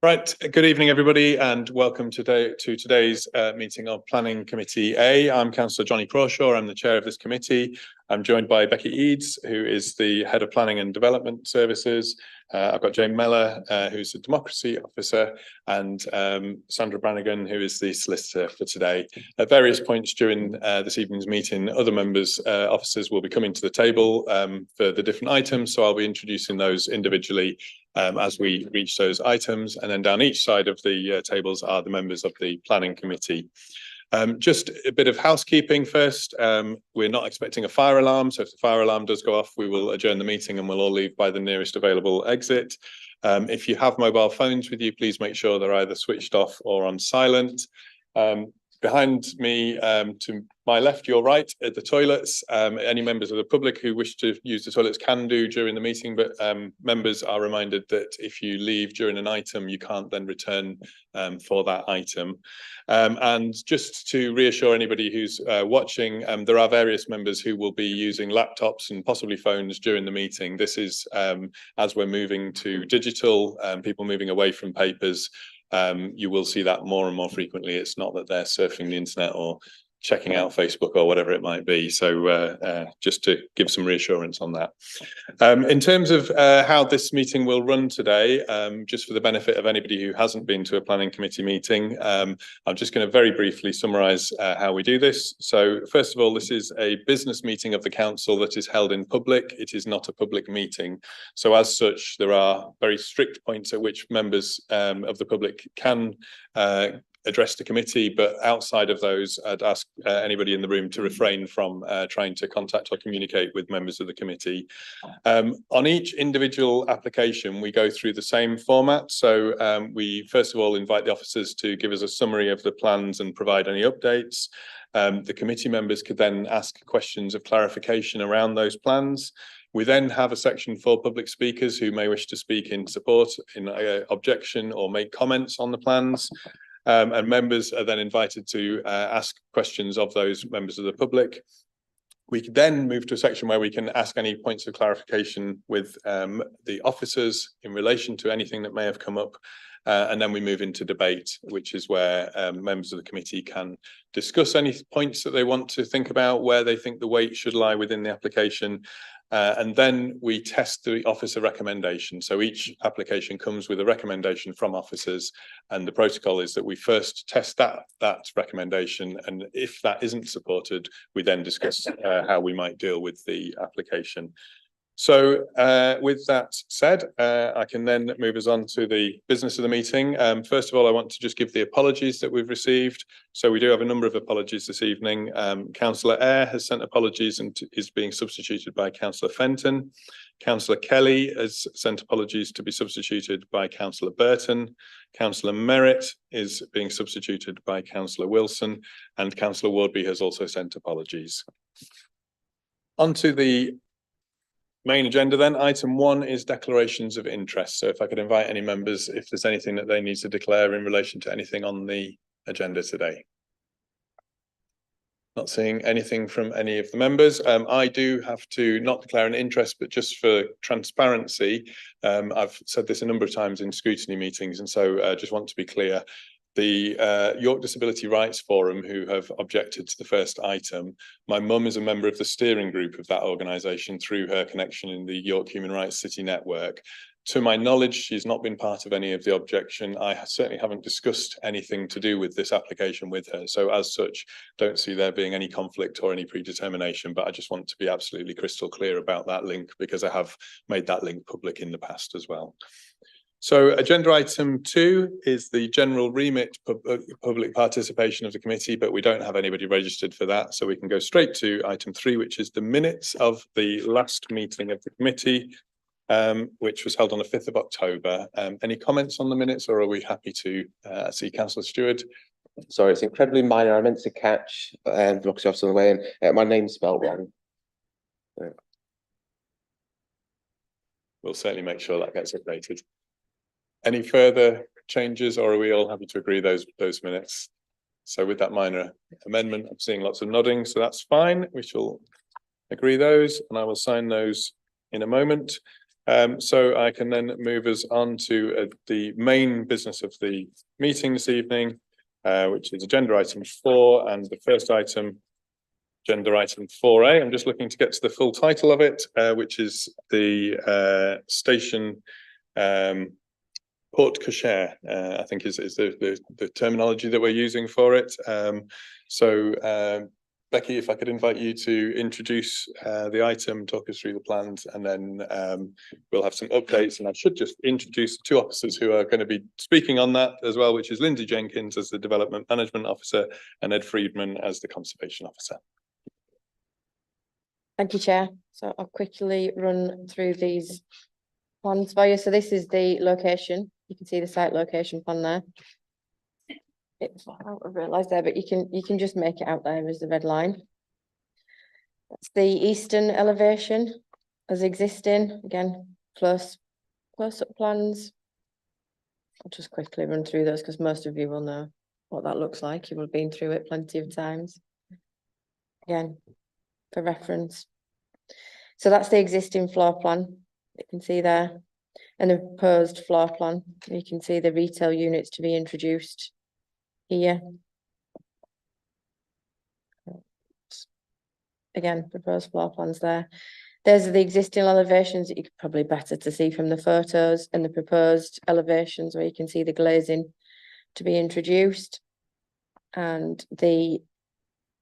Right, good evening everybody and welcome to today's meeting of Planning Committee A. I'm Councillor Johnny Crawshaw, I'm the chair of this committee. I'm joined by Becky Eads, who is the Head of Planning and Development Services. I've got Jane Meller, who's the Democracy Officer, and Sandra Brannigan, who is the Solicitor for today. At various points during this evening's meeting, other members, officers will be coming to the table for the different items, so I'll be introducing those individually as we reach those items, and then down each side of the tables are the members of the Planning Committee. Just a bit of housekeeping first. We're not expecting a fire alarm, so if the fire alarm does go off, we will adjourn the meeting and we'll all leave by the nearest available exit. If you have mobile phones with you, please make sure they're either switched off or on silent. Behind me, to my left, your right, at the toilets, any members of the public who wish to use the toilets can do during the meeting, but members are reminded that if you leave during an item, you can't then return for that item. And just to reassure anybody who's watching, there are various members who will be using laptops and possibly phones during the meeting. This is as we're moving to digital, people moving away from papers. You will see that more and more frequently. It's not that they're surfing the internet or checking out Facebook or whatever it might be. So just to give some reassurance on that. In terms of how this meeting will run today, just for the benefit of anybody who hasn't been to a planning committee meeting, I'm just going to very briefly summarise how we do this. So first of all, this is a business meeting of the council that is held in public. It is not a public meeting. So as such, there are very strict points at which members of the public can address the committee, but outside of those, I'd ask anybody in the room to refrain from trying to contact or communicate with members of the committee. On each individual application, we go through the same format. So we first of all invite the officers to give us a summary of the plans and provide any updates. The committee members could then ask questions of clarification around those plans. We then have a section for public speakers who may wish to speak in support, in objection, or make comments on the plans. And members are then invited to ask questions of those members of the public. We could then move to a section where we can ask any points of clarification with the officers in relation to anything that may have come up. And then we move into debate, which is where members of the committee can discuss any points that they want to think about, where they think the weight should lie within the application. And then we test the officer recommendation. So each application comes with a recommendation from officers, and the protocol is that we first test that recommendation, and if that isn't supported, we then discuss how we might deal with the application. So with that said, I can then move us on to the business of the meeting. First of all, I want to just give the apologies that we've received. So we do have a number of apologies this evening. Councillor Eyre has sent apologies and is being substituted by Councillor Fenton. Councillor Kelly has sent apologies to be substituted by Councillor Burton. Councillor Merritt is being substituted by Councillor Wilson, and Councillor Wardby has also sent apologies. On to the main agenda then. Item 1 is declarations of interest. So if I could invite any members, if there's anything that they need to declare in relation to anything on the agenda today. Not seeing anything from any of the members. I do have to not declare an interest, but just for transparency, I've said this a number of times in scrutiny meetings, and so I just want to be clear. The York Disability Rights Forum, who have objected to the first item, my mum is a member of the steering group of that organisation through her connection in the York Human Rights City Network. To my knowledge, she's not been part of any of the objection. I certainly haven't discussed anything to do with this application with her. So as such, don't see there being any conflict or any predetermination, but I just want to be absolutely crystal clear about that link, because I have made that link public in the past as well. So agenda item 2 is the general remit public participation of the committee, but we don't have anybody registered for that. So we can go straight to item 3, which is the minutes of the last meeting of the committee, which was held on the 5th of October. Any comments on the minutes, or are we happy to see Councillor Stewart? Sorry, it's incredibly minor. I meant to catch the democracy officer on the way in. My name's spelled wrong. We'll certainly make sure that gets updated. Any further changes, or are we all happy to agree those minutes? So with that minor amendment, I'm seeing lots of nodding, so that's fine. We shall agree those, and I will sign those in a moment. So I can then move us on to the main business of the meeting this evening, which is agenda item 4, and the first item, agenda item 4A. I'm just looking to get to the full title of it, which is the station Port Cochere, I think is the terminology that we're using for it. Becky, if I could invite you to introduce the item, talk us through the plans, and then we'll have some updates. And I should just introduce 2 officers who are going to be speaking on that as well, which is Lindsay Jenkins as the Development Management Officer and Ed Friedman as the Conservation Officer. Thank you, Chair. So I'll quickly run through these plans for you. So this is the location. You can see the site location plan there. I realised there, but you can just make it out there as the red line. That's the eastern elevation as existing. Again, close up plans. I'll just quickly run through those because most of you will know what that looks like. You will have been through it plenty of times. Again, for reference. So that's the existing floor plan. You can see there, and the proposed floor plan. You can see the retail units to be introduced here. Again, proposed floor plans there. Those are the existing elevations that you could probably better to see from the photos, and the proposed elevations where you can see the glazing to be introduced, and the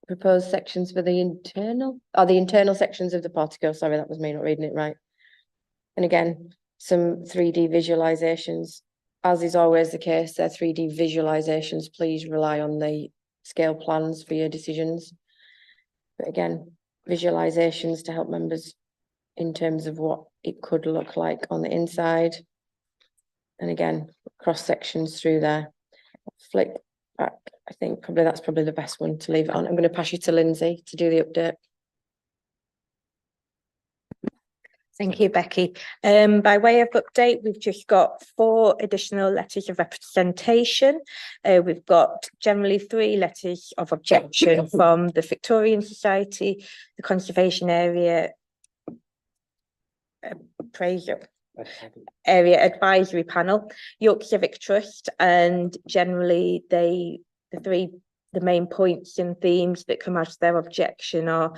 proposed sections for the internal sections of the portico. Sorry, that was me not reading it right. And again, some 3D visualizations. As is always the case, they're 3D visualizations. Please rely on the scale plans for your decisions. But again, visualizations to help members in terms of what it could look like on the inside. And again, cross sections through there. Flick back. I think that's probably the best one to leave it on. I'm going to pass you to Lindsay to do the update. Thank you, Becky. By way of update, we've just got 4 additional letters of representation. We've got generally 3 letters of objection from the Victorian Society, the Conservation Area Area Advisory Panel, York Civic Trust, and generally the main points and themes that come out of their objection are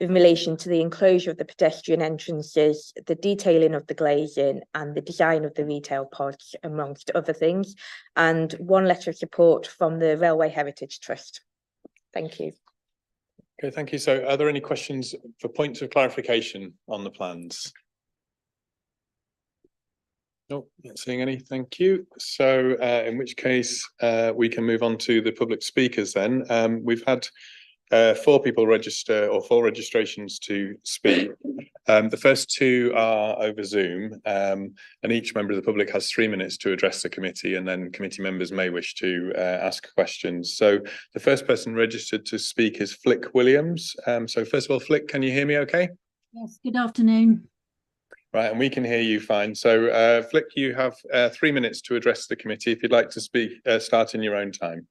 in relation to the enclosure of the pedestrian entrances, the detailing of the glazing, and the design of the retail pods, amongst other things, and 1 letter of support from the Railway Heritage Trust. Thank you. Okay, thank you. So are there any questions for points of clarification on the plans? No, not seeing any. Thank you. So in which case we can move on to the public speakers then. We've had 4 people register, or 4 registrations to speak. The first 2 are over Zoom, and each member of the public has 3 minutes to address the committee, and then committee members may wish to ask questions. So the first person registered to speak is Flick Williams. So first of all, Flick, can you hear me okay? Yes, good afternoon. Right, and we can hear you fine. So Flick, you have 3 minutes to address the committee. If you'd like to speak, start in your own time.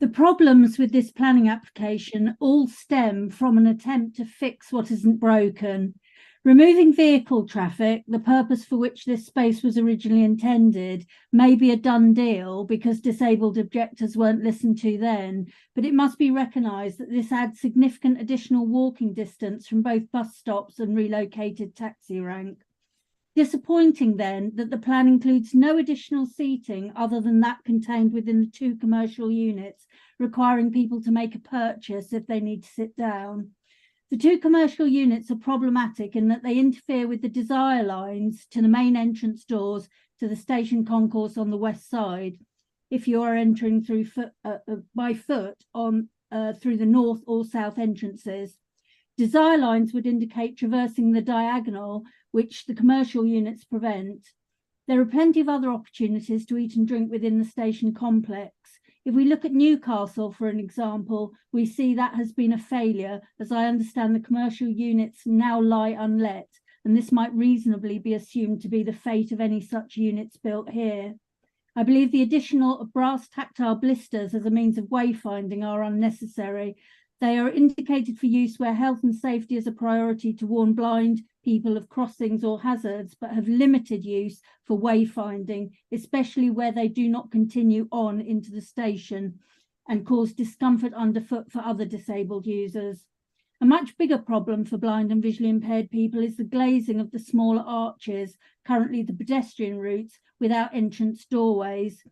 The problems with this planning application all stem from an attempt to fix what isn't broken. Removing vehicle traffic, the purpose for which this space was originally intended, may be a done deal because disabled objectors weren't listened to then, but it must be recognised that this adds significant additional walking distance from both bus stops and relocated taxi rank. Disappointing then that the plan includes no additional seating other than that contained within the 2 commercial units, requiring people to make a purchase if they need to sit down. The 2 commercial units are problematic in that they interfere with the desire lines to the main entrance doors to the station concourse on the west side, if you are entering through by foot on through the north or south entrances. Desire lines would indicate traversing the diagonal, which the commercial units prevent. There are plenty of other opportunities to eat and drink within the station complex. If we look at Newcastle, for an example, we see that has been a failure, as I understand the commercial units now lie unlet, and this might reasonably be assumed to be the fate of any such units built here. I believe the additional brass tactile blisters as a means of wayfinding are unnecessary. They are indicated for use where health and safety is a priority to warn blind people of crossings or hazards, but have limited use for wayfinding, especially where they do not continue on into the station and cause discomfort underfoot for other disabled users. A much bigger problem for blind and visually impaired people is the glazing of the smaller arches, currently the pedestrian routes, without entrance doorways.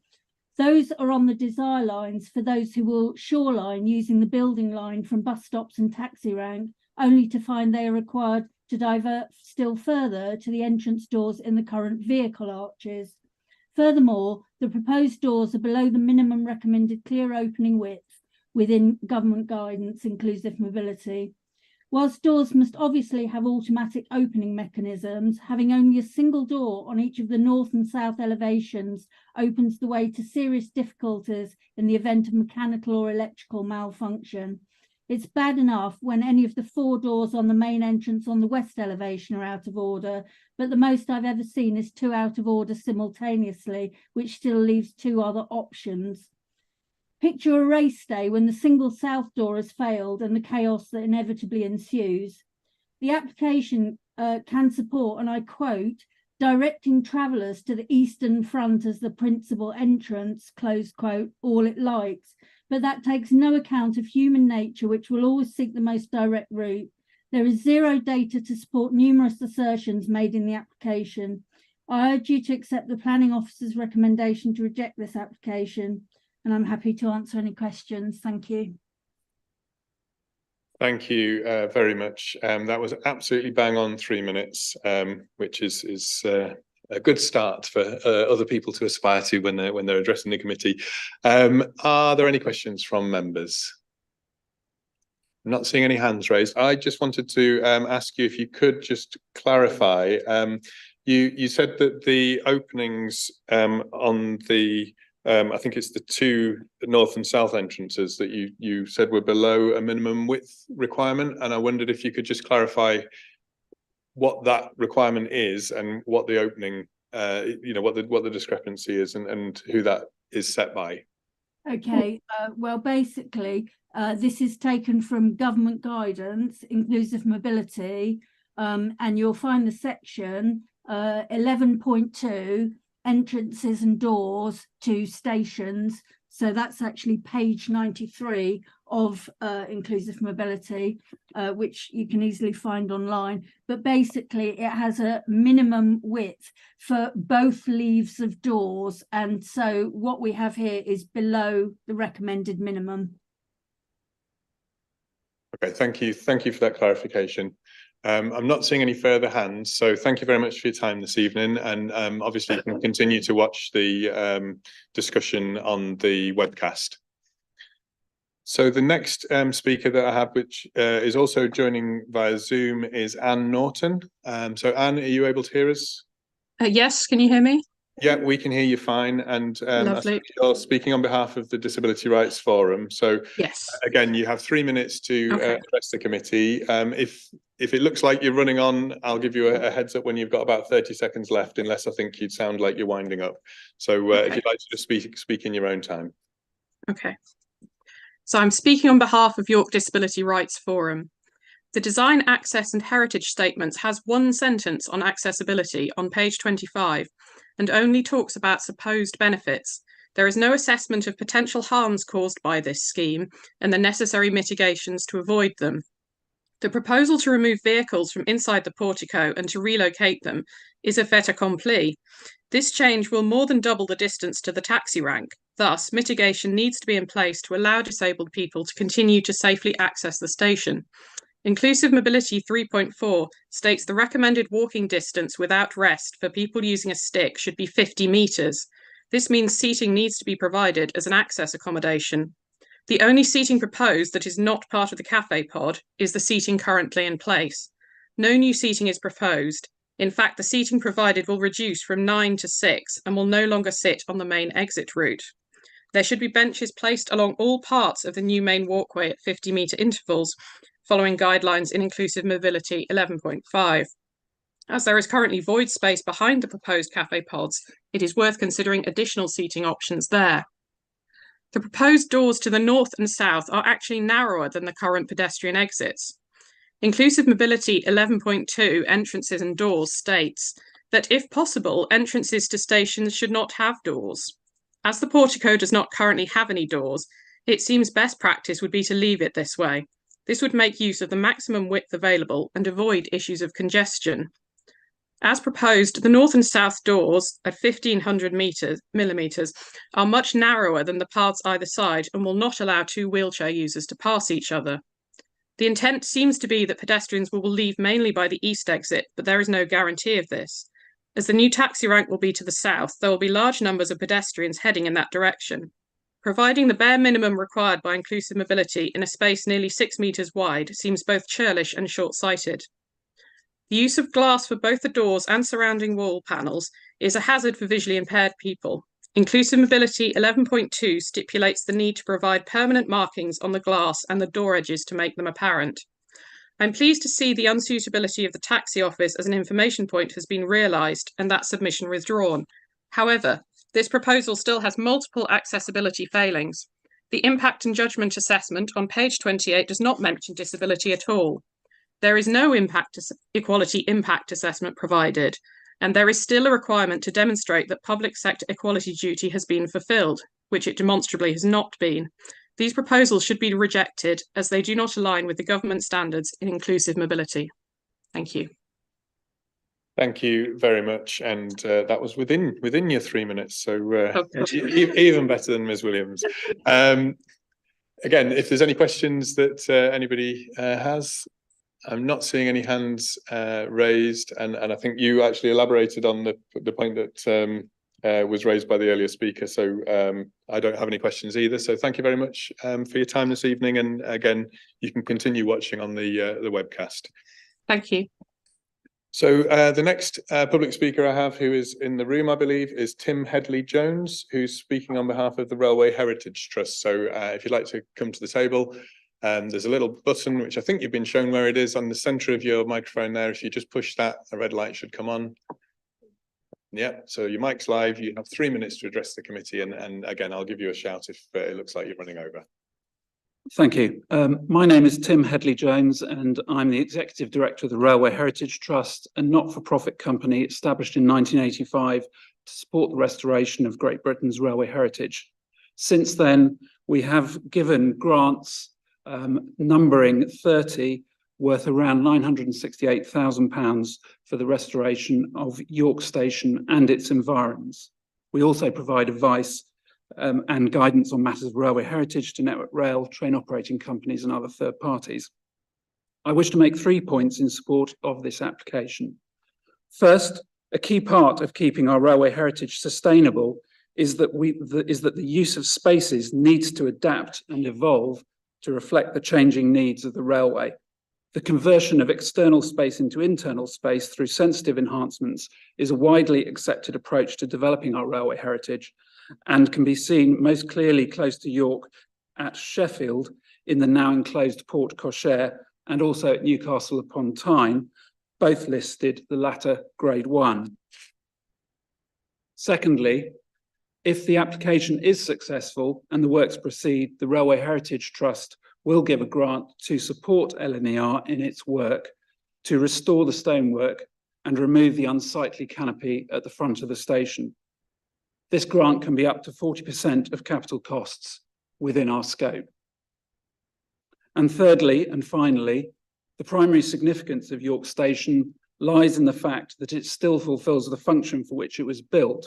Those are on the desire lines for those who will shoreline using the building line from bus stops and taxi rank, only to find they are required to divert still further to the entrance doors in the current vehicle arches. Furthermore, the proposed doors are below the minimum recommended clear opening width within government guidance, inclusive mobility. Whilst doors must obviously have automatic opening mechanisms, having only a single door on each of the north and south elevations opens the way to serious difficulties in the event of mechanical or electrical malfunction. It's bad enough when any of the 4 doors on the main entrance on the west elevation are out of order, but the most I've ever seen is 2 out of order simultaneously, which still leaves 2 other options. Picture a race day when the single south door has failed and the chaos that inevitably ensues. The application can support, and I quote, directing travellers to the eastern front as the principal entrance, close quote, all it likes. But that takes no account of human nature, which will always seek the most direct route. There is zero data to support numerous assertions made in the application. I urge you to accept the planning officer's recommendation to reject this application, and I'm happy to answer any questions. Thank you. Thank you very much. That was absolutely bang on 3 minutes, which is a good start for other people to aspire to when they're addressing the committee. Are there any questions from members? I'm not seeing any hands raised. I just wanted to ask you if you could just clarify. You said that the openings on the I think it's the 2 north and south entrances that you said were below a minimum width requirement, and I wondered if you could just clarify what that requirement is and what the opening, what the discrepancy is and who that is set by. Okay, well, basically, this is taken from government guidance, inclusive mobility, and you'll find the section 11.2. entrances and doors to stations. So that's actually page 93 of inclusive mobility, which you can easily find online. But basically it has a minimum width for both leaves of doors. And so what we have here is below the recommended minimum. Okay, thank you. Thank you for that clarification. I'm not seeing any further hands, so thank you very much for your time this evening, and obviously you can continue to watch the discussion on the webcast. So the next speaker that I have, which is also joining via Zoom, is Anne Norton. So Anne, are you able to hear us? Yes, can you hear me? Yeah, we can hear you fine, and Lovely. you're speaking on behalf of the Disability Rights Forum. So Yes. again, you have 3 minutes to Okay. address the committee. If it looks like you're running on, I'll give you a heads up when you've got about 30 seconds left, unless I think you'd sound like you're winding up. So Okay. if you'd like to just speak in your own time. Okay. So I'm speaking on behalf of York Disability Rights Forum. The Design, Access and Heritage Statements has 1 sentence on accessibility on page 25 and only talks about supposed benefits. There is no assessment of potential harms caused by this scheme and the necessary mitigations to avoid them. The proposal to remove vehicles from inside the portico and to relocate them is a fait accompli. This change will more than double the distance to the taxi rank. Thus, mitigation needs to be in place to allow disabled people to continue to safely access the station. Inclusive Mobility 3.4 states the recommended walking distance without rest for people using a stick should be 50 metres. This means seating needs to be provided as an access accommodation. The only seating proposed that is not part of the cafe pod is the seating currently in place. No new seating is proposed. In fact, the seating provided will reduce from 9 to 6 and will no longer sit on the main exit route. There should be benches placed along all parts of the new main walkway at 50-metre intervals, following guidelines in Inclusive Mobility 11.5. As there is currently void space behind the proposed cafe pods, it is worth considering additional seating options there. The proposed doors to the north and south are actually narrower than the current pedestrian exits. Inclusive Mobility 11.2 entrances and doors states that if possible, entrances to stations should not have doors. As the portico does not currently have any doors, it seems best practice would be to leave it this way. This would make use of the maximum width available and avoid issues of congestion. As proposed, the north and south doors at 1500 millimeters are much narrower than the paths either side and will not allow two wheelchair users to pass each other. The intent seems to be that pedestrians will leave mainly by the east exit, but there is no guarantee of this. As the new taxi rank will be to the south, there will be large numbers of pedestrians heading in that direction. Providing the bare minimum required by inclusive mobility in a space nearly 6 meters wide seems both churlish and short-sighted. The use of glass for both the doors and surrounding wall panels is a hazard for visually impaired people. Inclusive Mobility 11.2 stipulates the need to provide permanent markings on the glass and the door edges to make them apparent. I'm pleased to see the unsuitability of the taxi office as an information point has been realised and that submission withdrawn. However, this proposal still has multiple accessibility failings. The impact and judgment assessment on page 28 does not mention disability at all. There is no equality impact assessment provided, and there is still a requirement to demonstrate that public sector equality duty has been fulfilled, which it demonstrably has not been. These proposals should be rejected as they do not align with the government standards in inclusive mobility. Thank you. Thank you very much, and that was within your 3 minutes, so even better than Ms. Williams. Again, if there's any questions that anybody has, I'm not seeing any hands raised, and I think you actually elaborated on the point that was raised by the earlier speaker, so I don't have any questions either. So thank you very much for your time this evening, and again, you can continue watching on the webcast. Thank you. So the next public speaker I have, who is in the room, I believe, is Tim Headley-Jones, who's speaking on behalf of the Railway Heritage Trust. So if you'd like to come to the table, there's a little button, which I think you've been shown where it is on the centre of your microphone there. If you just push that, a red light should come on. Yeah, so your mic's live. You have 3 minutes to address the committee. And again, I'll give you a shout if it looks like you're running over. Thank you. My name is Tim Headley-Jones, and I'm the Executive Director of the Railway Heritage Trust, a not-for-profit company established in 1985 to support the restoration of Great Britain's railway heritage. Since then, we have given grants numbering 30, worth around £968,000 for the restoration of York Station and its environs. We also provide advice and guidance on matters of railway heritage to Network Rail, train operating companies and other third parties. I wish to make 3 points in support of this application. First, a key part of keeping our railway heritage sustainable is that the use of spaces needs to adapt and evolve to reflect the changing needs of the railway. The conversion of external space into internal space through sensitive enhancements is a widely accepted approach to developing our railway heritage, and can be seen most clearly close to York at Sheffield in the now enclosed Port Cochere, and also at Newcastle upon Tyne, both listed, the latter grade 1. Secondly, if the application is successful and the works proceed, the Railway Heritage Trust will give a grant to support LNER in its work to restore the stonework and remove the unsightly canopy at the front of the station. This grant can be up to 40% of capital costs within our scope. And thirdly, and finally, the primary significance of York Station lies in the fact that it still fulfills the function for which it was built.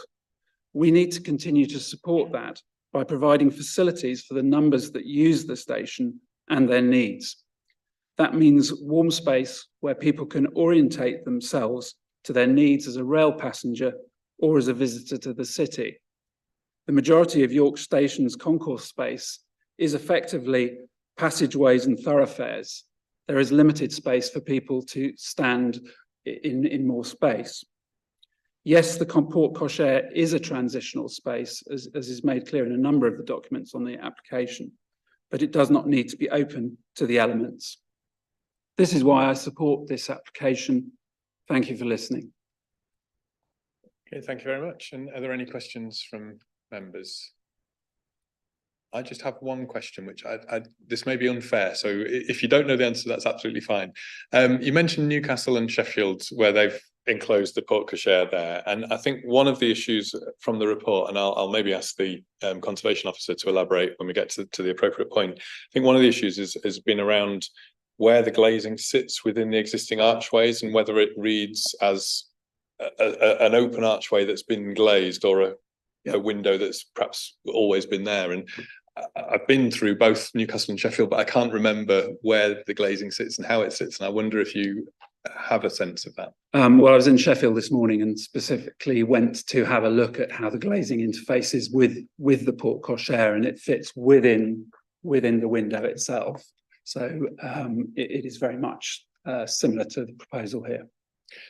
We need to continue to support that by providing facilities for the numbers that use the station and their needs. That means warm space where people can orientate themselves to their needs as a rail passenger or as a visitor to the city. The majority of York Station's concourse space is effectively passageways and thoroughfares. There is limited space for people to stand in more space. Yes, the Port Cochere is a transitional space, as is made clear in a number of the documents on the application, but it does not need to be open to the elements. This is why I support this application. Thank you for listening. Okay, thank you very much. And are there any questions from members? I just have one question, which this may be unfair. So if you don't know the answer, that's absolutely fine. You mentioned Newcastle and Sheffield, where they've enclosed the porte cochere there. And I think one of the issues from the report, and I'll maybe ask the conservation officer to elaborate when we get to the appropriate point. I think one of the issues has been around where the glazing sits within the existing archways and whether it reads as an open archway that's been glazed or a window that's perhaps always been there. And I've been through both Newcastle and Sheffield, but I can't remember where the glazing sits and how it sits. And I wonder if you have a sense of that. Well, I was in Sheffield this morning and specifically went to have a look at how the glazing interfaces with the porte cochere, and it fits within the window itself. So it is very much similar to the proposal here.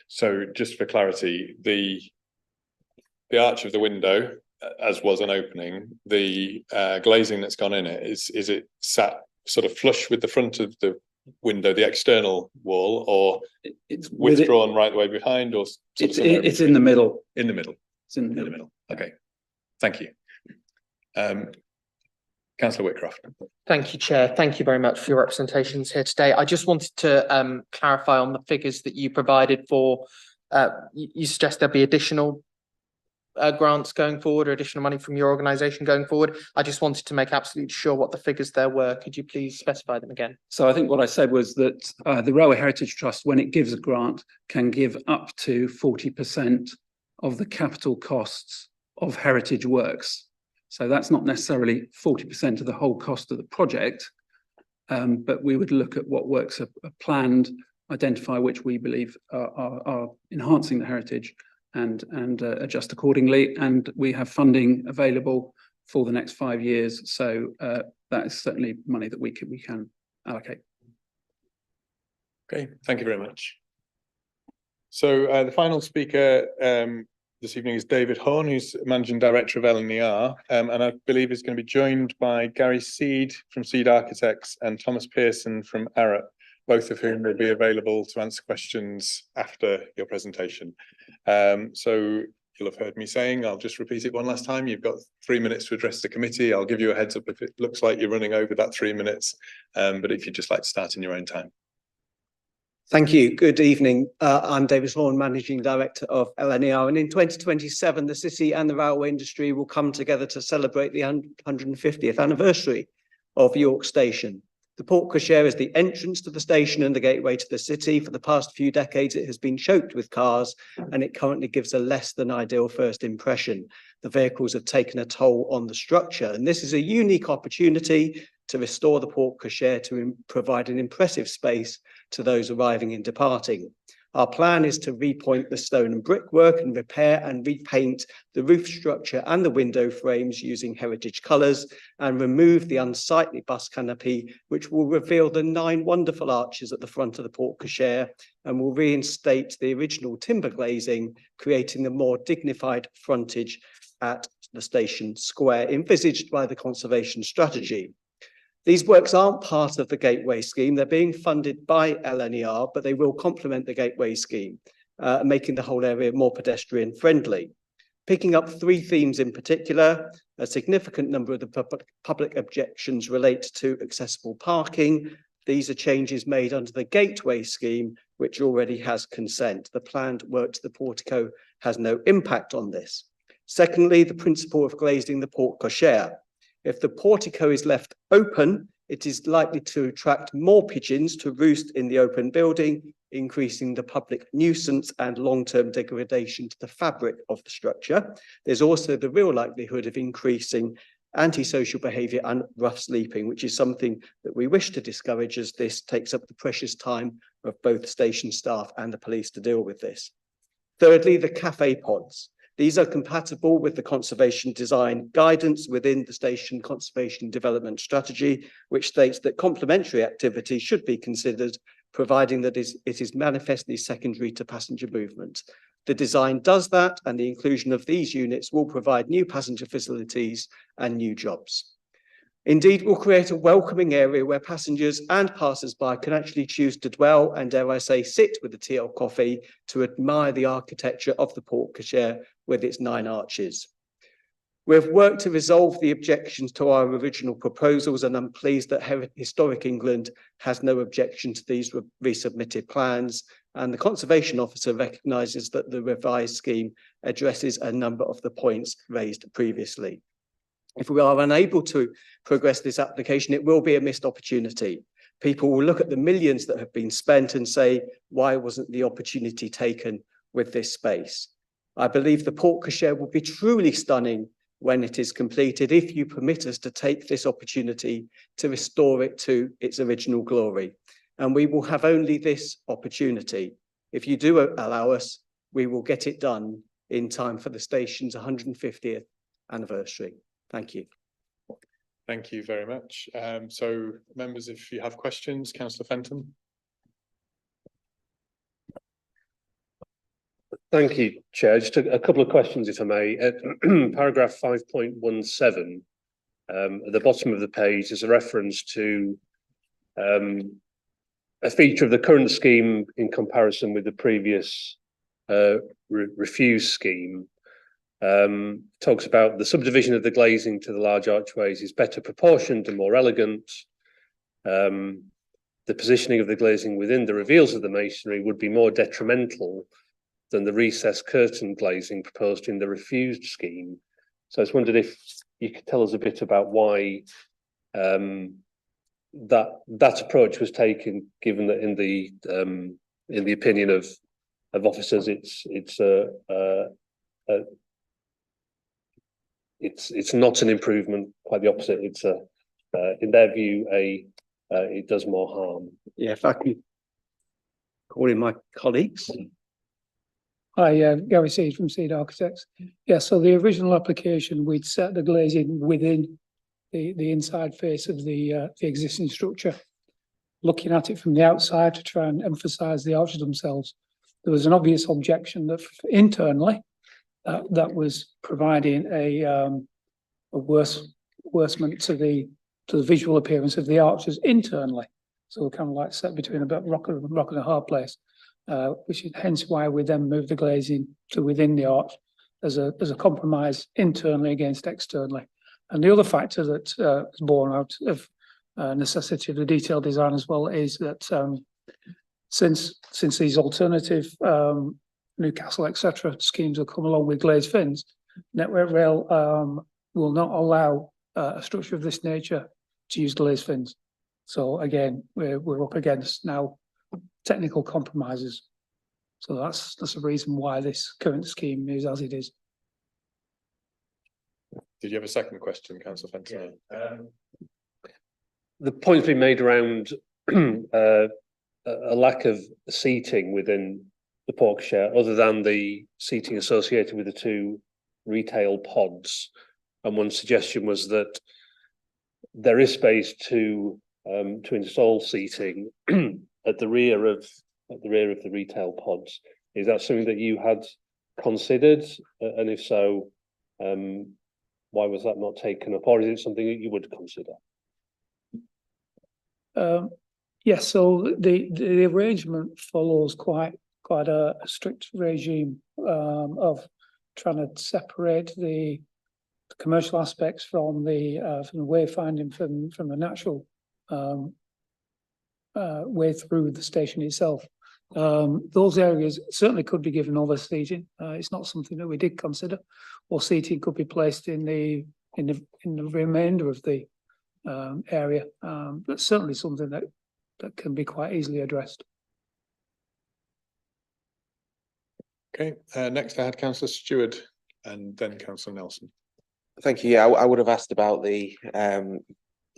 So just for clarity, the arch of the window, as was an opening, the glazing that's gone in it, is it sat sort of flush with the front of the window, the external wall, or it's withdrawn right the way behind, or it's in the middle? In the middle. It's in the middle. Okay, thank you. Councillor Whitcroft. Thank you, Chair. Thank you very much for your representations here today. I just wanted to clarify on the figures that you provided for. You suggest there'll be additional grants going forward, or additional money from your organisation going forward. I just wanted to make absolutely sure what the figures there were. Could you please specify them again? So I think what I said was that the Railway Heritage Trust, when it gives a grant, can give up to 40% of the capital costs of heritage works. So that's not necessarily 40% of the whole cost of the project, but we would look at what works are planned, identify which we believe are enhancing the heritage, and adjust accordingly. And we have funding available for the next 5 years. So that is certainly money that we can allocate. Okay, thank you very much. So the final speaker this evening is David Horn, who's Managing Director of LNER, and I believe is going to be joined by Gary Seed from Seed Architects and Thomas Pearson from Arup, both of whom will be available to answer questions after your presentation. So you'll have heard me saying, I'll just repeat it one last time. You've got 3 minutes to address the committee. I'll give you a heads up if it looks like you're running over that 3 minutes, but if you'd just like to start in your own time. Thank you. Good evening. I'm David Horn, Managing Director of LNER, and in 2027, the city and the railway industry will come together to celebrate the 150th anniversary of York Station. The porte cochere is the entrance to the station and the gateway to the city. For the past few decades, it has been choked with cars, and it currently gives a less than ideal first impression. The vehicles have taken a toll on the structure, and this is a unique opportunity to restore the porte cochere to provide an impressive space to those arriving and departing. Our plan is to repoint the stone and brickwork and repair and repaint the roof structure and the window frames using heritage colours, and remove the unsightly bus canopy, which will reveal the 9 wonderful arches at the front of the porte cochere, and will reinstate the original timber glazing, creating a more dignified frontage at the station square envisaged by the conservation strategy. These works aren't part of the Gateway scheme. They're being funded by LNER, but they will complement the Gateway scheme, making the whole area more pedestrian friendly. Picking up 3 themes in particular, a significant number of the public objections relate to accessible parking. These are changes made under the Gateway scheme, which already has consent. The planned work to the portico has no impact on this. Secondly, the principle of glazing the porte cochere. If the portico is left open, it is likely to attract more pigeons to roost in the open building, increasing the public nuisance and long-term degradation to the fabric of the structure. There's also the real likelihood of increasing antisocial behaviour and rough sleeping, which is something that we wish to discourage, as this takes up the precious time of both station staff and the police to deal with this. Thirdly, the cafe pods. These are compatible with the conservation design guidance within the station conservation development strategy, which states that complementary activity should be considered, providing that it is manifestly secondary to passenger movement. The design does that, and the inclusion of these units will provide new passenger facilities and new jobs. Indeed, will create a welcoming area where passengers and passers-by can actually choose to dwell and, dare I say, sit with a tea or coffee to admire the architecture of the porte cochere with its 9 arches. We've worked to resolve the objections to our original proposals, and I'm pleased that Historic England has no objection to these resubmitted plans. And the Conservation Officer recognises that the revised scheme addresses a number of the points raised previously. If we are unable to progress this application, it will be a missed opportunity. People will look at the millions that have been spent and say, why wasn't the opportunity taken with this space? I believe the porte cochere will be truly stunning when it is completed, if you permit us to take this opportunity to restore it to its original glory. And we will have only this opportunity. If you do allow us, we will get it done in time for the station's 150th anniversary. Thank you. Thank you very much. So members, if you have questions, Councillor Fenton. Thank you, Chair. Just a couple of questions, if I may. At paragraph 5.17, at the bottom of the page, there's a reference to a feature of the current scheme in comparison with the previous refuse scheme. Talks about the subdivision of the glazing to the large archways is better proportioned and more elegant. The positioning of the glazing within the reveals of the masonry would be more detrimental than the recessed curtain glazing proposed in the refused scheme. So I just wondered if you could tell us a bit about why that approach was taken, given that in the opinion of officers, it's not an improvement, quite the opposite. It's in their view, it does more harm. Yeah, if I can call in my colleagues. Hi, Gary Seed from Seed Architects. Yeah, so the original application, we'd set the glazing within the inside face of the existing structure. Looking at it from the outside to try and emphasise the arches themselves, there was an obvious objection that internally that was providing a worsening to the visual appearance of the arches internally. So we're kind of like set between a bit rock and a hard place. Which is hence why we then moved the glazing to within the arch as a compromise internally against externally. And the other factor that is born out of necessity of the detailed design as well is that since these alternative Newcastle etc. schemes will come along with glazed fins, Network Rail will not allow a structure of this nature to use glazed fins. So again, we're up against now technical compromises. So that's the reason why this current scheme is as it is. Did you have a second question, Councillor Fenton? Yeah. The point's been made around a lack of seating within the porte cochere, other than the seating associated with the two retail pods. And one suggestion was that there is space to install seating at the rear of the retail pods. Is that something that you had considered? And if so, why was that not taken up? Or is it something that you would consider? Yes, so the arrangement follows quite a strict regime of trying to separate the commercial aspects from the wayfinding from the natural way through the station itself. Those areas certainly could be given over seating. It's not something that we did consider, or seating could be placed in the remainder of the area. But certainly something that can be quite easily addressed. Okay, next I had Councillor Stewart and then Councillor Nelson. Thank you. Yeah, I would have asked about the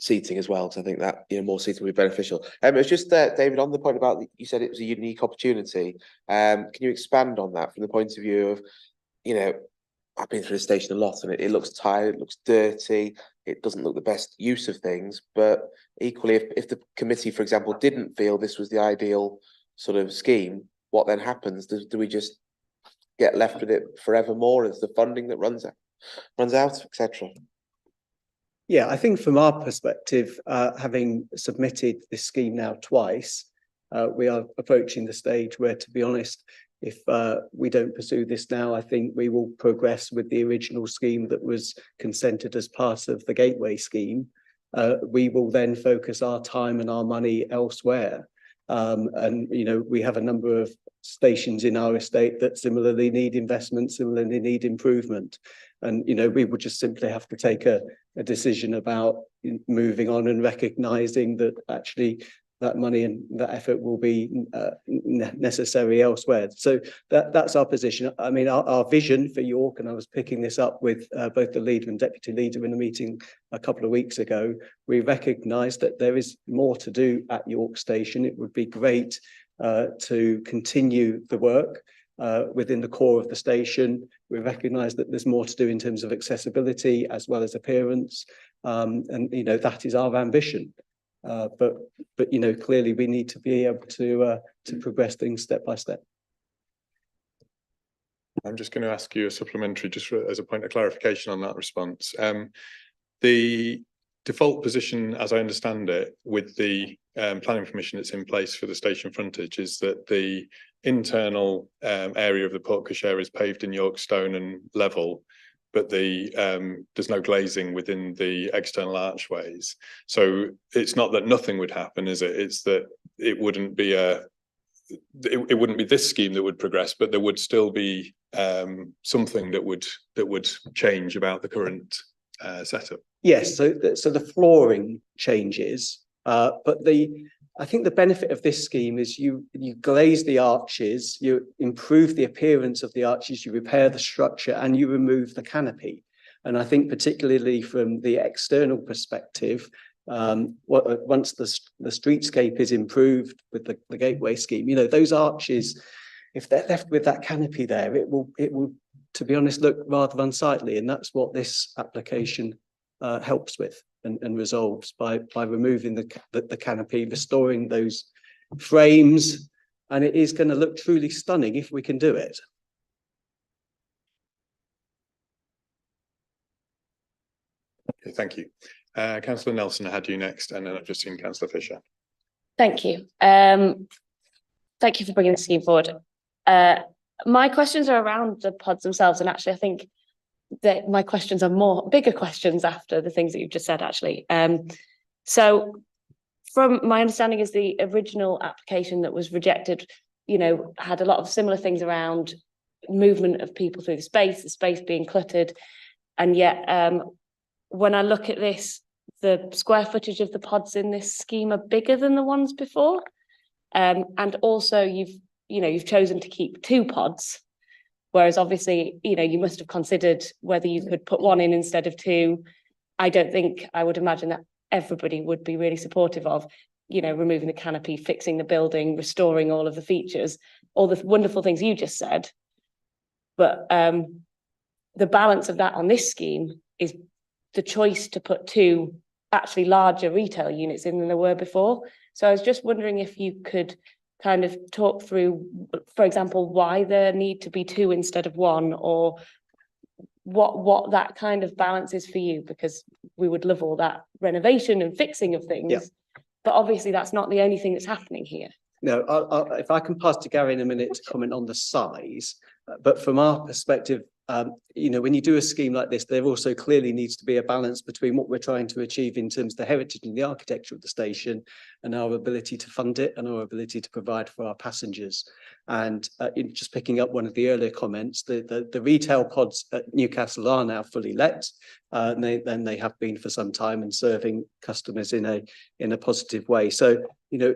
seating as well, because I think that more seating would be beneficial. It was just David, on the point about you said it was a unique opportunity. Can you expand on that from the point of view of, I've been through the station a lot and it looks tired, it looks dirty, it doesn't look the best use of things. But equally, if the committee, for example, didn't feel this was the ideal sort of scheme, what then happens? Do we just get left with it forevermore as the funding that runs out, etc.? Yeah, I think from our perspective, having submitted this scheme now twice, we are approaching the stage where, to be honest, if we don't pursue this now, I think we will progress with the original scheme that was consented as part of the Gateway scheme. We will then focus our time and our money elsewhere. And, you know, we have a number of stations in our estate that similarly need investment, similarly need improvement. And, you know, we would just simply have to take a decision about moving on and recognising that actually that money and that effort will be necessary elsewhere. So that's our position. I mean, our vision for York, and I was picking this up with both the leader and deputy leader in a meeting a couple of weeks ago, we recognise that there is more to do at York Station. It would be great to continue the work within the core of the station. We recognise that there's more to do in terms of accessibility as well as appearance. And, you know, that is our ambition. But you know, clearly we need to be able to progress things step by step. I'm just going to ask you a supplementary, just as a point of clarification on that response. The default position, as I understand it, with the planning permission that's in place for the station frontage, is that the internal area of the porte cochere is paved in York stone and level, but there's no glazing within the external archways. So it's not that nothing would happen, is it? It's that it wouldn't be it wouldn't be this scheme that would progress, but there would still be something that would change about the current setup. Yes, so the flooring changes, but I think the benefit of this scheme is you glaze the arches, you improve the appearance of the arches, you repair the structure, and you remove the canopy. And I think particularly from the external perspective, once the streetscape is improved with the Gateway scheme, you know, those arches, if they're left with that canopy there, it will, to be honest, look rather unsightly. And that's what this application helps with and resolves by removing the canopy, restoring those frames, and it is going to look truly stunning if we can do it. Okay, thank you. Councillor Nelson, I had you next, and then I've just seen Councillor Fisher. Thank you. Thank you for bringing the scheme forward. My questions are around the pods themselves, and actually I think that my questions are bigger questions after the things that you've just said, actually. So from my understanding is the original application that was rejected, you know, had a lot of similar things around movement of people through the space being cluttered. And yet, when I look at this, the square footage of the pods in this scheme are bigger than the ones before. And also you've chosen to keep 2 pods. Whereas obviously, you know, you must have considered whether you could put 1 in instead of 2. I would imagine that everybody would be really supportive of, you know, removing the canopy, fixing the building, restoring all of the features, all the wonderful things you just said. But the balance of that on this scheme is the choice to put 2 actually larger retail units in than there were before. So I was just wondering if you could kind of talk through, for example, why there need to be 2 instead of 1, or what that kind of balance is for you, because we would love all that renovation and fixing of things. Yeah. But obviously that's not the only thing that's happening here. No, if I can pass to Gary in a minute to comment on the size, but from our perspective, you know, when you do a scheme like this, there also clearly needs to be a balance between what we're trying to achieve in terms of the heritage and the architecture of the station and our ability to fund it and our ability to provide for our passengers. And just picking up one of the earlier comments, the retail pods at Newcastle are now fully let, and they have been for some time and serving customers in a positive way. So, you know,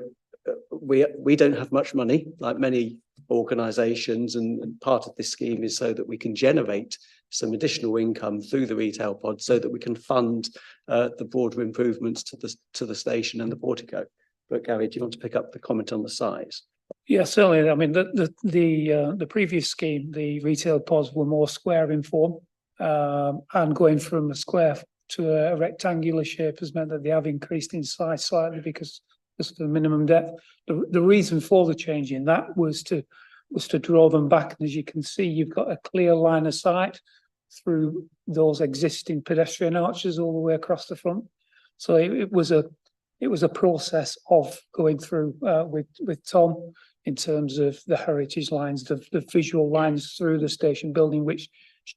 we don't have much money like many organisations, and part of this scheme is so that we can generate some additional income through the retail pod so that we can fund the broader improvements to the station and the portico. But Gary, do you want to pick up the comment on the size? Yeah, certainly. I mean, the previous scheme, the retail pods were more square in form, and going from a square to a rectangular shape has meant that they have increased in size slightly because of the minimum depth. The reason for the change in that was to draw them back. And as you can see, you've got a clear line of sight through those existing pedestrian arches all the way across the front. So it was a process of going through with Tom in terms of the heritage lines, the visual lines through the station building, which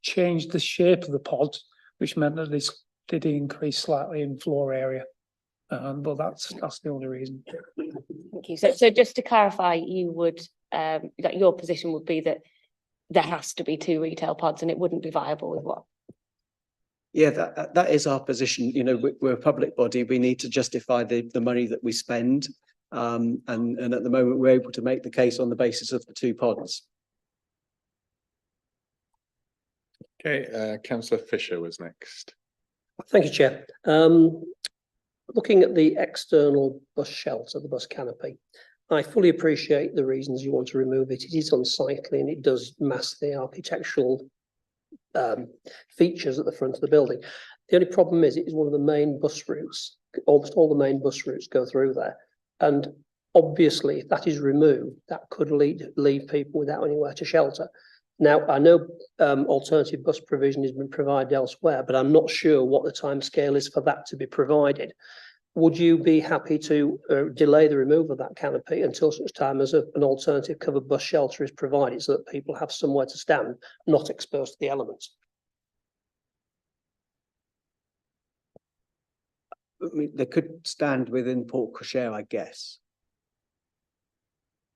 changed the shape of the pods, which meant that this did increase slightly in floor area. But that's the only reason. Thank you. So just to clarify, you would that your position would be that there has to be 2 retail pods and it wouldn't be viable with one. Yeah, that is our position. You know, we're a public body. We need to justify the money that we spend. And at the moment, we're able to make the case on the basis of the 2 pods. Okay, Councillor Fisher was next. Thank you, Chair. Looking at the external bus shelter, the bus canopy, I fully appreciate the reasons you want to remove it. It is unsightly and it does mask the architectural features at the front of the building. The only problem is it is one of the main bus routes. Almost all the main bus routes go through there. And obviously, if that is removed, that could leave people without anywhere to shelter. Now, I know alternative bus provision has been provided elsewhere, but I'm not sure what the timescale is for that to be provided. Would you be happy to delay the removal of that canopy until such time as an alternative covered bus shelter is provided so that people have somewhere to stand, not exposed to the elements? I mean, they could stand within Port Cochere, I guess.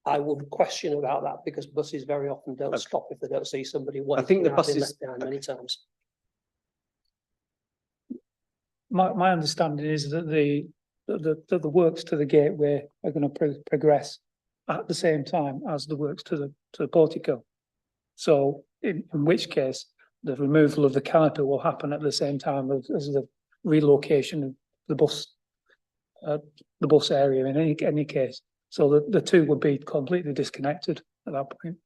I would question about that because buses very often don't stop if they don't see somebody waiting. I think the I've been buses left behind many times. My understanding is that the works to the gateway are going to progress at the same time as the works to the portico. So in which case the removal of the canopy will happen at the same time as the relocation of the bus area in any case. So the 2 would be completely disconnected at that point.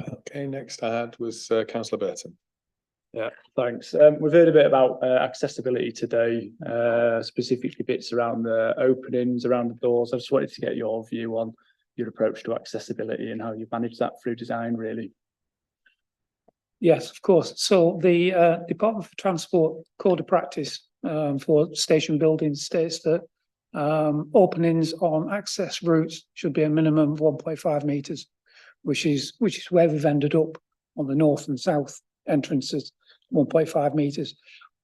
Okay, next I had was Councillor Burton. Yeah, thanks. We've heard a bit about accessibility today, specifically bits around the openings, around the doors. I just wanted to get your view on your approach to accessibility and how you manage that through design, really. Yes, of course. So the Department for Transport Code of Practice for station buildings states that openings on access routes should be a minimum of 1.5 metres, which is where we've ended up on the north and south entrances, 1.5 metres.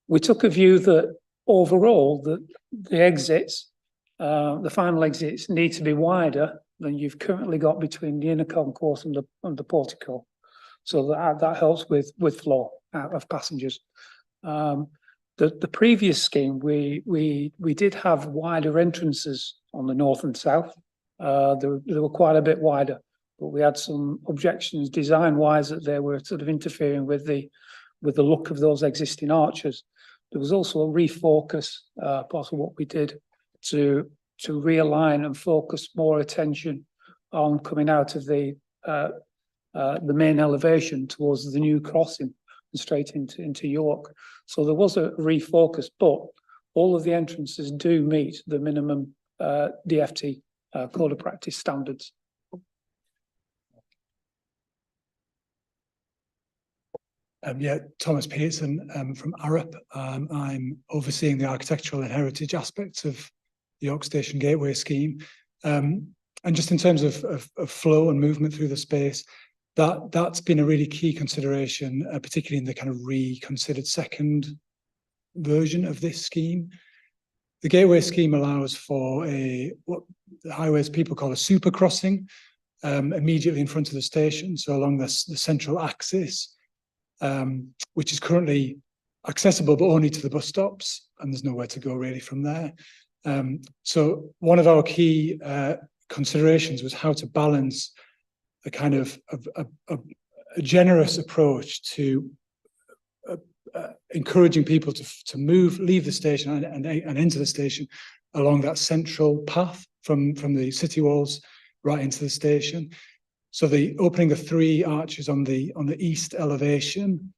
We took a view that overall the exits, the final exits, need to be wider than you've currently got between the inner concourse and the portico. So that helps with flow of passengers. The previous scheme, we did have wider entrances on the north and south. They were quite a bit wider, but we had some objections design-wise that they were sort of interfering with the look of those existing arches. There was also a refocus, part of what we did to realign and focus more attention on coming out of the main elevation towards the new crossing and straight into York. So there was a refocus, but all of the entrances do meet the minimum DFT Code of Practice standards. Yeah, Thomas Pearson from Arup. I'm overseeing the architectural and heritage aspects of the York Station Gateway scheme. And just in terms of flow and movement through the space, that's been a really key consideration, particularly in the kind of reconsidered second version of this scheme. The Gateway scheme allows for what the highways people call a super crossing immediately in front of the station, so along the central axis, which is currently accessible but only to the bus stops, and there's nowhere to go really from there. So one of our key considerations was how to balance a kind of a generous approach to encouraging people to leave the station and enter the station along that central path from the city walls right into the station. So the opening the 3 arches on the east elevation,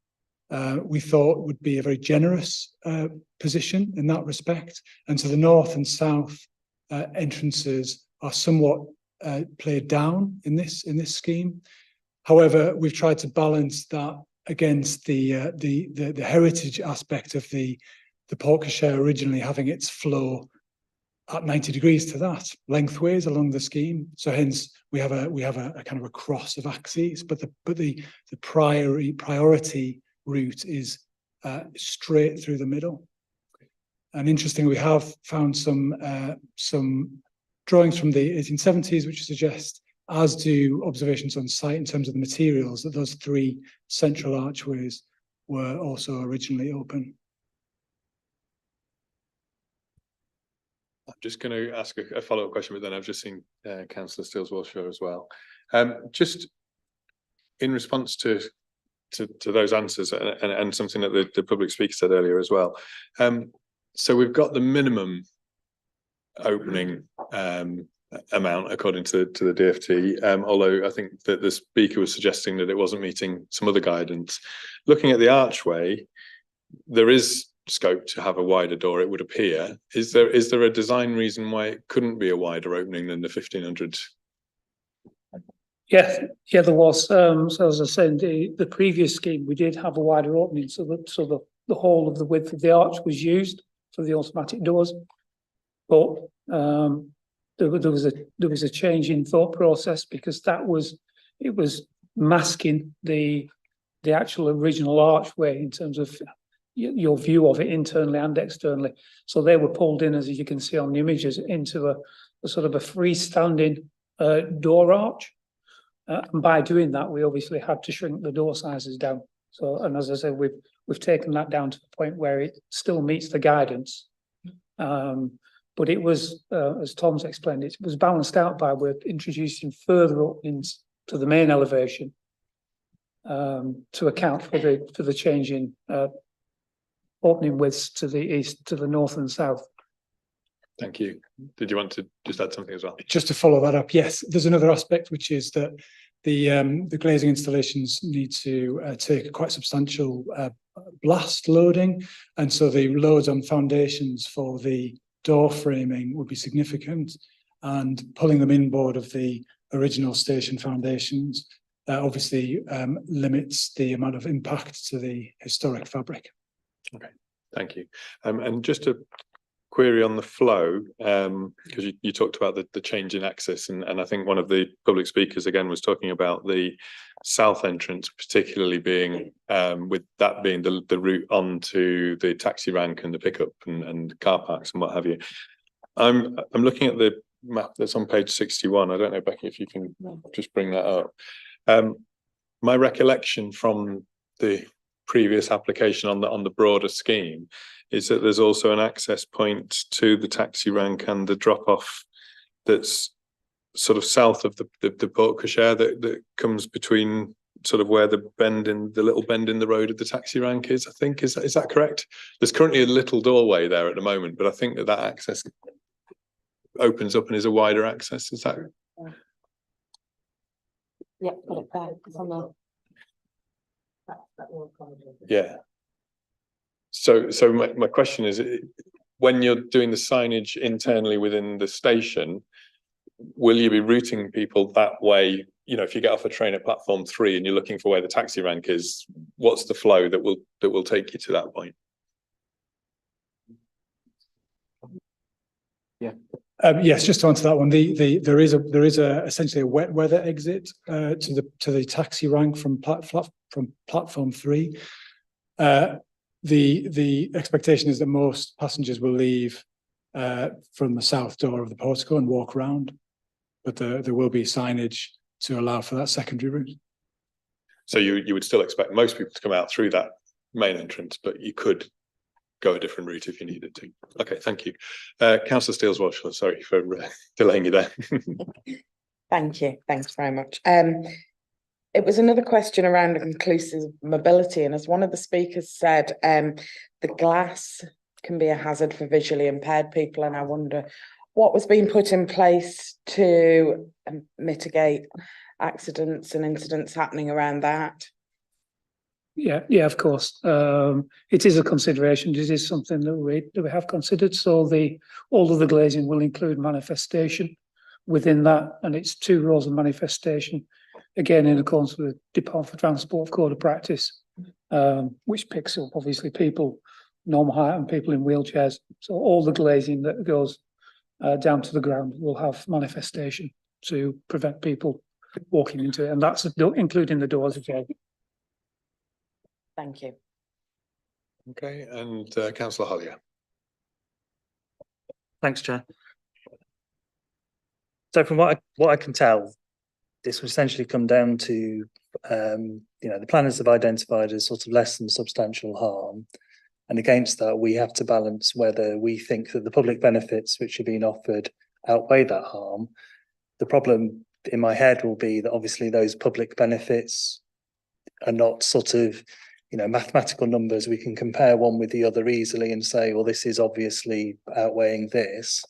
we thought would be a very generous position in that respect. And so the north and south entrances are somewhat played down in this scheme. However, we've tried to balance that against the heritage aspect of the Port Cochere originally having its flow at 90 degrees to that lengthways along the scheme. So hence we have a kind of a cross of axes, but the priority route is straight through the middle. And interestingly, we have found some drawings from the 1870s which suggest, as do observations on site in terms of the materials, that those three central archways were also originally open. I'm just going to ask a follow-up question, but then I've just seen Councillor Steels-Walshaw as well. Just in response to those answers and something that the public speaker said earlier as well. So we've got the minimum opening amount according to the DFT, although I think that the speaker was suggesting that it wasn't meeting some other guidance. Looking at the archway, there is scope to have a wider door, it would appear. Is there a design reason why it couldn't be a wider opening than the 1500? Yeah, there was. So as I said, the previous scheme, we did have a wider opening, so the whole of the width of the arch was used for the automatic doors. But there was a change in thought process, because it was masking the actual original archway in terms of your view of it internally and externally. So they were pulled in, as you can see on the images, into a sort of a freestanding door arch. And by doing that, we obviously had to shrink the door sizes down. So, and as I said, we've taken that down to the point where it still meets the guidance. But it was, as Tom's explained, it was balanced out by we're introducing further openings to the main elevation to account for the change in opening widths to the east, to the north and south. Thank you. Did you want to just add something as well? Just to follow that up, yes, there's another aspect, which is that the glazing installations need to take a quite substantial blast loading, and so the loads on foundations for the door framing would be significant, and pulling them inboard of the original station foundations obviously limits the amount of impact to the historic fabric. Okay, thank you. And just a query on the flow, because you talked about the change in access, and I think one of the public speakers again was talking about the south entrance, particularly being with that being the route onto the taxi rank and the pickup and car parks and what have you. I'm looking at the map that's on page 61. I don't know, Becky, if you can just bring that up. My recollection from the previous application on the broader scheme is that there's also an access point to the taxi rank and the drop off that's sort of south of the porte cochere that comes between sort of where the little bend in the road of the taxi rank is, I think. Is that correct? There's currently a little doorway there at the moment, but I think that access opens up and is a wider access. Is that? Yeah, got it there. It's on the... Yeah. So my question is, when you're doing the signage internally within the station, will you be routing people that way? You know, if you get off a train at platform 3 and you're looking for where the taxi rank is, what's the flow that will take you to that point? Yeah. Yes, just to answer that one, there is essentially a wet weather exit to the taxi rank from platform 3. The expectation is that most passengers will leave from the south door of the portico and walk around, but there will be signage to allow for that secondary route. So you would still expect most people to come out through that main entrance, but you could go a different route if you needed to. Okay, thank you. Councillor Steels-Walshaw, sorry for delaying you there. Thank you. Thanks very much. It was another question around inclusive mobility, and as one of the speakers said, the glass can be a hazard for visually impaired people, and I wonder what was being put in place to mitigate accidents and incidents happening around that. Yeah, of course. It is a consideration. It is something that we have considered. So all of the glazing will include manifestation within that, and it's 2 rows of manifestation, again in accordance with the Department for Transport Code of Practice, which picks up obviously people normal height and people in wheelchairs. So all the glazing that goes down to the ground will have manifestation to prevent people walking into it, and that's including the doors as well. Thank you. Okay, and councillor Hollier. Thanks, Chair. So from what I can tell, this will essentially come down to, you know, the planners have identified as sort of less than substantial harm. And against that, we have to balance whether we think that the public benefits which are being offered outweigh that harm. The problem in my head will be that obviously those public benefits are not sort of, you know, mathematical numbers. We can compare one with the other easily and say, well, this is obviously outweighing this.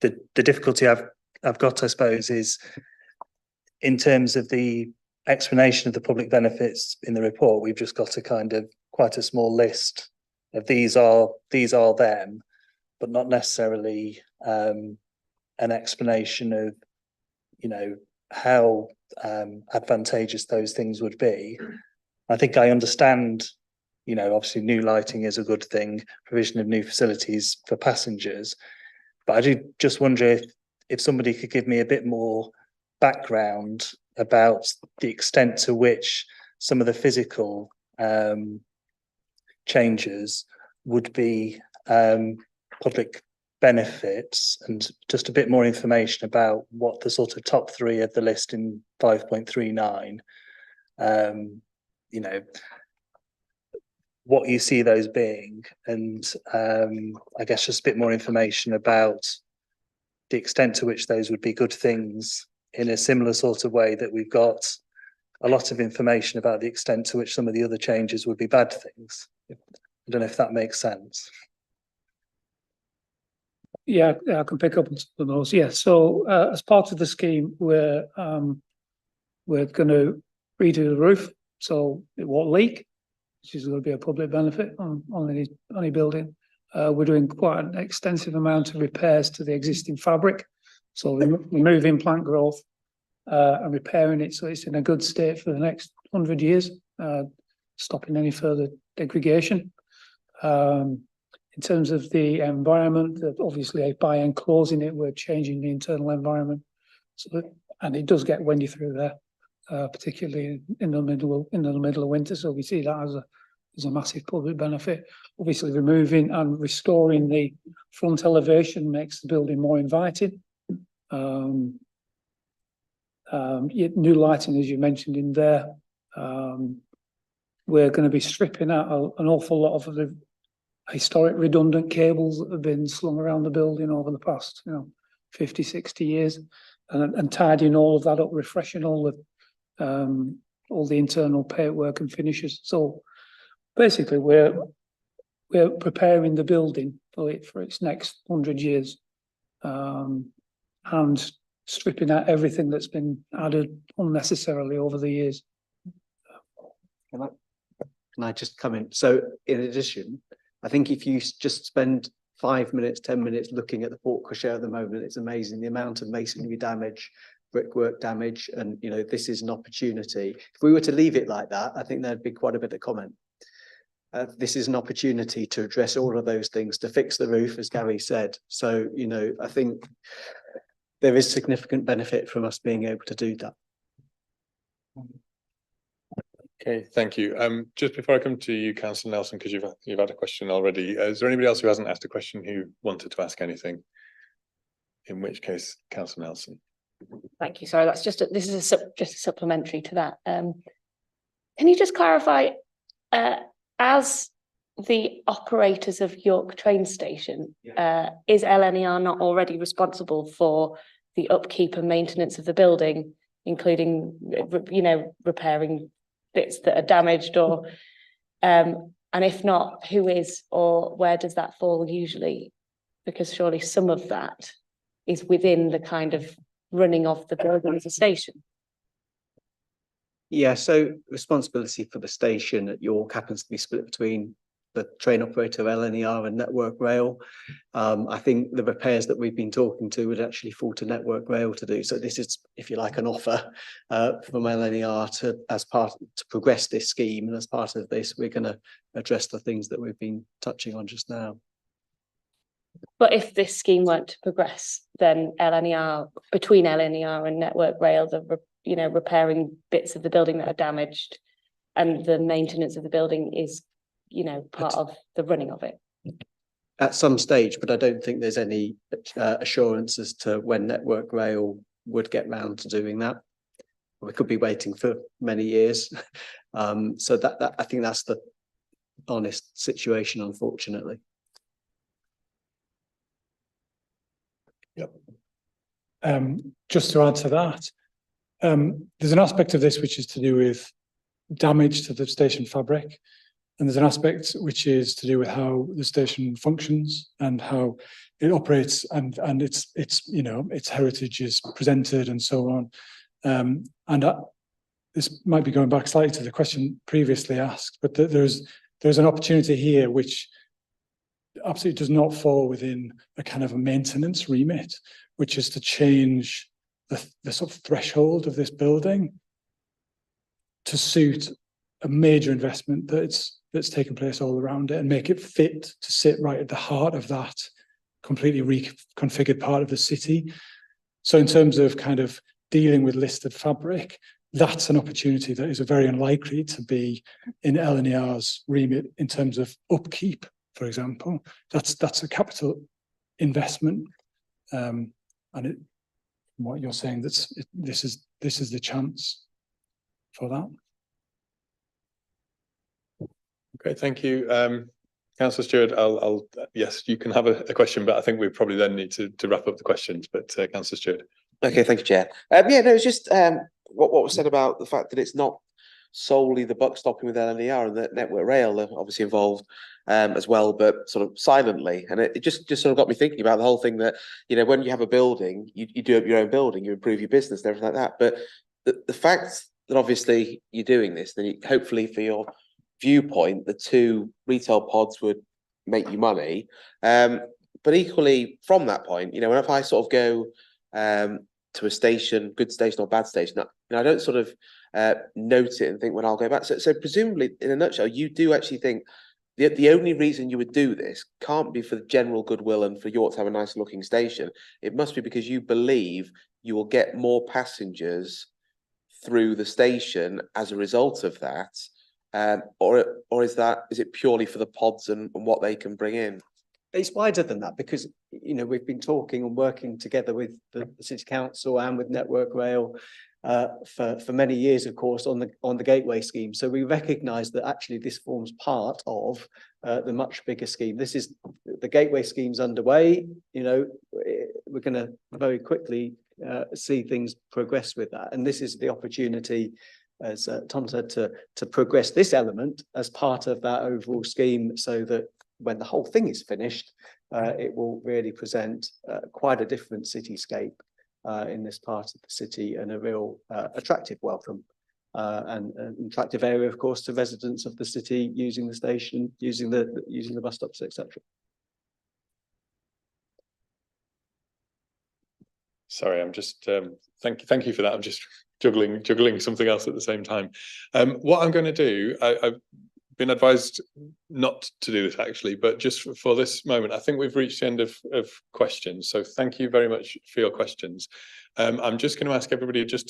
The difficulty I've got, I suppose, is in terms of the explanation of the public benefits in the report, we've just got a kind of quite a small list of these are them, but not necessarily an explanation of, you know, how advantageous those things would be. I think I understand, you know, obviously new lighting is a good thing, provision of new facilities for passengers, but I do just wonder if somebody could give me a bit more background about the extent to which some of the physical changes would be public benefits, and just a bit more information about what the sort of top three of the list in 5.39, you know, what you see those being, and I guess just a bit more information about the extent to which those would be good things, in a similar sort of way that we've got a lot of information about the extent to which some of the other changes would be bad things. I don't know if that makes sense. Yeah, I can pick up on some of those. Yeah, so as part of the scheme, we're going to redo the roof, so it won't leak, which is going to be a public benefit on any building. We're doing quite an extensive amount of repairs to the existing fabric, so removing plant growth and repairing it so it's in a good state for the next 100 years, stopping any further degradation. In terms of the environment, obviously by enclosing it, we're changing the internal environment, so and it does get windy through there, particularly in the middle of winter. So we see that as a massive public benefit. Obviously, removing and restoring the front elevation makes the building more inviting. New lighting, as you mentioned in there. We're going to be stripping out an awful lot of the historic redundant cables that have been slung around the building over the past, 50, 60 years, and tidying all of that up, refreshing all the internal paintwork and finishes. So basically, we're preparing the building for its next 100 years, and stripping out everything that's been added unnecessarily over the years. Can I just come in? So in addition, I think if you just spend 5 minutes, 10 minutes looking at the Port Cochere at the moment, it's amazing the amount of masonry damage, brickwork damage, and this is an opportunity. If we were to leave it like that, I think there'd be quite a bit of comment. This is an opportunity to address all of those things, to fix the roof, as Gary said. So, I think there is significant benefit from us being able to do that. Okay, thank you. Just before I come to you, Councillor Nelson, because you've had a question already. Is there anybody else who hasn't asked a question who wanted to ask anything? In which case, Councillor Nelson. Thank you. Sorry, that's just this is just a supplementary to that. Can you just clarify, as the operators of York train station, is LNER not already responsible for the upkeep and maintenance of the building, including repairing bits that are damaged, or and if not, who is, or where does that fall usually? Because surely some of that is within the kind of running of the building as a station. Yeah, so responsibility for the station at York happens to be split between the train operator LNER and Network Rail. I think the repairs that we've been talking to would actually fall to Network Rail to do. So this is, if you like, an offer from LNER to progress this scheme. And as part of this, we're going to address the things that we've been touching on just now. But if this scheme weren't to progress, then LNER, between LNER and Network Rail, repairing bits of the building that are damaged and the maintenance of the building is, part of the running of it. At some stage, but I don't think there's any assurance as to when Network Rail would get round to doing that. We could be waiting for many years. So that I think that's the honest situation, unfortunately. Yep. Just to add to that, there's an aspect of this which is to do with damage to the station fabric, and there's an aspect which is to do with how the station functions and how it operates, and its heritage is presented and so on. This might be going back slightly to the question previously asked, but there's an opportunity here which absolutely does not fall within a kind of a maintenance remit, which is to change the sort of threshold of this building to suit a major investment that's taken place all around it and make it fit to sit right at the heart of that completely reconfigured part of the city. So in terms of kind of dealing with listed fabric, that's an opportunity that is very unlikely to be in LNER's remit in terms of upkeep, for example. That's a capital investment, and what you're saying, this is the chance for that. Great, thank you. Councillor Stewart, yes, you can have a question, but I think we probably then need to wrap up the questions. But Councillor Stewart. Okay, thank you, Chair. It's just what was said about the fact that it's not solely the buck stopping with LNER, and that Network Rail are obviously involved as well, but sort of silently. And it just sort of got me thinking about the whole thing that, when you have a building, you do up your own building, you improve your business and everything like that. But the fact that obviously you're doing this, then hopefully for your viewpoint, the two retail pods would make you money. But equally from that point, if I sort of go to a station, good station or bad station, I don't sort of note it and think when I'll go back. So presumably, in a nutshell, you do actually think the only reason you would do this can't be for the general goodwill and for York to have a nice looking station. It must be because you believe you will get more passengers through the station as a result of that. Or is it purely for the pods and what they can bring in? It's wider than that because we've been talking and working together with the City Council and with Network Rail for many years, of course, on the Gateway scheme. So we recognise that actually this forms part of the much bigger scheme. This is the Gateway scheme's underway. We're going to very quickly see things progress with that, and this is the opportunity, as Tom said, to progress this element as part of that overall scheme, so that when the whole thing is finished, it will really present quite a different cityscape in this part of the city, and a real attractive welcome and an attractive area, of course, to residents of the city using the station, using the bus stops, etc. Sorry, I'm just thank you for that. I'm just juggling something else at the same time. What I'm going to do, I've been advised not to do this actually, but just for this moment, I think we've reached the end of questions. So thank you very much for your questions. I'm just going to ask everybody just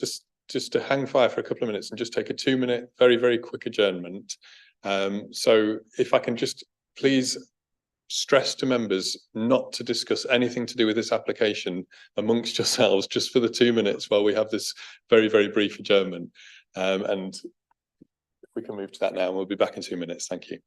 to hang fire for a couple of minutes and just take a 2-minute, very, very quick adjournment. So if I can just please stress to members not to discuss anything to do with this application amongst yourselves, just for the 2 minutes while we have this very, very brief adjournment. And if we can move to that now, and we'll be back in 2 minutes. Thank you.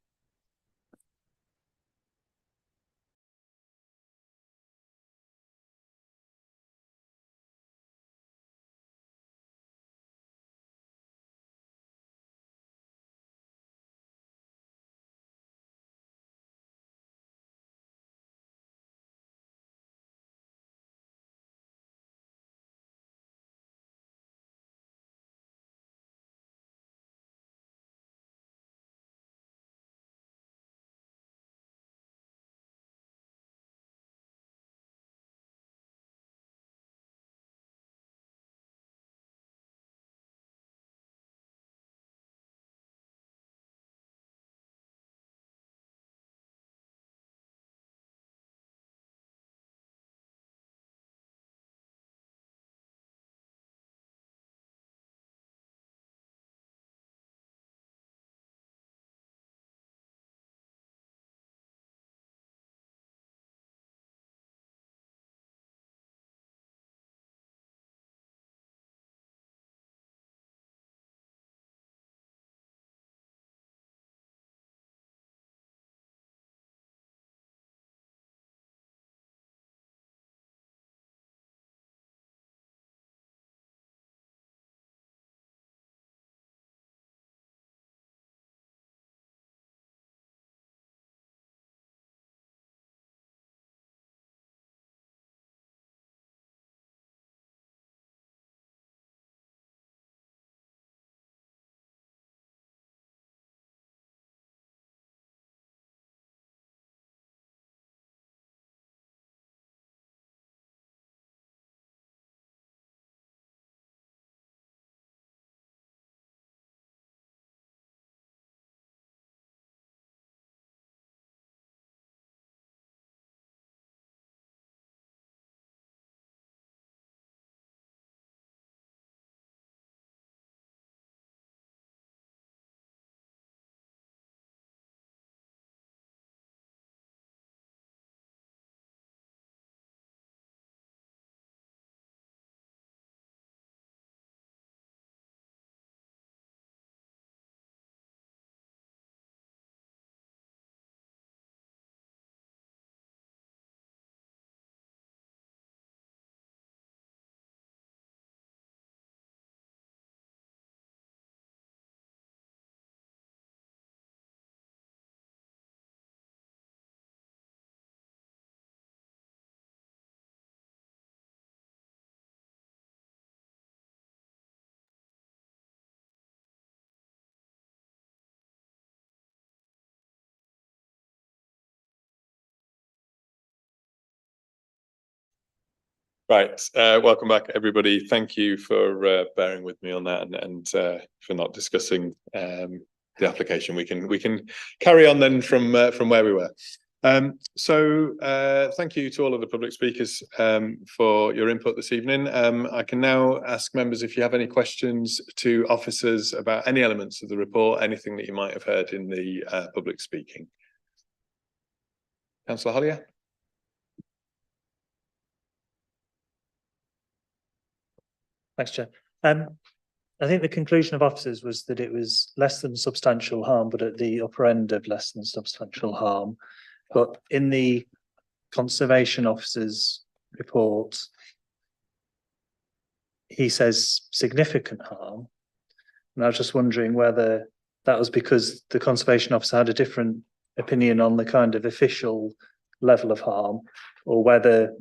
Right, welcome back, everybody. Thank you for bearing with me on that and for not discussing the application. We can carry on then from where we were. Thank you to all of the public speakers for your input this evening. I can now ask members if you have any questions to officers about any elements of the report, anything that you might have heard in the public speaking. Councillor Hollier. Thanks, Chair. I think the conclusion of officers was that it was less than substantial harm, but at the upper end of less than substantial harm. But in the conservation officer's report, he says significant harm. And I was just wondering whether that was because the conservation officer had a different opinion on the kind of official level of harm, or whether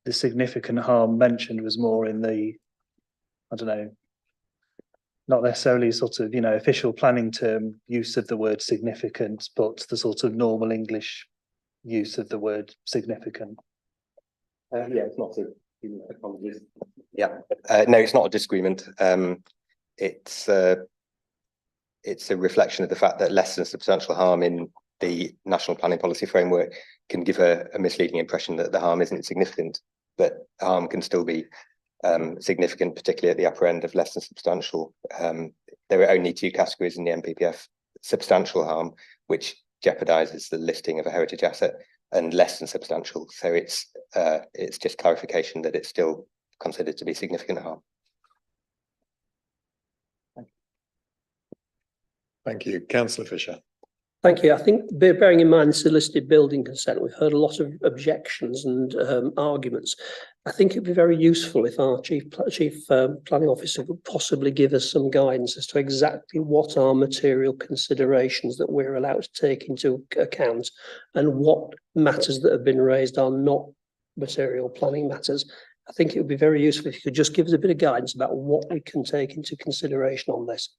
the significant harm mentioned was more in the, I don't know, not necessarily sort of, official planning term use of the word significant, but the sort of normal English use of the word significant. Yeah, it's not apologies. Yeah, no, it's not a disagreement. It's a reflection of the fact that less than substantial harm in the National Planning Policy Framework can give a misleading impression that the harm isn't significant, but harm can still be significant, particularly at the upper end of less than substantial. There are only two categories in the NPPF: substantial harm, which jeopardizes the listing of a heritage asset, and less than substantial. So it's just clarification that it's still considered to be significant harm. Thank you. Councillor Fisher. Thank you. I think bearing in mind this is a listed building consent, we've heard a lot of objections and arguments. I think it'd be very useful if our chief planning officer could possibly give us some guidance as to exactly what are material considerations that we're allowed to take into account, and what matters that have been raised are not material planning matters. I think it would be very useful if you could just give us a bit of guidance about what we can take into consideration on this.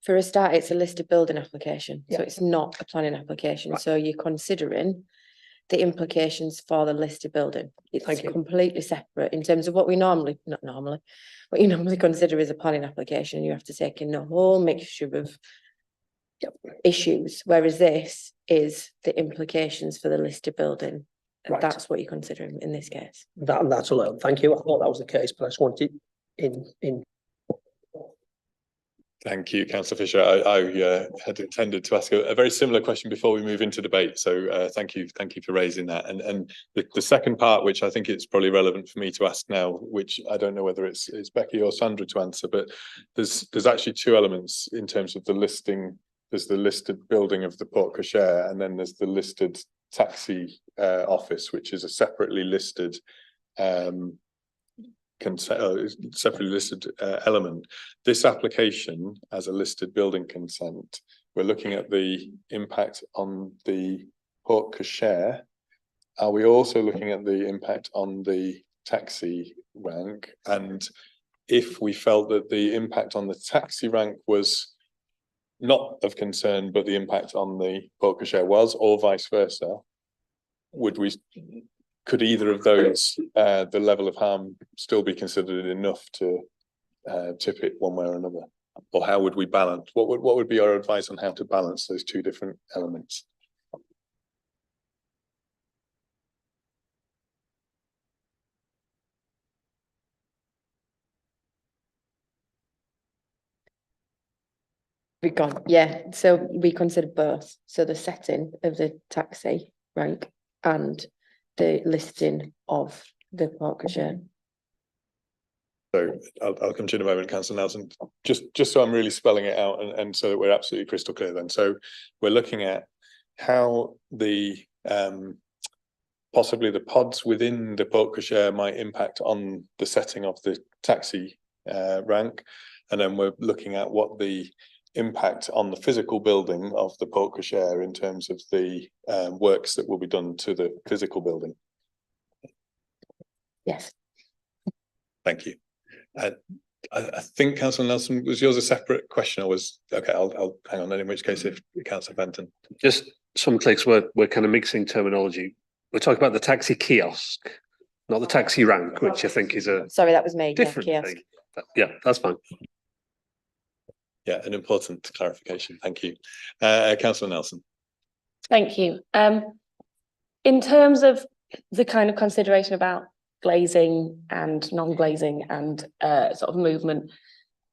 For a start, it's a listed building application, so Yeah. it's not a planning application. Right. So you're considering the implications for the listed building. It's Thank you. completely separate in terms of what we normally, not normally, what you normally consider as a planning application. You have to take in a whole mixture of issues, whereas this is the implications for the listed building. Right. That's what you're considering in this case. That alone. Thank you. I thought that was the case, but I just wanted in. Thank you, Councillor Fisher. I had intended to ask a very similar question before we move into debate. So thank you for raising that. And the second part, which I think it's probably relevant for me to ask now, which I don't know whether it's Becky or Sandra to answer, but there's actually two elements in terms of the listing. There's the listed building of the Port Cochere, and then there's the listed taxi office, which is a separately listed element. This application as a listed building consent, we're looking at the impact on the Port Cochere. Are we also looking at the impact on the taxi rank? And if we felt that the impact on the taxi rank was not of concern, but the impact on the Port Cochere was, or vice versa, could either of those, the level of harm still be considered enough to tip it one way or another? Or how would we balance? What would be our advice on how to balance those two different elements? So we consider both. So the setting of the taxi rank and the listing of the Port Cochere. So I'll come to you in a moment, Councillor Nelson. Just so I'm really spelling it out and so that we're absolutely crystal clear then. So we're looking at how the possibly the pods within the Port Cochere might impact on the setting of the taxi rank, and then we're looking at what the impact on the physical building of the Port Cochere in terms of the works that will be done to the physical building. Yes. Thank you. I think Councillor Nelson, was yours a separate question, or was okay? I'll hang on. Then in which case, if Councillor Fenton, just some clicks we're kind of mixing terminology. We're talking about the taxi kiosk, not the taxi rank, which I think is a Sorry, that was me. Yeah, different kiosk. thing. But yeah, that's fine. Yeah, an important clarification. Thank you. Councillor Nelson. Thank you. In terms of the kind of consideration about glazing and non-glazing and sort of movement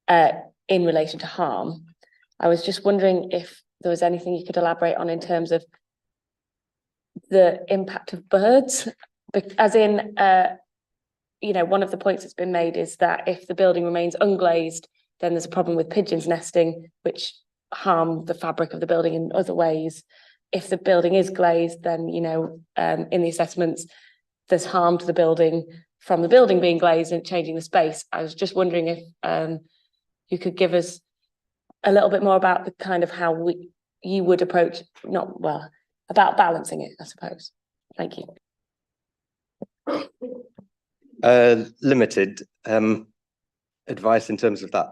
in relation to harm, I was just wondering if there was anything you could elaborate on in terms of the impact of birds, as in, you know, one of the points that's been made is that if the building remains unglazed, then there's a problem with pigeons nesting, which harm the fabric of the building in other ways. If the building is glazed, then, you know, in the assessments, there's harm to the building from the building being glazed and changing the space. I was just wondering if you could give us a little bit more about the kind of how you would approach, about balancing it, I suppose. Thank you. Limited advice in terms of that,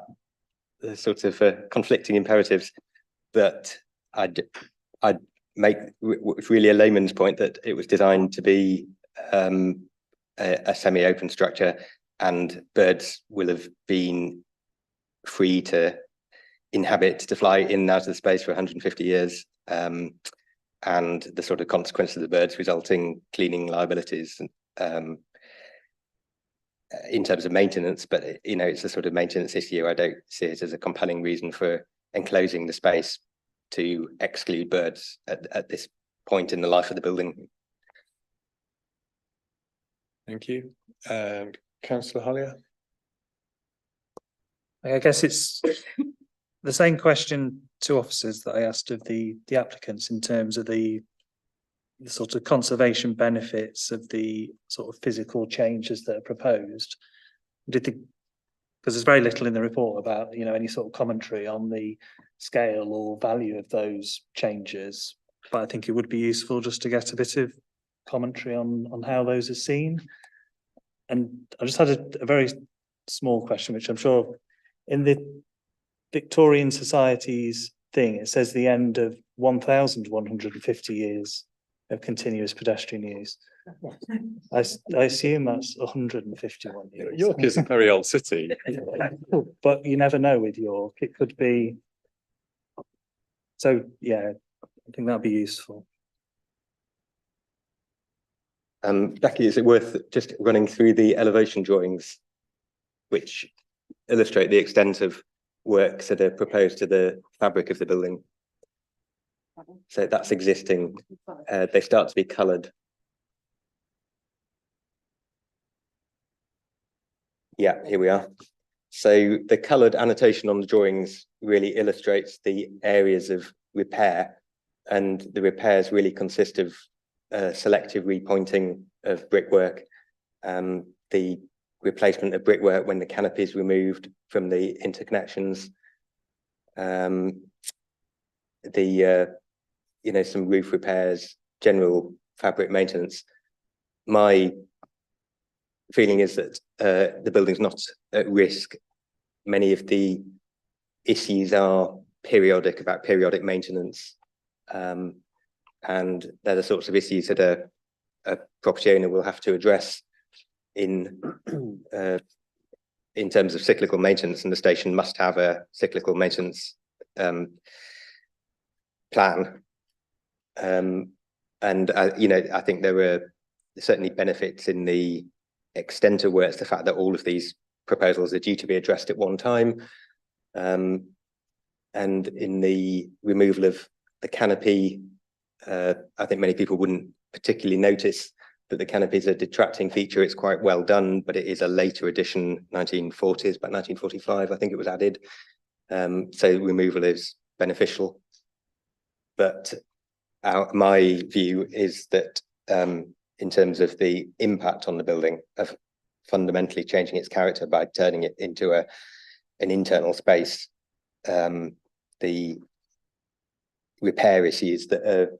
the sort of conflicting imperatives that I'd make really a layman's point that it was designed to be a semi-open structure, and birds will have been free to inhabit, to fly in and out of the space for 150 years. And the sort of consequence of the birds resulting cleaning liabilities in terms of maintenance, but you know, it's a sort of maintenance issue. I don't see it as a compelling reason for enclosing the space to exclude birds at this point in the life of the building. Thank you. Councillor Hollier. I guess it's the same question to officers that I asked of the applicants in terms of the sort of conservation benefits of the sort of physical changes that are proposed. Because there's very little in the report about, you know, any sort of commentary on the scale or value of those changes, but I think it would be useful just to get a bit of commentary on how those are seen. And I just had a very small question, which I'm sure in the Victorian Society's thing, it says the end of 1,150 years of continuous pedestrian use. I assume that's 151 years. York is a very old city. But you never know with York, it could be. So yeah, I think that'd be useful. Becky, is it worth just running through the elevation drawings, which illustrate the extent of works that are proposed to the fabric of the building? So that's existing. They start to be coloured. Yeah, here we are. So the coloured annotation on the drawings really illustrates the areas of repair, and the repairs really consist of selective repointing of brickwork, the replacement of brickwork when the canopy is removed from the interconnections, you know, some roof repairs, general fabric maintenance. My feeling is that the building's not at risk. Many of the issues are periodic, about periodic maintenance, and they're the sorts of issues that a property owner will have to address in terms of cyclical maintenance, and the station must have a cyclical maintenance plan. You know, I think there were certainly benefits in the extent of works, the fact that all of these proposals are due to be addressed at one time, and in the removal of the canopy, I think many people wouldn't particularly notice that the canopy is a detracting feature. It's quite well done, but it is a later addition, 1940s, about 1945, I think it was added. So removal is beneficial. But my view is that in terms of the impact on the building of fundamentally changing its character by turning it into an internal space, the repair issues that are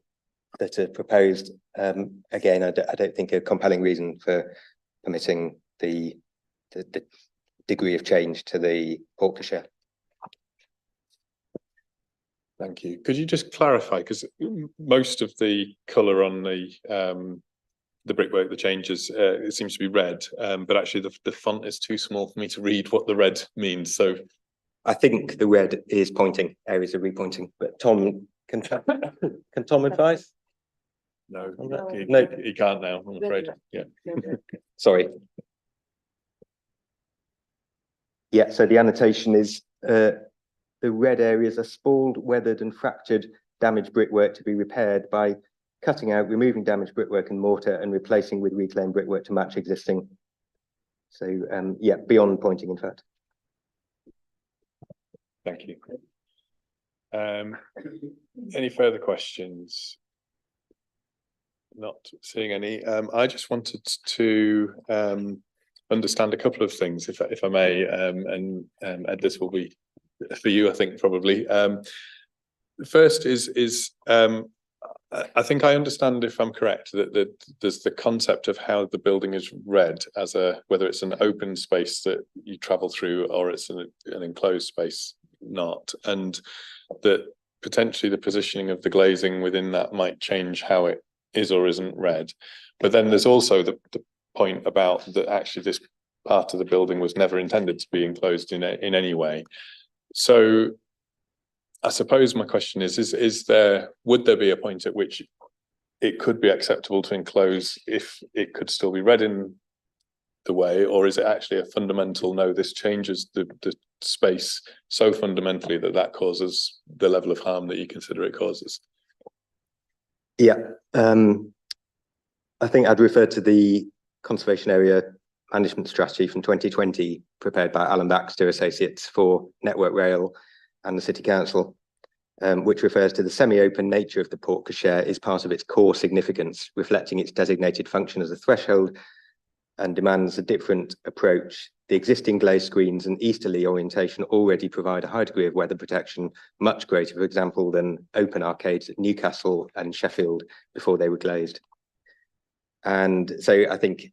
proposed, again, I don't think a compelling reason for permitting the degree of change to the porte cochere. Thank you. Could you just clarify, because most of the colour on the the brickwork, the changes, it seems to be red, but actually the font is too small for me to read what the red means. So I think the red is pointing, areas of repointing, but Tom, can Tom advise? No, No. he can't now, I'm afraid. Yeah. Sorry. Yeah, so the annotation is the red areas are spalled, weathered and fractured damaged brickwork to be repaired by cutting out, removing damaged brickwork and mortar and replacing with reclaimed brickwork to match existing. So yeah, beyond pointing, in fact. Thank you. Any further questions? Not seeing any. I just wanted to understand a couple of things, if I may, and Ed, this will be for you, I think, probably. First is I think I understand, if I'm correct, that there's the concept of how the building is read as whether it's an open space that you travel through or it's an enclosed space, not, and that potentially the positioning of the glazing within that might change how it is or isn't read. But then there's also the point about that actually this part of the building was never intended to be enclosed in any way. So I suppose my question would there be a point at which it could be acceptable to enclose if it could still be read in the way, or is it actually a fundamental, no, this changes the space so fundamentally that causes the level of harm that you consider it causes? Yeah, I think I'd refer to the conservation area management strategy from 2020 prepared by Alan Baxter Associates for Network Rail and the City Council, which refers to the semi-open nature of the porte cochere is part of its core significance, reflecting its designated function as a threshold and demands a different approach. The existing glazed screens and easterly orientation already provide a high degree of weather protection, much greater, for example, than open arcades at Newcastle and Sheffield before they were glazed. And so I think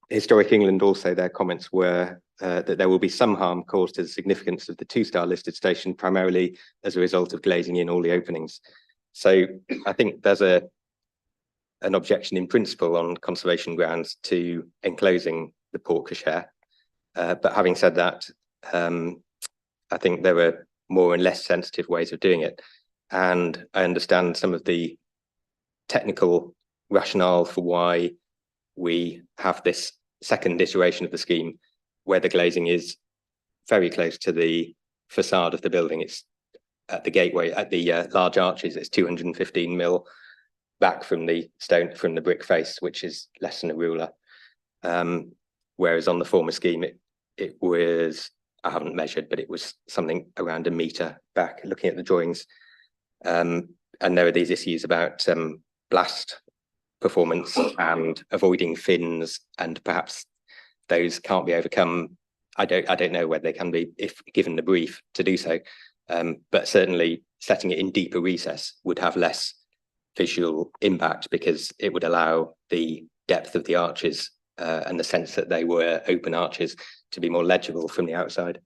Historic England also, their comments were that there will be some harm caused to the significance of the two-star listed station, primarily as a result of glazing in all the openings. So I think there's an objection in principle on conservation grounds to enclosing the porte cochere. But having said that, I think there are more and less sensitive ways of doing it. And I understand some of the technical rationale for why we have this second iteration of the scheme where the glazing is very close to the facade of the building. It's at the gateway, at the large arches, it's 215 mil back from the brick face, which is less than a ruler. Whereas on the former scheme, it was, I haven't measured, but it was something around a metre back, looking at the drawings. And there are these issues about blast performance and avoiding fins, and perhaps those can't be overcome. I don't know whether they can be if given the brief to do so, but certainly setting it in deeper recess would have less visual impact because it would allow the depth of the arches and the sense that they were open arches to be more legible from the outside.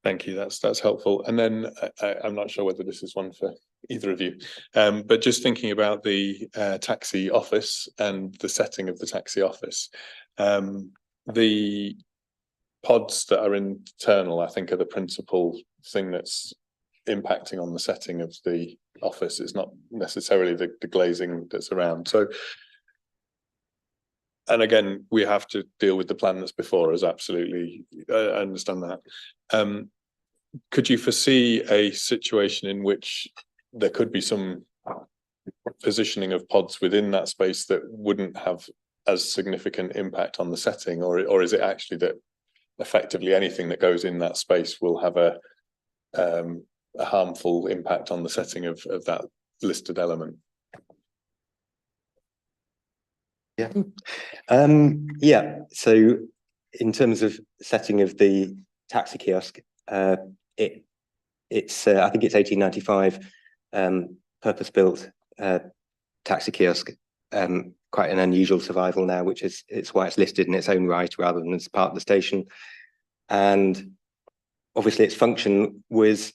Thank you, that's helpful. And then I'm not sure whether this is one for either of you, but just thinking about the taxi office and the setting of the taxi office, the pods that are internal, I think, are the principal thing that's impacting on the setting of the office. It's not necessarily the glazing that's around. So, and again, we have to deal with the plan that's before us, absolutely. I understand that. Could you foresee a situation in which there could be some positioning of pods within that space that wouldn't have as significant impact on the setting, or is it actually that effectively anything that goes in that space will have a harmful impact on the setting of that listed element? Yeah. Yeah. So in terms of setting of the taxi kiosk, it's I think it's 1895 purpose-built taxi kiosk, quite an unusual survival now, which is why it's listed in its own right rather than as part of the station. And obviously its function is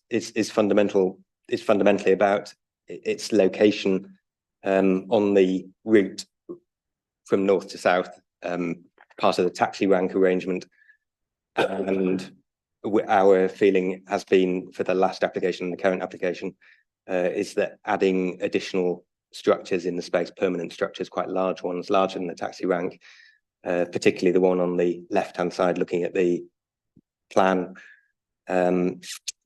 fundamentally about its location On the route from north to south, part of the taxi rank arrangement, and our feeling has been for the last application and the current application is that adding additional structures in the space, permanent structures, quite large ones, larger than the taxi rank, particularly the one on the left-hand side looking at the plan,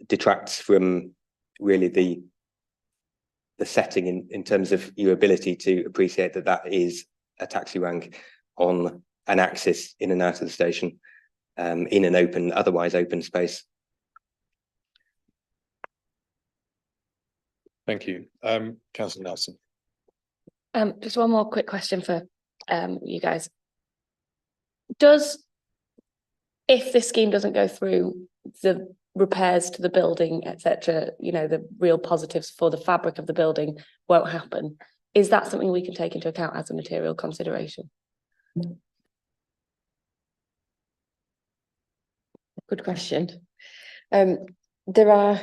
detracts from really the setting in terms of your ability to appreciate that that is a taxi rank on an axis in and out of the station, in an open, otherwise open space. Thank you. Councillor Nelson. Just one more quick question for you guys. If this scheme doesn't go through, the repairs to the building, etc., you know, the real positives for the fabric of the building won't happen. Is that something we can take into account as a material consideration? Good question. There are,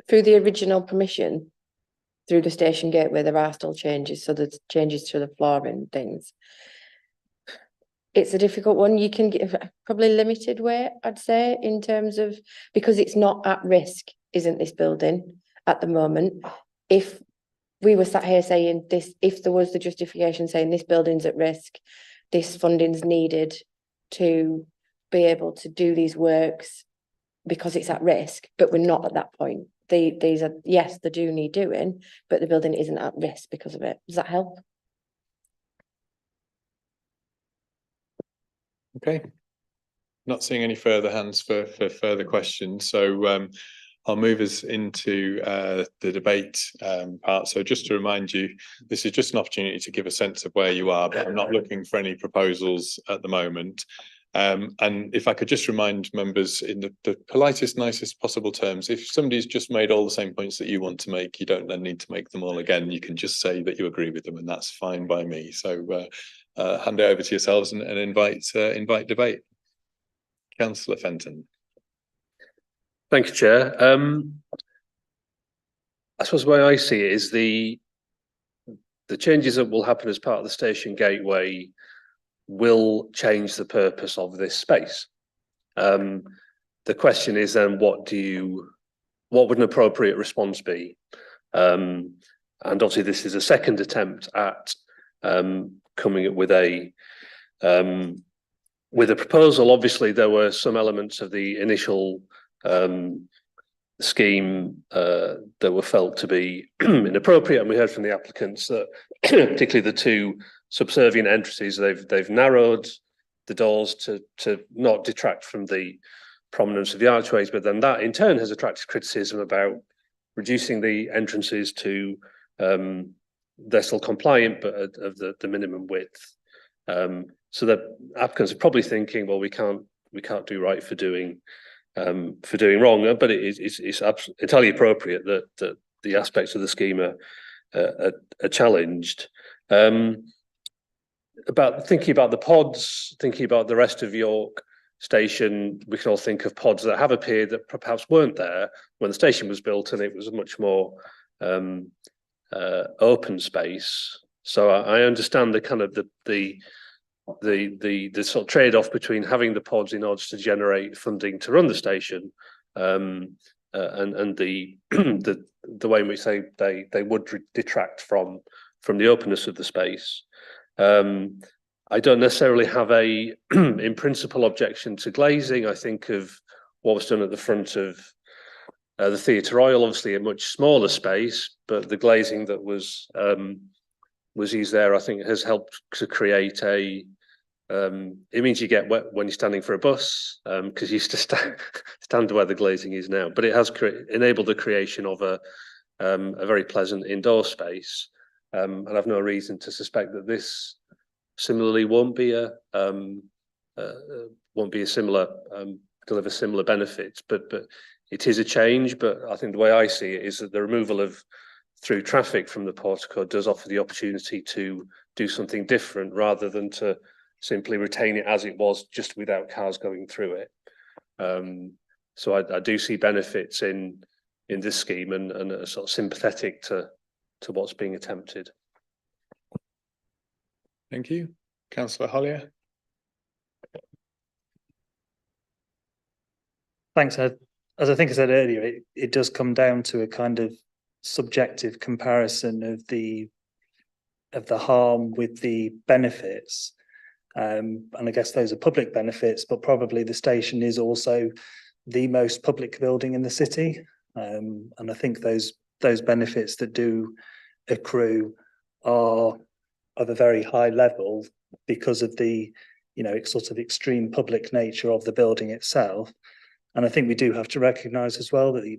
through the original permission, through the station gateway, there are still changes. So there's changes to the flooring and things. It's a difficult one. You can give probably limited weight, I'd say, in terms of, because it's not at risk, isn't this building at the moment? If we were sat here saying this, if there was the justification saying this building's at risk, this funding's needed to be able to do these works because it's at risk, but we're not at that point. These are, yes, they do need doing, but the building isn't at risk because of it. Does that help? Okay. Not seeing any further hands for further questions. So I'll move us into the debate part. So just to remind you, this is just an opportunity to give a sense of where you are, but I'm not looking for any proposals at the moment. And if I could just remind members in the politest, nicest possible terms, if somebody's just made all the same points that you want to make, you don't then need to make them all again. You can just say that you agree with them, and that's fine by me. So hand it over to yourselves and invite debate. Councillor Fenton. Thank you, Chair. I suppose the way I see it is the changes that will happen as part of the station gateway will change the purpose of this space. The question is then, what would an appropriate response be? And obviously this is a second attempt at coming up with a proposal. Obviously there were some elements of the initial scheme that were felt to be inappropriate, and we heard from the applicants that particularly the two subservient entrances, they've narrowed the doors to not detract from the prominence of the archways, but then that in turn has attracted criticism about reducing the entrances to they're still compliant but of the minimum width. So the applicants are probably thinking, well, we can't do right for doing wrong, but it's entirely appropriate that the aspects of the scheme are challenged. About thinking about the pods, thinking about the rest of York Station, we can all think of pods that have appeared that perhaps weren't there when the station was built, and it was a much more open space. So I understand the kind of the sort of trade-off between having the pods in order to generate funding to run the station, and the way in which they would detract from the openness of the space. I don't necessarily have a in principle objection to glazing. I think of what was done at the front of the Theatre Royal, obviously a much smaller space, but the glazing that was used there, I think, has helped to create a image you get when you're standing for a bus, because you used to stand where the glazing is now. But it has enabled the creation of a very pleasant indoor space, and I've no reason to suspect that this similarly won't be a similar deliver similar benefits. But it is a change. But I think the way I see it is that the removal of through traffic from the portico does offer the opportunity to do something different rather than to simply retain it as it was, just without cars going through it. So I do see benefits in this scheme and are sort of sympathetic to what's being attempted. Thank you. Councillor Hollier. Thanks. As I think I said earlier, it does come down to a kind of subjective comparison of the harm with the benefits. And I guess those are public benefits, but probably the station is also the most public building in the city. And I think those benefits that do accrue are of a very high level because of the, sort of extreme public nature of the building itself. And I think we do have to recognise as well that,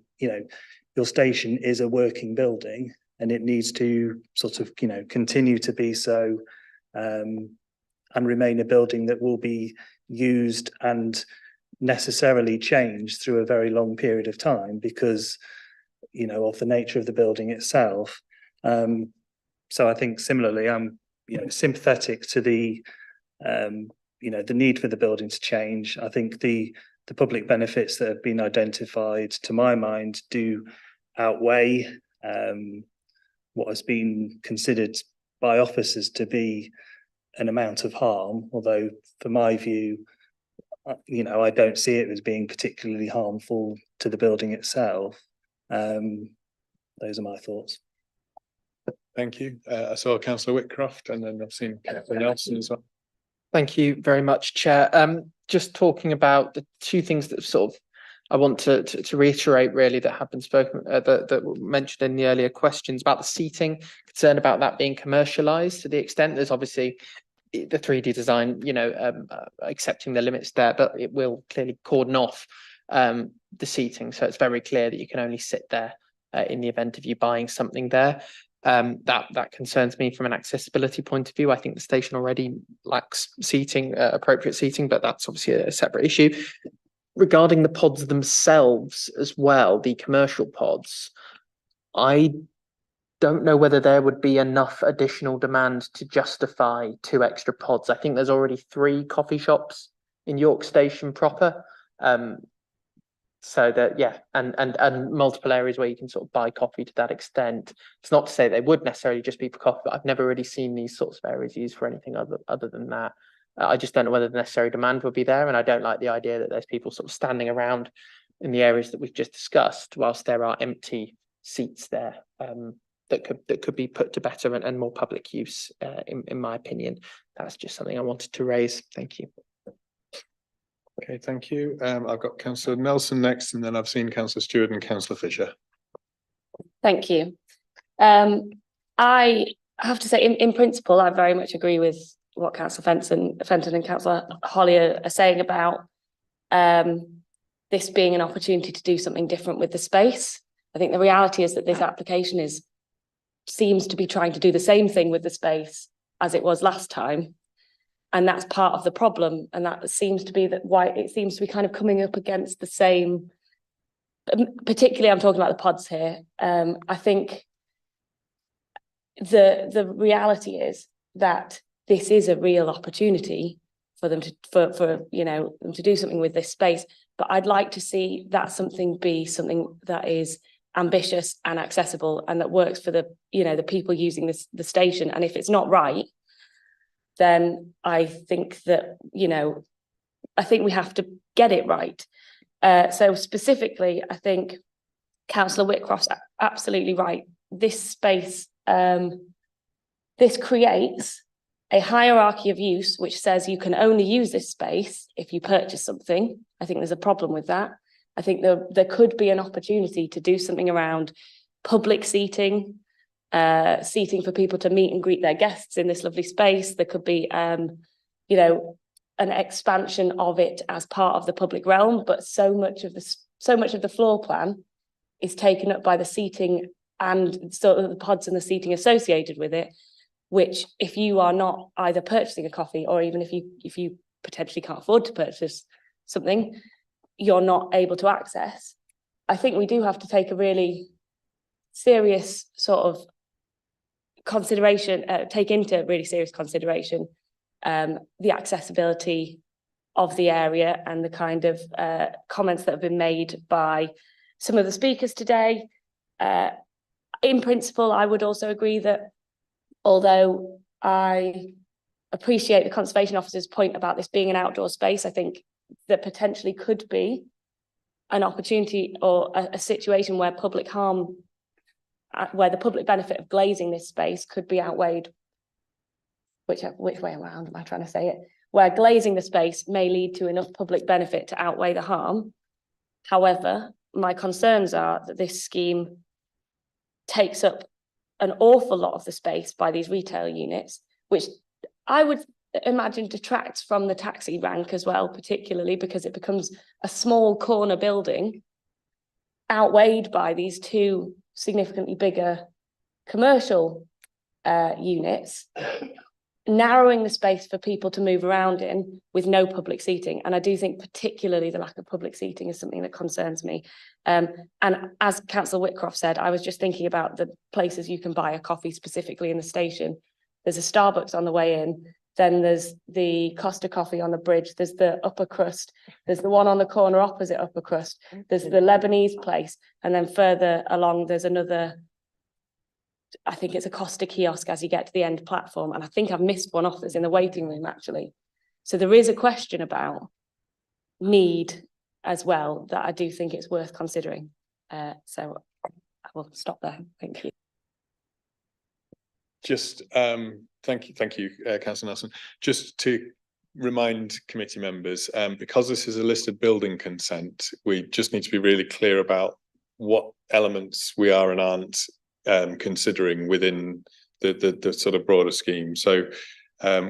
your station is a working building and it needs to sort of, continue to be so and remain a building that will be used and necessarily changed through a very long period of time because, of the nature of the building itself. So I think similarly, I'm, sympathetic to the, the need for the building to change. I think the public benefits that have been identified, to my mind, do outweigh what has been considered by officers to be an amount of harm, although for my view, I don't see it as being particularly harmful to the building itself. Those are my thoughts. Thank you. I saw Councillor Whitcroft and then I've seen Councillor Nelson as well. Thank you very much, Chair. Just talking about the two things that sort of I want to reiterate really that have been spoken that were mentioned in the earlier questions about the seating, concern about that being commercialised to the extent there's obviously the 3D design, accepting the limits there, but it will clearly cordon off the seating, so it's very clear that you can only sit there in the event of you buying something there. That concerns me from an accessibility point of view. I think the station already lacks seating, appropriate seating, but that's obviously a separate issue. Regarding the pods themselves as well, the commercial pods, I don't know whether there would be enough additional demand to justify 2 extra pods. I think there's already 3 coffee shops in York Station proper. So that, yeah, and multiple areas where you can sort of buy coffee to that extent. It's not to say they would necessarily just be for coffee, but I've never really seen these sorts of areas used for anything other than that. I just don't know whether the necessary demand would be there, and I don't like the idea that there's people sort of standing around in the areas that we've just discussed, whilst there are empty seats there that could be put to better and more public use. In my opinion, that's just something I wanted to raise. Thank you. Okay, thank you. I've got Councillor Nelson next, and then I've seen Councillor Stewart and Councillor Fisher. Thank you. I have to say, in principle, I very much agree with what Councillor Fenton and Councillor Hollier are saying about this being an opportunity to do something different with the space. I think the reality is that this application seems to be trying to do the same thing with the space as it was last time. And that's part of the problem. And that seems to be why it seems to be kind of coming up against the same, particularly I'm talking about the pods here. I think the reality is that this is a real opportunity for them to them to do something with this space. But I'd like to see that something that is ambitious and accessible and that works for the people using the station. And if it's not right, then I think that I think we have to get it right. So specifically, I think Councillor Whitcroft's absolutely right. This space, this creates a hierarchy of use which says you can only use this space if you purchase something. I think there's a problem with that. I think there could be an opportunity to do something around public seating, seating for people to meet and greet their guests in this lovely space. There could be, an expansion of it as part of the public realm, but so much of the floor plan is taken up by the seating and sort of the pods and the seating associated with it, which if you are not either purchasing a coffee or even if you potentially can't afford to purchase something, you're not able to access. I think we do have to take a really serious sort of consideration, take into really serious consideration the accessibility of the area and the kind of comments that have been made by some of the speakers today. In principle, I would also agree that although I appreciate the Conservation Officer's point about this being an outdoor space. I think there potentially could be an opportunity or a situation where public harm, where the public benefit of glazing this space could be outweighed. Which way around am I trying to say it? Where glazing the space may lead to enough public benefit to outweigh the harm. However, my concerns are that this scheme takes up an awful lot of the space by these retail units, which I would imagine detracts from the taxi rank as well, particularly because it becomes a small corner building outweighed by these two significantly bigger commercial units, narrowing the space for people to move around in with no public seating. And I do think particularly the lack of public seating is something that concerns me. And as Councillor Whitcroft said, I was just thinking about the places you can buy a coffee specifically in the station. There's a Starbucks on the way in, then there's the Costa Coffee on the bridge, there's the Upper Crust, there's the one on the corner opposite Upper Crust, there's the Lebanese place, and then further along there's another, I think it's a Costa kiosk as you get to the end platform, and I think I've missed one off that's in the waiting room actually. So there is a question about need as well that I do think it's worth considering. So I will stop there. Thank you. Just thank you, Councillor Nelson. Just to remind committee members, because this is a listed building consent, we just need to be really clear about what elements we are and aren't considering within the sort of broader scheme. So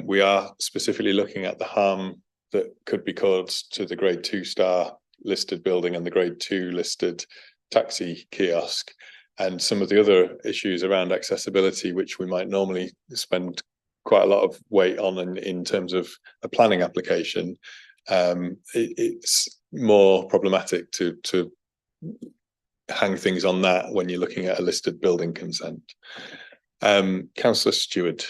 we are specifically looking at the harm that could be caused to the grade 2-star listed building and the grade 2 listed taxi kiosk, and some of the other issues around accessibility, which we might normally spend quite a lot of weight on in terms of a planning application. It's more problematic to hang things on that when you're looking at a listed building consent. Councillor Stewart.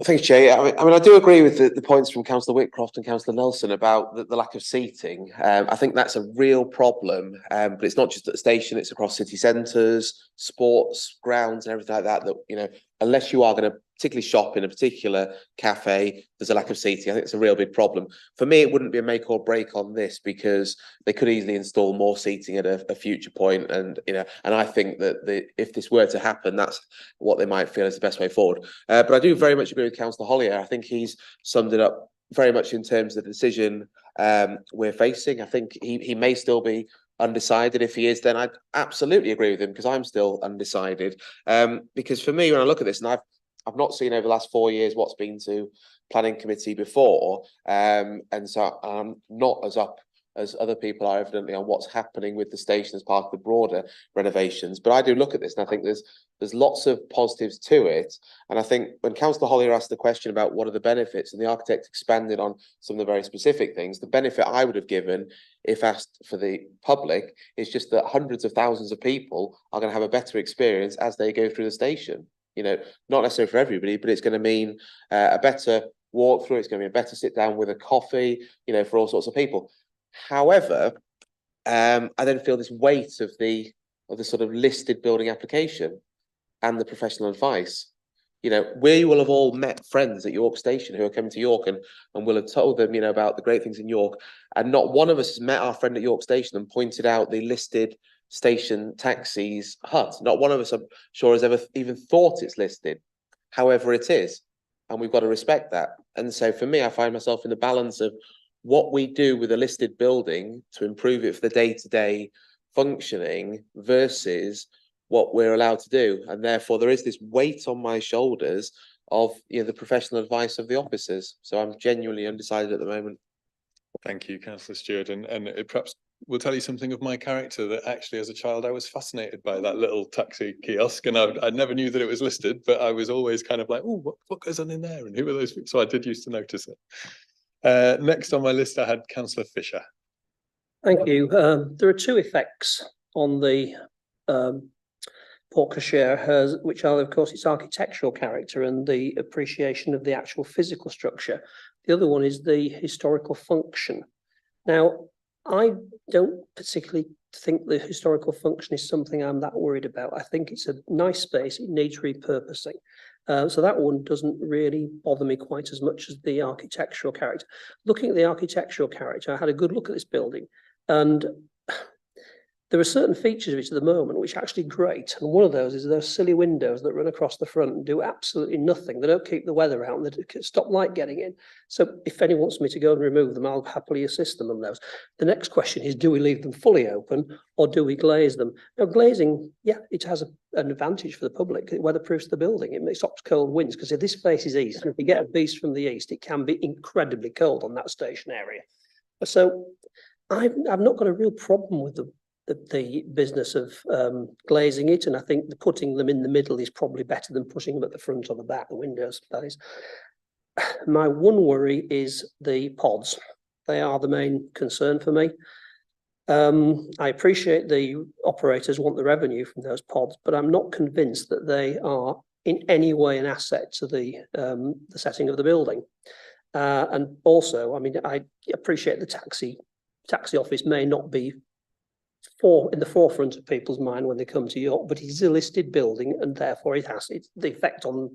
Thanks, Jay. I mean, I do agree with the points from Councillor Whitcroft and Councillor Nelson about the lack of seating. I think that's a real problem, but it's not just at the station, it's across city centres, sports grounds and everything like that, you know, unless you are going to particularly shop in a particular cafe, there's a lack of seating. I think it's a real big problem. For me, it wouldn't be a make or break on this because they could easily install more seating at a future point. And, you know, and I think that if this were to happen, that's what they might feel is the best way forward. But I do very much agree with Councillor Hollier. I think he's summed it up very much in terms of the decision we're facing. I think he may still be undecided. If he is, then I'd absolutely agree with him because I'm still undecided. Because for me, when I look at this, and I've not seen over the last 4 years what's been to planning committee before, and so I'm not as up as other people are evidently on what's happening with the station as part of the broader renovations. But I do look at this and I think there's lots of positives to it. And I think when Councillor Hollier asked the question about what are the benefits, and the architect expanded on some of the very specific things, the benefit I would have given if asked for the public is just that hundreds of thousands of people are going to have a better experience as they go through the station. You know, not necessarily for everybody, but it's going to mean a better walk through. It's going to be a better sit down with a coffee, you know, for all sorts of people. However, I then feel this weight of the sort of listed building application and the professional advice. You know, we will have all met friends at York Station who are coming to York and will have told them, you know, about the great things in York. And not one of us has met our friend at York Station and pointed out the listed station taxis hut. Not one of us, I'm sure, has ever even thought it's listed. However, it is, and we've got to respect that. And so for me, I find myself in the balance of what we do with a listed building to improve it for the day-to-day functioning versus what we're allowed to do. And therefore there is this weight on my shoulders of, you know, the professional advice of the officers. So I'm genuinely undecided at the moment. Thank you, Councillor Stewart. And it perhaps will tell you something of my character, that actually as a child I was fascinated by that little taxi kiosk, and I never knew that it was listed, but I was always kind of like, oh, what goes on in there and who are those people? So I did used to notice it. Next on my list, I had Councillor Fisher. Thank you. There are two effects on the porte cochere, which are, of course, its architectural character and the appreciation of the actual physical structure. The other one is the historical function. Now, I don't particularly think the historical function is something I'm that worried about. I think it's a nice space. It needs repurposing. So that one doesn't really bother me quite as much as the architectural character. Looking at the architectural character, I had a good look at this building, and there are certain features of it at the moment which are actually great. And one of those is those silly windows that run across the front and do absolutely nothing. They don't keep the weather out and they stop light getting in. So if anyone wants me to go and remove them, I'll happily assist them on those. The next question is, do we leave them fully open or do we glaze them? Now, glazing, yeah, it has an advantage for the public. It weatherproofs the building. It stops cold winds, because if this faces east, and if you get a beast from the east, it can be incredibly cold on that station area. So I've not got a real problem with the business of glazing it, and I think putting them in the middle is probably better than putting them at the front or the back, the windows, that is. My one worry is the pods. They are the main concern for me. I appreciate the operators want the revenue from those pods, but I'm not convinced that they are in any way an asset to the setting of the building. And also, I mean, I appreciate the taxi office may not be in the forefront of people's mind when they come to York, but it's a listed building, and therefore the effect on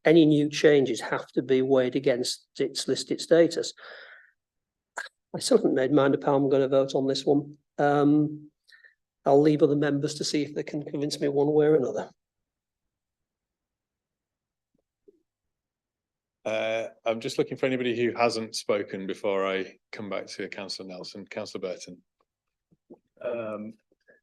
any new changes have to be weighed against its listed status. I still haven't made mind up how I'm going to vote on this one. I'll leave other members to see if they can convince me one way or another. I'm just looking for anybody who hasn't spoken before I come back to Councillor Nelson. Councillor Burton.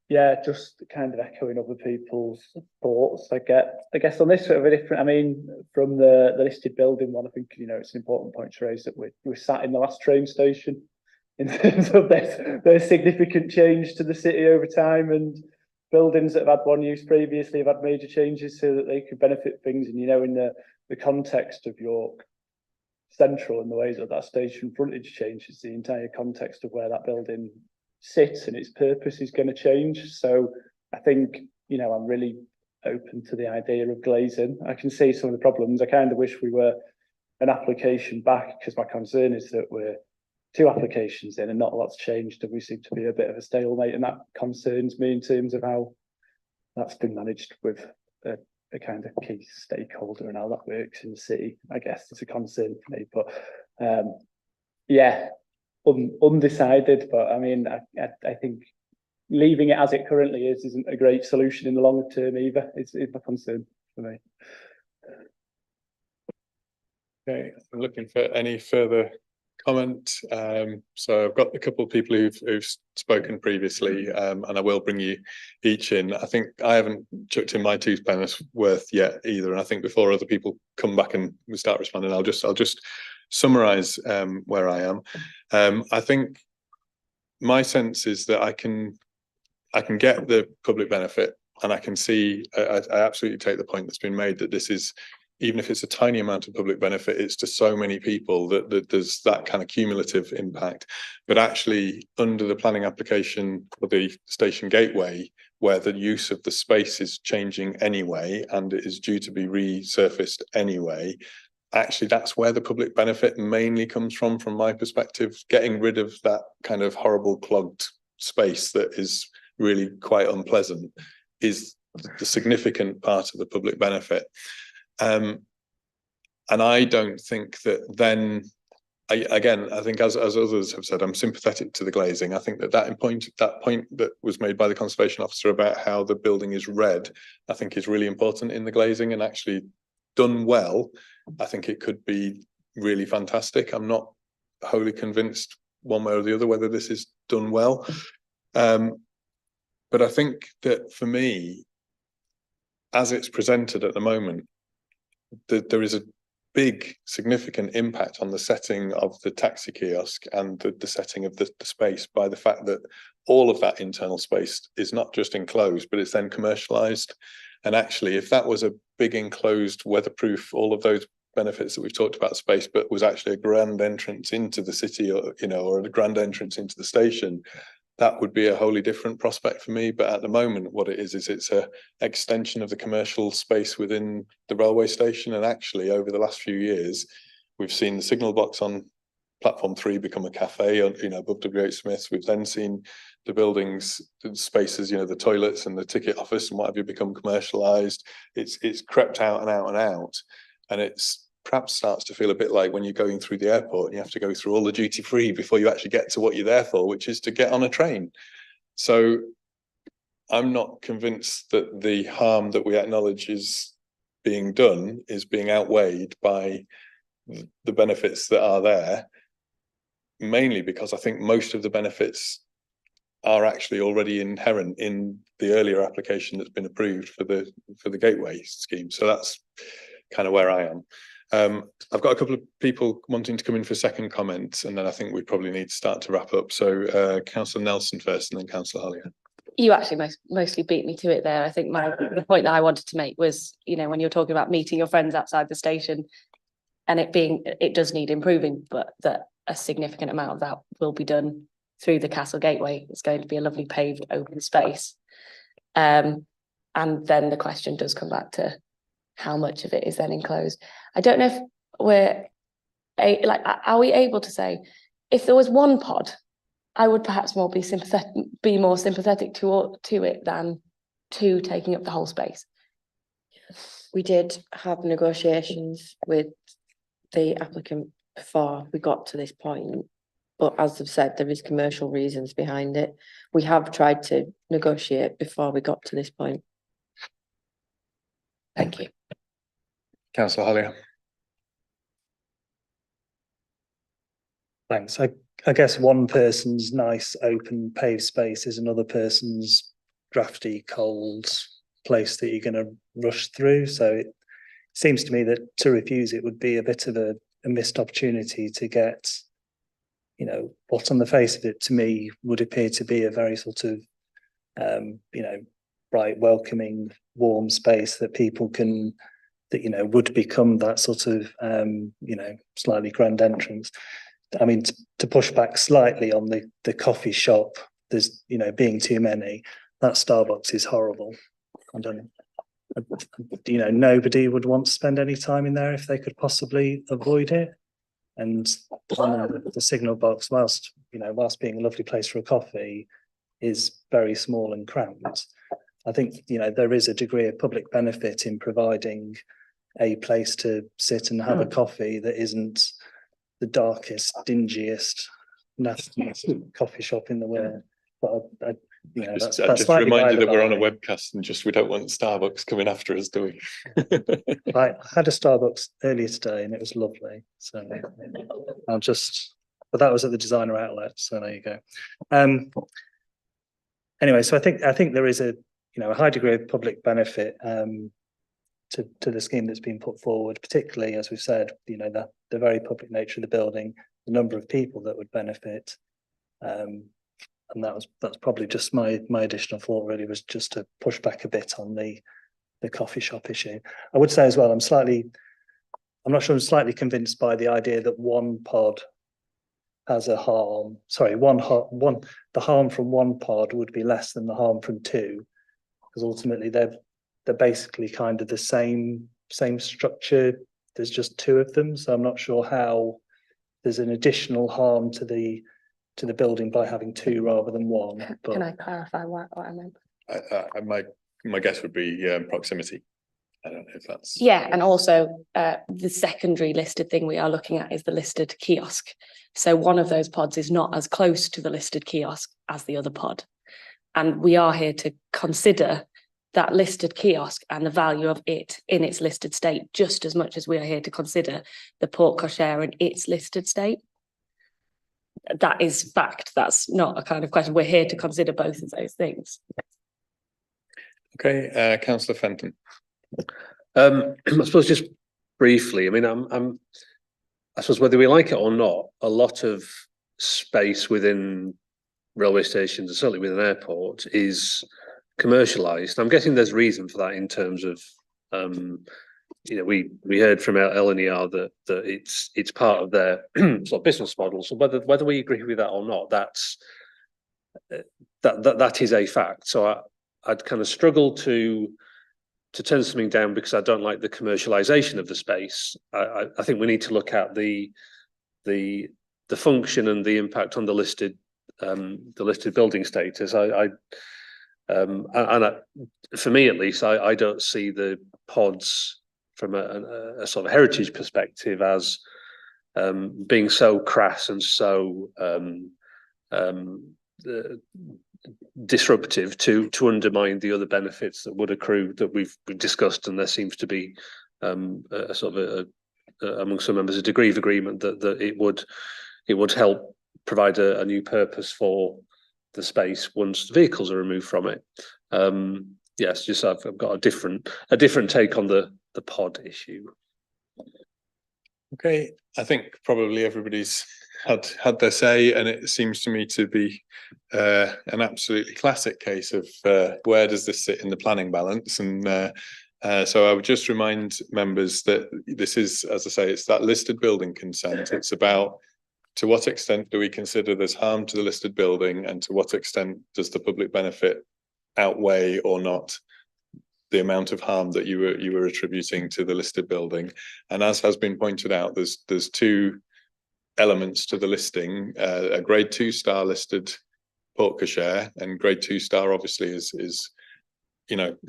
Yeah, just kind of echoing other people's thoughts. I guess on this sort of a different, I mean, from the listed building one, I think, you know, it's an important point to raise that we're sat in the last train station in terms of there's significant change to the city over time, and buildings that have had one use previously have had major changes so that they could benefit things. And, you know, in the context of York Central and the ways that station frontage changes, the entire context of where that building sits and its purpose is going to change. So I think, you know, I'm really open to the idea of glazing. I can see some of the problems. I kind of wish we were an application back, because my concern is that we're 2 applications in and not a lot's changed, and we seem to be a bit of a stalemate, and that concerns me in terms of how that's been managed with a kind of key stakeholder and how that works in the city. I guess it's a concern for me, but yeah, undecided. But I mean, I think leaving it as it currently is isn't a great solution in the longer term either. It's a concern for me. Okay, I'm looking for any further comment. So I've got a couple of people who've spoken previously, and I will bring you each in. I think I haven't chucked in my 2 pence worth yet either, and I think before other people come back and we start responding, I'll just summarize where I am. I think my sense is that I can get the public benefit, and I can see, I absolutely take the point that's been made that this is, even if it's a tiny amount of public benefit, it's to so many people that there's that kind of cumulative impact. But actually, under the planning application for the station gateway, where the use of the space is changing anyway, and it is due to be resurfaced anyway, actually that's where the public benefit mainly comes from my perspective. Getting rid of that kind of horrible clogged space that is really quite unpleasant is the significant part of the public benefit. And I don't think that then, I think as others have said, I'm sympathetic to the glazing. I think that point that was made by the conservation officer about how the building is red, I think is really important in the glazing, and actually done well, I think it could be really fantastic. I'm not wholly convinced one way or the other whether this is done well. But I think that for me, as it's presented at the moment, there is a big significant impact on the setting of the taxi kiosk and the setting of the space by the fact that all of that internal space is not just enclosed, but it's then commercialized. And actually, if that was a big enclosed, weatherproof, all of those benefits that we've talked about space, but was actually a grand entrance into the city, or, you know, or a grand entrance into the station, that would be a wholly different prospect for me. But at the moment, what it is it's a extension of the commercial space within the railway station. And actually, over the last few years, we've seen the signal box on platform 3 become a cafe on, above W.H. Smith's. We've then seen the buildings, the spaces, the toilets and the ticket office and what have you become commercialised. It's crept out and out and out, and it's perhaps starts to feel a bit like when you're going through the airport and you have to go through all the duty free before you actually get to what you're there for, which is to get on a train. So I'm not convinced that the harm that we acknowledge is being done is being outweighed by the benefits that are there, mainly because I think most of the benefits are actually already inherent in the earlier application that's been approved for the gateway scheme. So that's kind of where I am. I've got a couple of people wanting to come in for second comments, and then I think we probably need to start to wrap up. So Councillor Nelson first, and then Councillor Hollier. You actually mostly beat me to it there. I think the point that I wanted to make was, when you're talking about meeting your friends outside the station and it does need improving, but that a significant amount of that will be done through the Castle Gateway. It's going to be a lovely paved open space. And then the question does come back to how much of it is then enclosed. I don't know if are we able to say, if there was one pod, I would perhaps be more sympathetic to it than two taking up the whole space. We did have negotiations with the applicant before we got to this point, but as I've said, there is commercial reasons behind it. We have tried to negotiate before we got to this point. Thank you. Councillor Hollier. Thanks. I guess one person's nice open paved space is another person's drafty, cold place that you're going to rush through. So it seems to me that to refuse it would be a bit of a missed opportunity to get, what on the face of it to me would appear to be a very sort of, bright, welcoming, warm space that people can, would become that sort of, slightly grand entrance. I mean, to push back slightly on the coffee shop, there's, being too many, that Starbucks is horrible. I don't know, nobody would want to spend any time in there if they could possibly avoid it. And the signal box, whilst being a lovely place for a coffee, is very small and cramped. I think, there is a degree of public benefit in providing a place to sit and have a coffee that isn't the darkest, dingiest, nastiest coffee shop in the world. But just remind you that we're on a webcast and we don't want Starbucks coming after us, do we? I had a Starbucks earlier today and it was lovely. So but that was at the designer outlet. So there you go. Anyway, so I think there is a high degree of public benefit to the scheme that's been put forward, particularly as we've said, the very public nature of the building, the number of people that would benefit. And that's probably just my additional thought, really, was just to push back a bit on the coffee shop issue. I would say as well, I'm slightly convinced by the idea that one pod has a harm. Sorry, the harm from one pod would be less than the harm from two, because ultimately they're basically kind of the same structure. There's just two of them, so I'm not sure how there's an additional harm to the building by having two rather than one. But can I clarify what I meant? My guess would be proximity. I don't know if that's... Yeah, and also the secondary listed thing we are looking at is the listed kiosk. So one of those pods is not as close to the listed kiosk as the other pod. And we are here to consider that listed kiosk and the value of it in its listed state, just as much as we are here to consider the porte cochere in its listed state. That is fact. That's not a kind of question. We're here to consider both of those things. Okay, Councillor Fenton. I suppose just briefly, I mean, I suppose whether we like it or not, a lot of space within railway stations, and certainly within airports, is commercialised. I'm guessing there's reason for that in terms of, we heard from LNER that it's part of their sort of business model. So whether we agree with that or not, that is a fact. So I'd kind of struggle to turn something down because I don't like the commercialisation of the space. I think we need to look at the function and the impact on the listed building status. For me at least, I don't see the pods from a sort of heritage perspective as being so crass and so disruptive to undermine the other benefits that would accrue that we've discussed, and there seems to be a sort of among some members a degree of agreement that it would help provide a new purpose for the space once vehicles are removed from it. Yes, just I've got a different take on the pod issue. Okay, I think probably everybody's had their say, and it seems to me to be an absolutely classic case of where does this sit in the planning balance. And so I would just remind members that this is, as I say, it's that listed building consent. It's about to what extent do we consider there's harm to the listed building, and to what extent does the public benefit outweigh or not the amount of harm that you were attributing to the listed building. And as has been pointed out, there's two elements to the listing: a grade 2 star listed portco share, and grade 2 star obviously is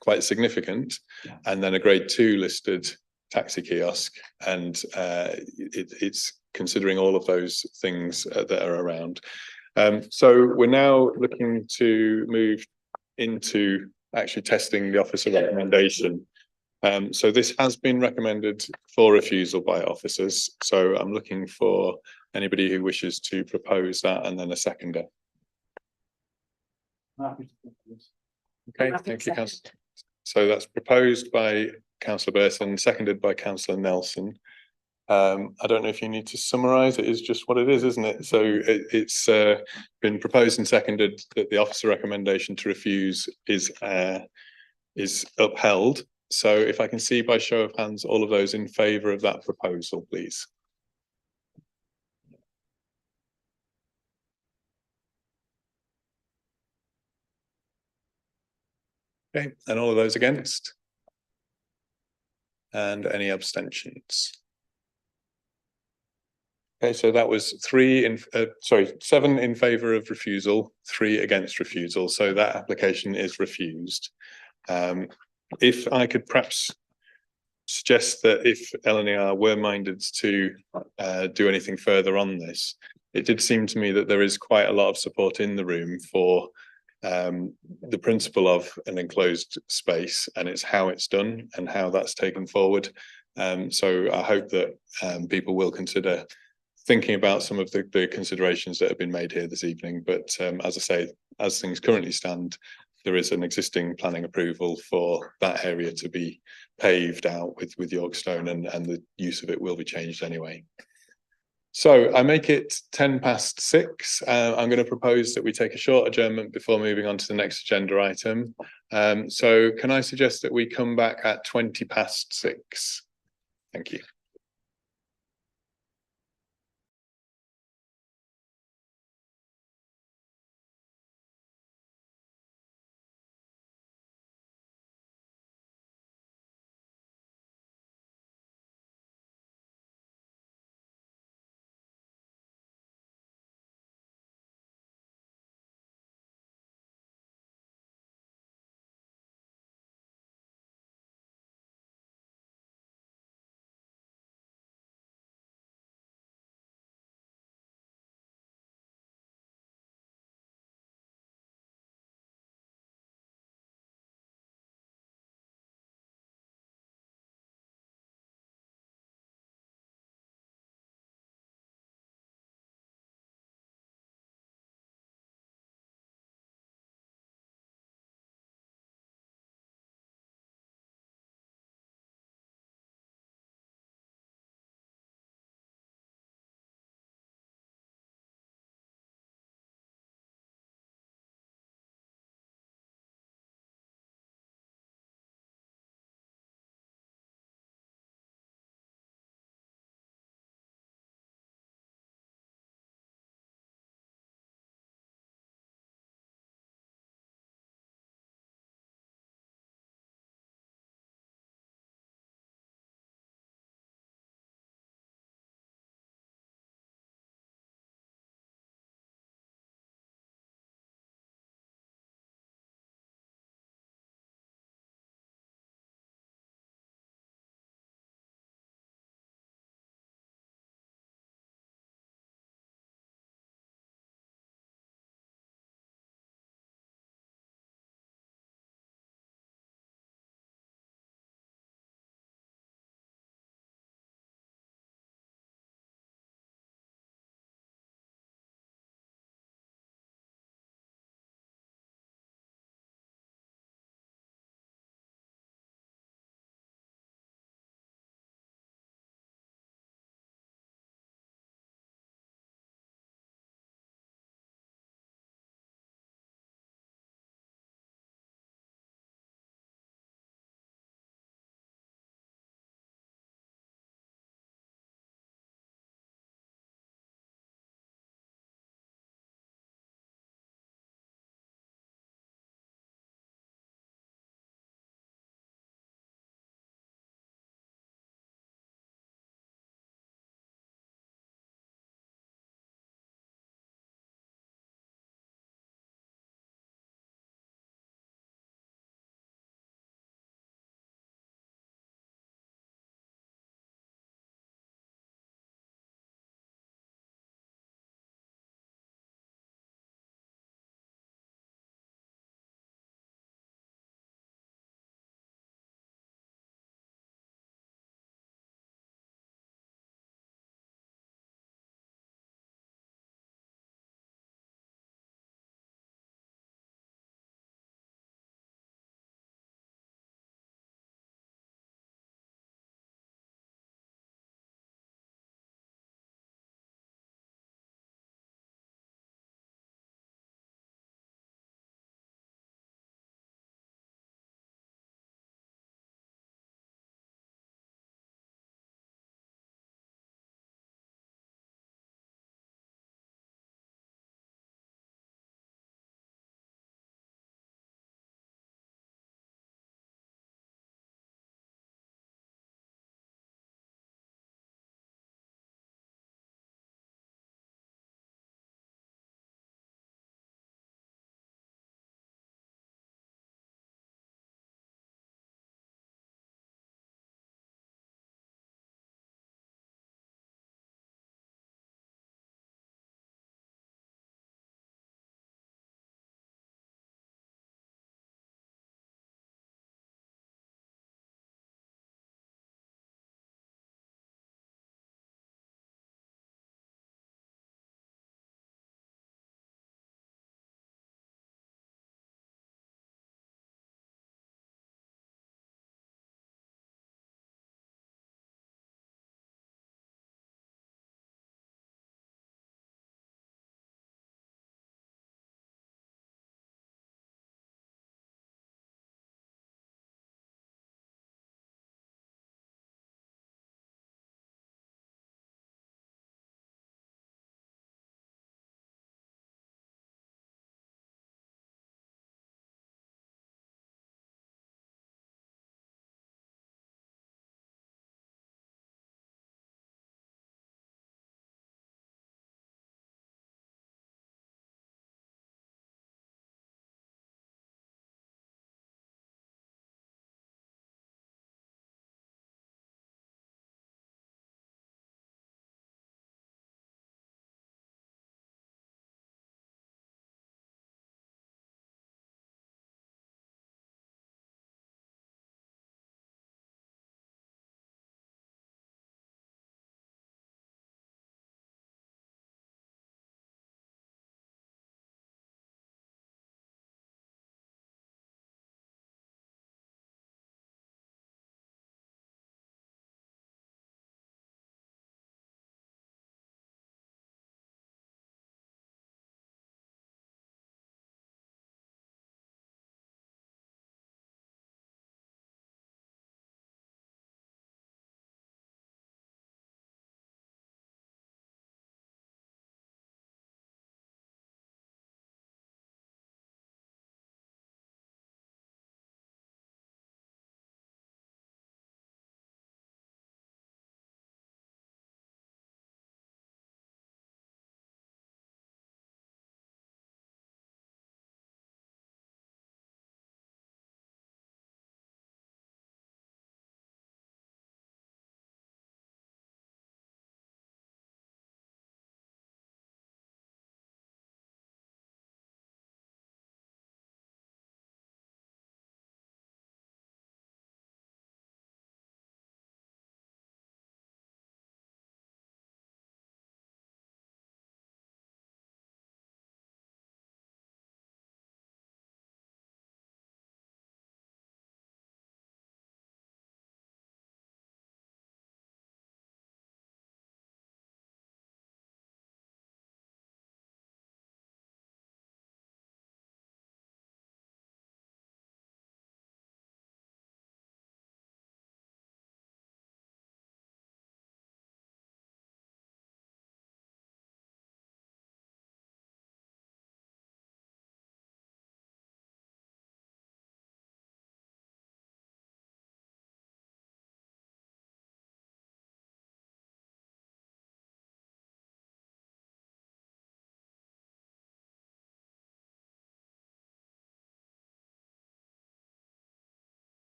quite significant, and then a grade 2 listed taxi kiosk, and it's considering all of those things that are around. So we're now looking to move into actually testing the officer recommendation. So this has been recommended for refusal by officers. So I'm looking for anybody who wishes to propose that, and then a seconder. Okay, thank you, Councillor. So that's proposed by Councillor Burton, seconded by Councillor Nelson. I don't know if you need to summarise. It is just what it is, isn't it? So it's been proposed and seconded that the officer recommendation to refuse is upheld. So if I can see by show of hands, all of those in favour of that proposal, please. Okay, and all of those against? And any abstentions? Okay, so that was 7 in favour of refusal, 3 against refusal. So that application is refused. If I could perhaps suggest that if LNER were minded to do anything further on this, it did seem to me that there is quite a lot of support in the room for the principle of an enclosed space, and it's how it's done and how that's taken forward. So I hope that people will consider thinking about some of the considerations that have been made here this evening. But as I say, as things currently stand, there is an existing planning approval for that area to be paved out with York stone, and the use of it will be changed anyway. So I make it 6:10. I'm going to propose that we take a short adjournment before moving on to the next agenda item. So can I suggest that we come back at 6:20? Thank you.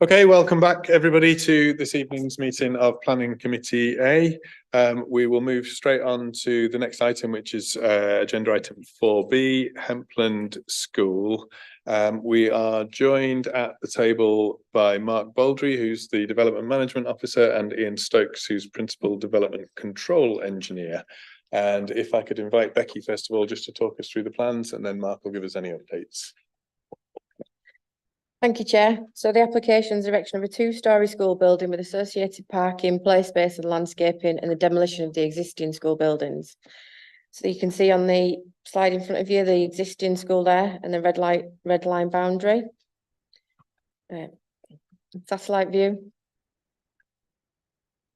Okay, welcome back everybody to this evening's meeting of Planning Committee A. We will move straight on to the next item, which is agenda item 4B, Hempland School. We are joined at the table by Mark Baldry, who's the Development Management Officer, and Ian Stokes, who's Principal Development Control Engineer. And if I could invite Becky, first of all, just to talk us through the plans, and then Mark will give us any updates. Thank you, Chair. So the application is erection of a two-storey school building with associated parking, play space and landscaping, and the demolition of the existing school buildings. So you can see on the slide in front of you, the existing school there and the red line boundary. Satellite view.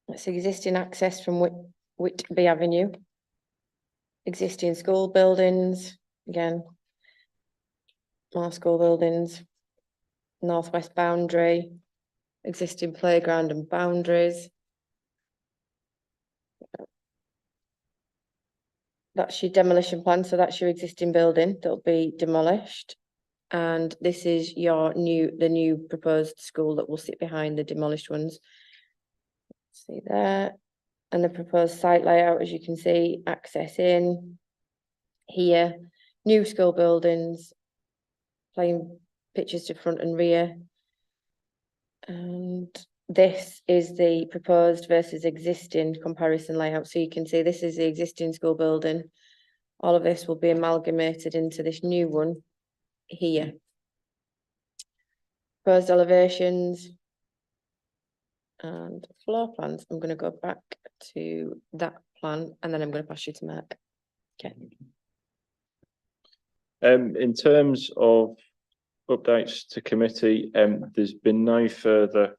That's the existing access from Whitby Avenue. Existing school buildings, again, more school buildings. Northwest boundary, existing playground and boundaries. That's your demolition plan, so that's your existing building that'll be demolished. And this is the new proposed school that will sit behind the demolished ones. See there. And the proposed site layout, as you can see, access in here, new school buildings, playing pictures to front and rear. And this is the proposed versus existing comparison layout. So you can see this is the existing school building. All of this will be amalgamated into this new one here. Proposed elevations and floor plans. I'm going to go back to that plan and then I'm going to pass you to Mark. Okay. In terms of updates to committee, there's been no further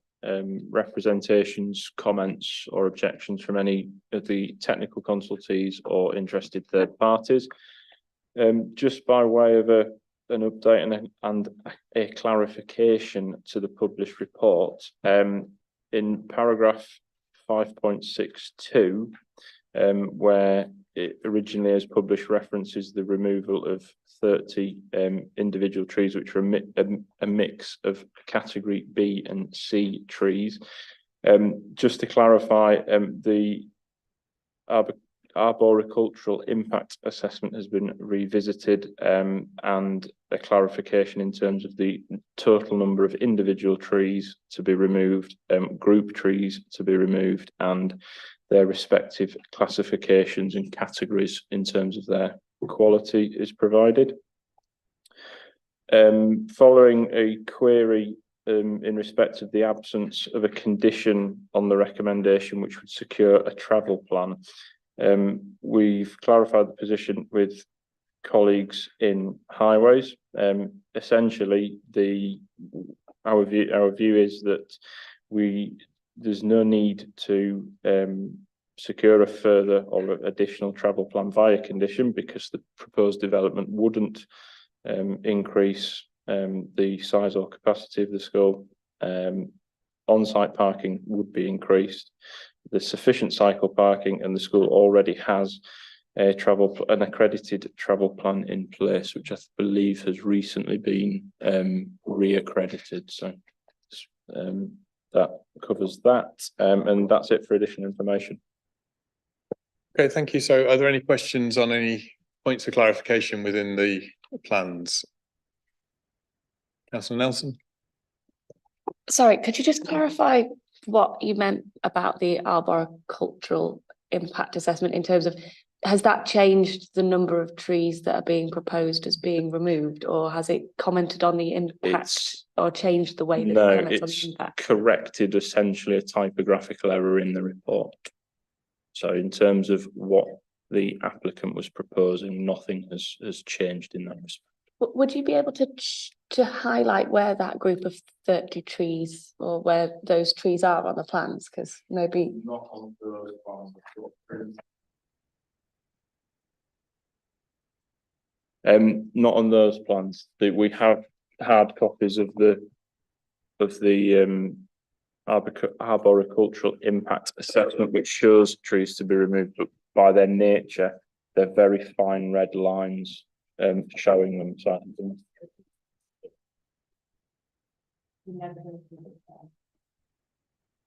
representations, comments or objections from any of the technical consultees or interested third parties. Just by way of an update and a clarification to the published report, in paragraph 5.62, where it originally as published references the removal of 30 individual trees, which are a mix of category B and C trees. Just to clarify, the arboricultural impact assessment has been revisited, and a clarification in terms of the total number of individual trees to be removed, group trees to be removed, and their respective classifications and categories in terms of their quality is provided. Following a query in respect of the absence of a condition on the recommendation which would secure a travel plan, we've clarified the position with colleagues in highways. Essentially, our view is that there's no need to secure a further or additional travel plan via condition, because the proposed development wouldn't increase the size or capacity of the school. On-site parking would be increased. There's sufficient cycle parking, and the school already has an accredited travel plan in place, which I believe has recently been re-accredited. So that covers that, and that's it for additional information. Okay, thank you. So are there any questions on any points of clarification within the plans? Councillor Nelson? Sorry, could you just clarify what you meant about the arboricultural impact assessment in terms of, has that changed the number of trees that are being proposed as being removed, or has it commented on the impact or changed the way that it comments on the impact? Corrected essentially a typographical error in the report. So in terms of what the applicant was proposing, nothing has changed in that respect. Would you be able to highlight where that group of 30 trees, or where those trees are on the plans? Because maybe not on those plans. Not on those plans. We have hard copies of the arboricultural impact assessment, which shows trees to be removed, but by their nature, they're very fine red lines showing them. So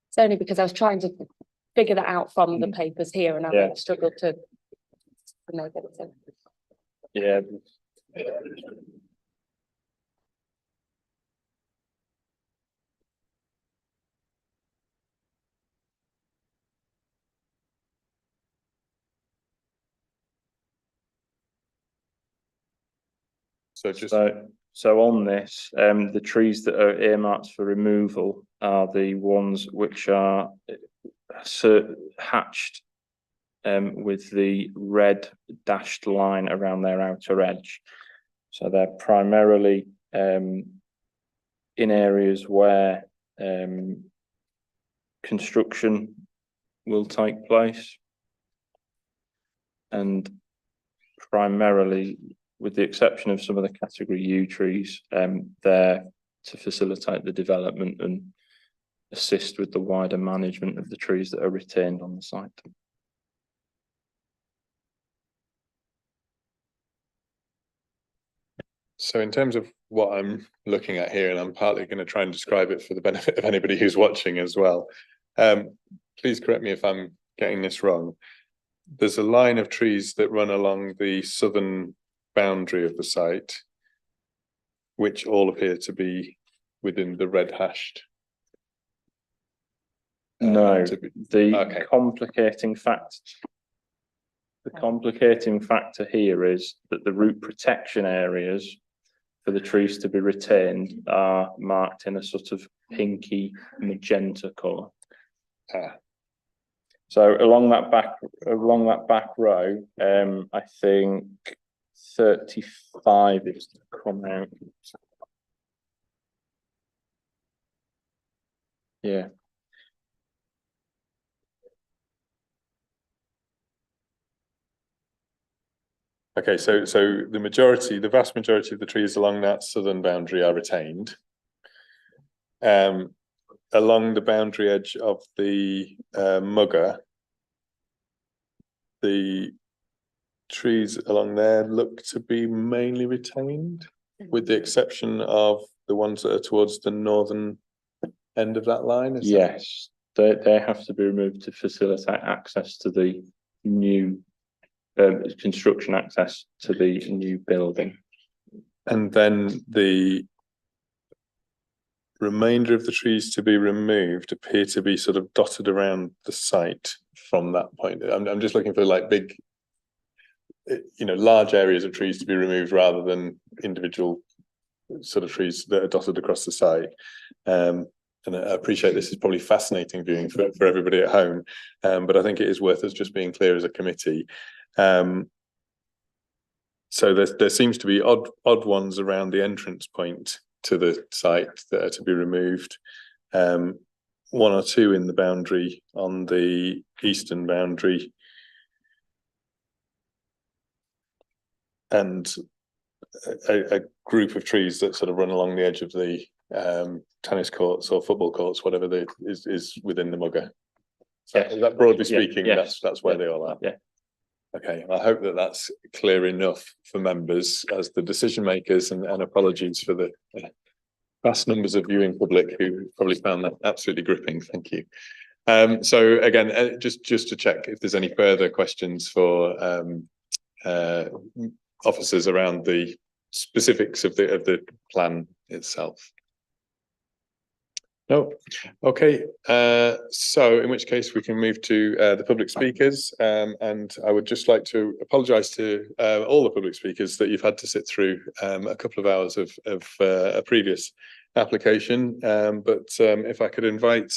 It's only because I was trying to figure that out from the papers here and I struggled to make it sense. Yeah. So on this, the trees that are earmarked for removal are the ones which are hatched with the red dashed line around their outer edge. So they're primarily in areas where construction will take place, and primarily, with the exception of some of the category U trees, there to facilitate the development and assist with the wider management of the trees that are retained on the site. So in terms of what I'm looking at here, and I'm partly going to try and describe it for the benefit of anybody who's watching as well. Please correct me if I'm getting this wrong. There's a line of trees that run along the southern boundary of the site, which all appear to be within the red hashed. No, the complicating factor here is that the root protection areas for the trees to be retained are marked in a sort of pinky magenta colour. So along that back row, I think 35 is to come out. Yeah. Okay, so the vast majority of the trees along that southern boundary are retained. Along the boundary edge of the mugger, the trees along there look to be mainly retained, with the exception of the ones that are towards the northern end of that line. Yes, they have to be removed to facilitate access to the new construction access to the new building. And then the remainder of the trees to be removed appear to be sort of dotted around the site from that point. I'm just looking for like big, large areas of trees to be removed rather than individual sort of trees that are dotted across the site. And I appreciate this is probably fascinating viewing for everybody at home, but I think it is worth us just being clear as a committee. So there seems to be odd ones around the entrance point to the site that are to be removed. One or two in the boundary on the eastern boundary, and a group of trees that sort of run along the edge of the tennis courts or football courts, whatever is within the mugger. So is that broadly speaking, that's where they all are? Yeah. Okay, I hope that that's clear enough for members as the decision makers, and apologies for the vast numbers of viewing public who probably found that absolutely gripping. Thank you. So again, just to check if there's any further questions for officers around the specifics of the plan itself. No. Okay. So in which case we can move to the public speakers, and I would just like to apologise to all the public speakers that you've had to sit through a couple of hours of a previous application. But if I could invite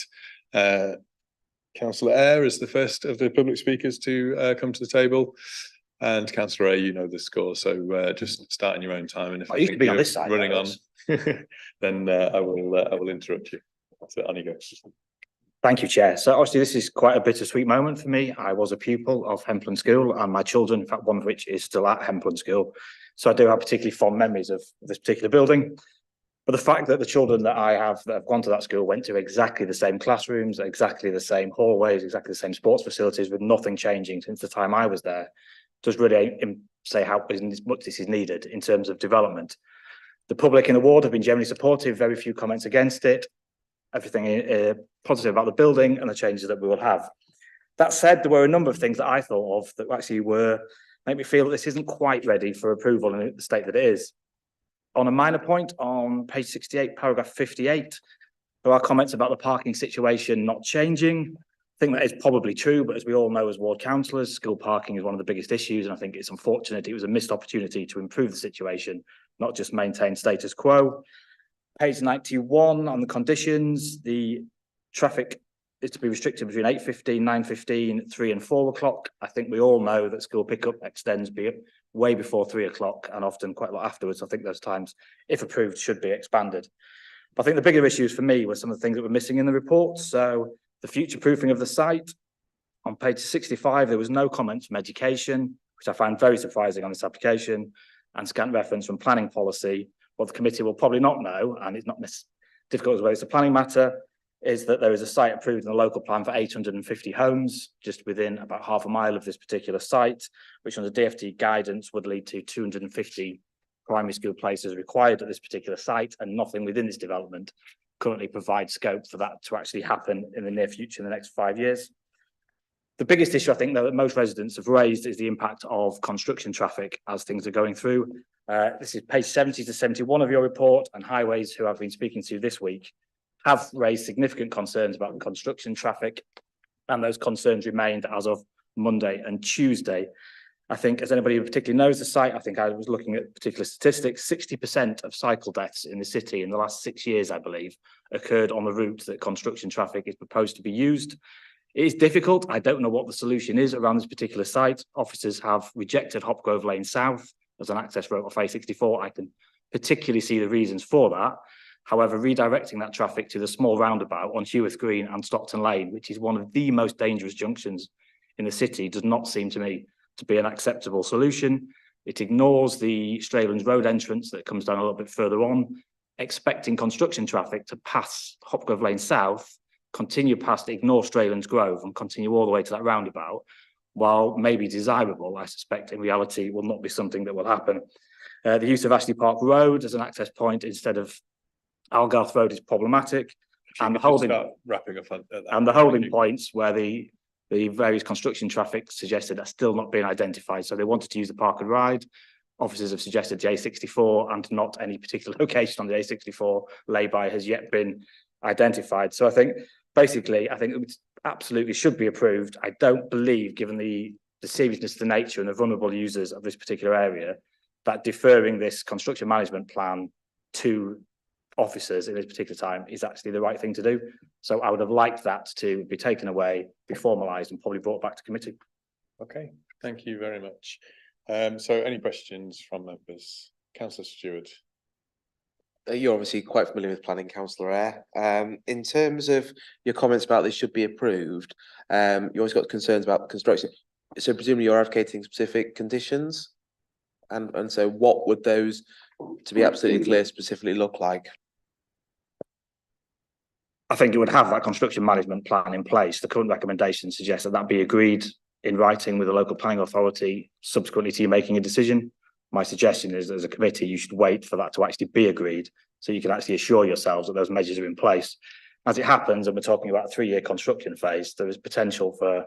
Councillor Eyre as the first of the public speakers to come to the table. And Councillor A, you know the score, so just start in your own time. And if I used to be on this side, running on, then I will interrupt you. So on you go. Thank you, Chair. So obviously this is quite a bittersweet moment for me. I was a pupil of Hempland School, and my children, in fact, one of which is still at Hempland School. So I do have particularly fond memories of this particular building. But the fact that the children that I have that have gone to that school went to exactly the same classrooms, exactly the same hallways, exactly the same sports facilities, with nothing changing since the time I was there, does really say how much this is needed in terms of development. The public in the ward have been generally supportive, very few comments against it, everything positive about the building and the changes that we will have. That said, there were a number of things that I thought of that actually make me feel that this isn't quite ready for approval in the state that it is. On a minor point, on page 68, paragraph 58, there are comments about the parking situation not changing. I think that is probably true, but as we all know as ward councillors, school parking is one of the biggest issues, and I think it's unfortunate. It was a missed opportunity to improve the situation, not just maintain status quo. Page 91 on the conditions, the traffic is to be restricted between 8:15, 9:15, 3 and 4 o'clock. I think we all know that school pickup extends way before 3 o'clock and often quite a lot afterwards. I think those times, if approved, should be expanded. But I think the bigger issues for me were some of the things that were missing in the report. So the future proofing of the site. On page 65, there was no comments from education, which I find very surprising on this application, and scant reference from planning policy. What the committee will probably not know, and it's not difficult as well, it's a planning matter, is that there is a site approved in the local plan for 850 homes, just within about half a mile of this particular site, which under DfT guidance would lead to 250 primary school places required at this particular site, and nothing within this development currently provides scope for that to actually happen in the near future, in the next 5 years. The biggest issue I think though that most residents have raised is the impact of construction traffic as things are going through. This is page 70 to 71 of your report, and Highways, who I've been speaking to this week, have raised significant concerns about construction traffic, and those concerns remained as of Monday and Tuesday. I think, as anybody who particularly knows the site, I think I was looking at particular statistics, 60% of cycle deaths in the city in the last 6 years, I believe, occurred on the route that construction traffic is proposed to be used. It is difficult. I don't know what the solution is around this particular site. Officers have rejected Hopgrove Lane South as an access road off A64. I can particularly see the reasons for that. However, redirecting that traffic to the small roundabout on Heworth Green and Stockton Lane, which is one of the most dangerous junctions in the city, does not seem to me to be an acceptable solution. It ignores the Straylands Road entrance that comes down a little bit further on, expecting construction traffic to pass Hopgrove Lane South, continue past, ignore Straylands Grove and continue all the way to that roundabout. While maybe desirable, I suspect in reality will not be something that will happen. The use of Ashley Park Road as an access point instead of Algarth Road is problematic. And the holding points where the various construction traffic suggested are still not being identified. So they wanted to use the park and ride. Officers have suggested the A64 and not any particular location on the A64 lay-by has yet been identified. So I think basically, I think it absolutely should be approved. I don't believe, given the seriousness of the nature and the vulnerable users of this particular area, that deferring this construction management plan to officers in this particular time is actually the right thing to do. So I would have liked that to be taken away, be formalised and probably brought back to committee. Okay, thank you very much. So any questions from members? Councillor Stewart. You're obviously quite familiar with planning, Councillor Eyre. In terms of your comments about this should be approved, you always got concerns about construction. So presumably you're advocating specific conditions? And so what would those, to be absolutely clear, specifically look like? I think it would have that construction management plan in place. The current recommendation suggests that that be agreed in writing with the local planning authority subsequently to you making a decision. My suggestion is, as a committee, you should wait for that to actually be agreed so you can actually assure yourselves that those measures are in place. As it happens, and we're talking about a 3-year construction phase, there is potential for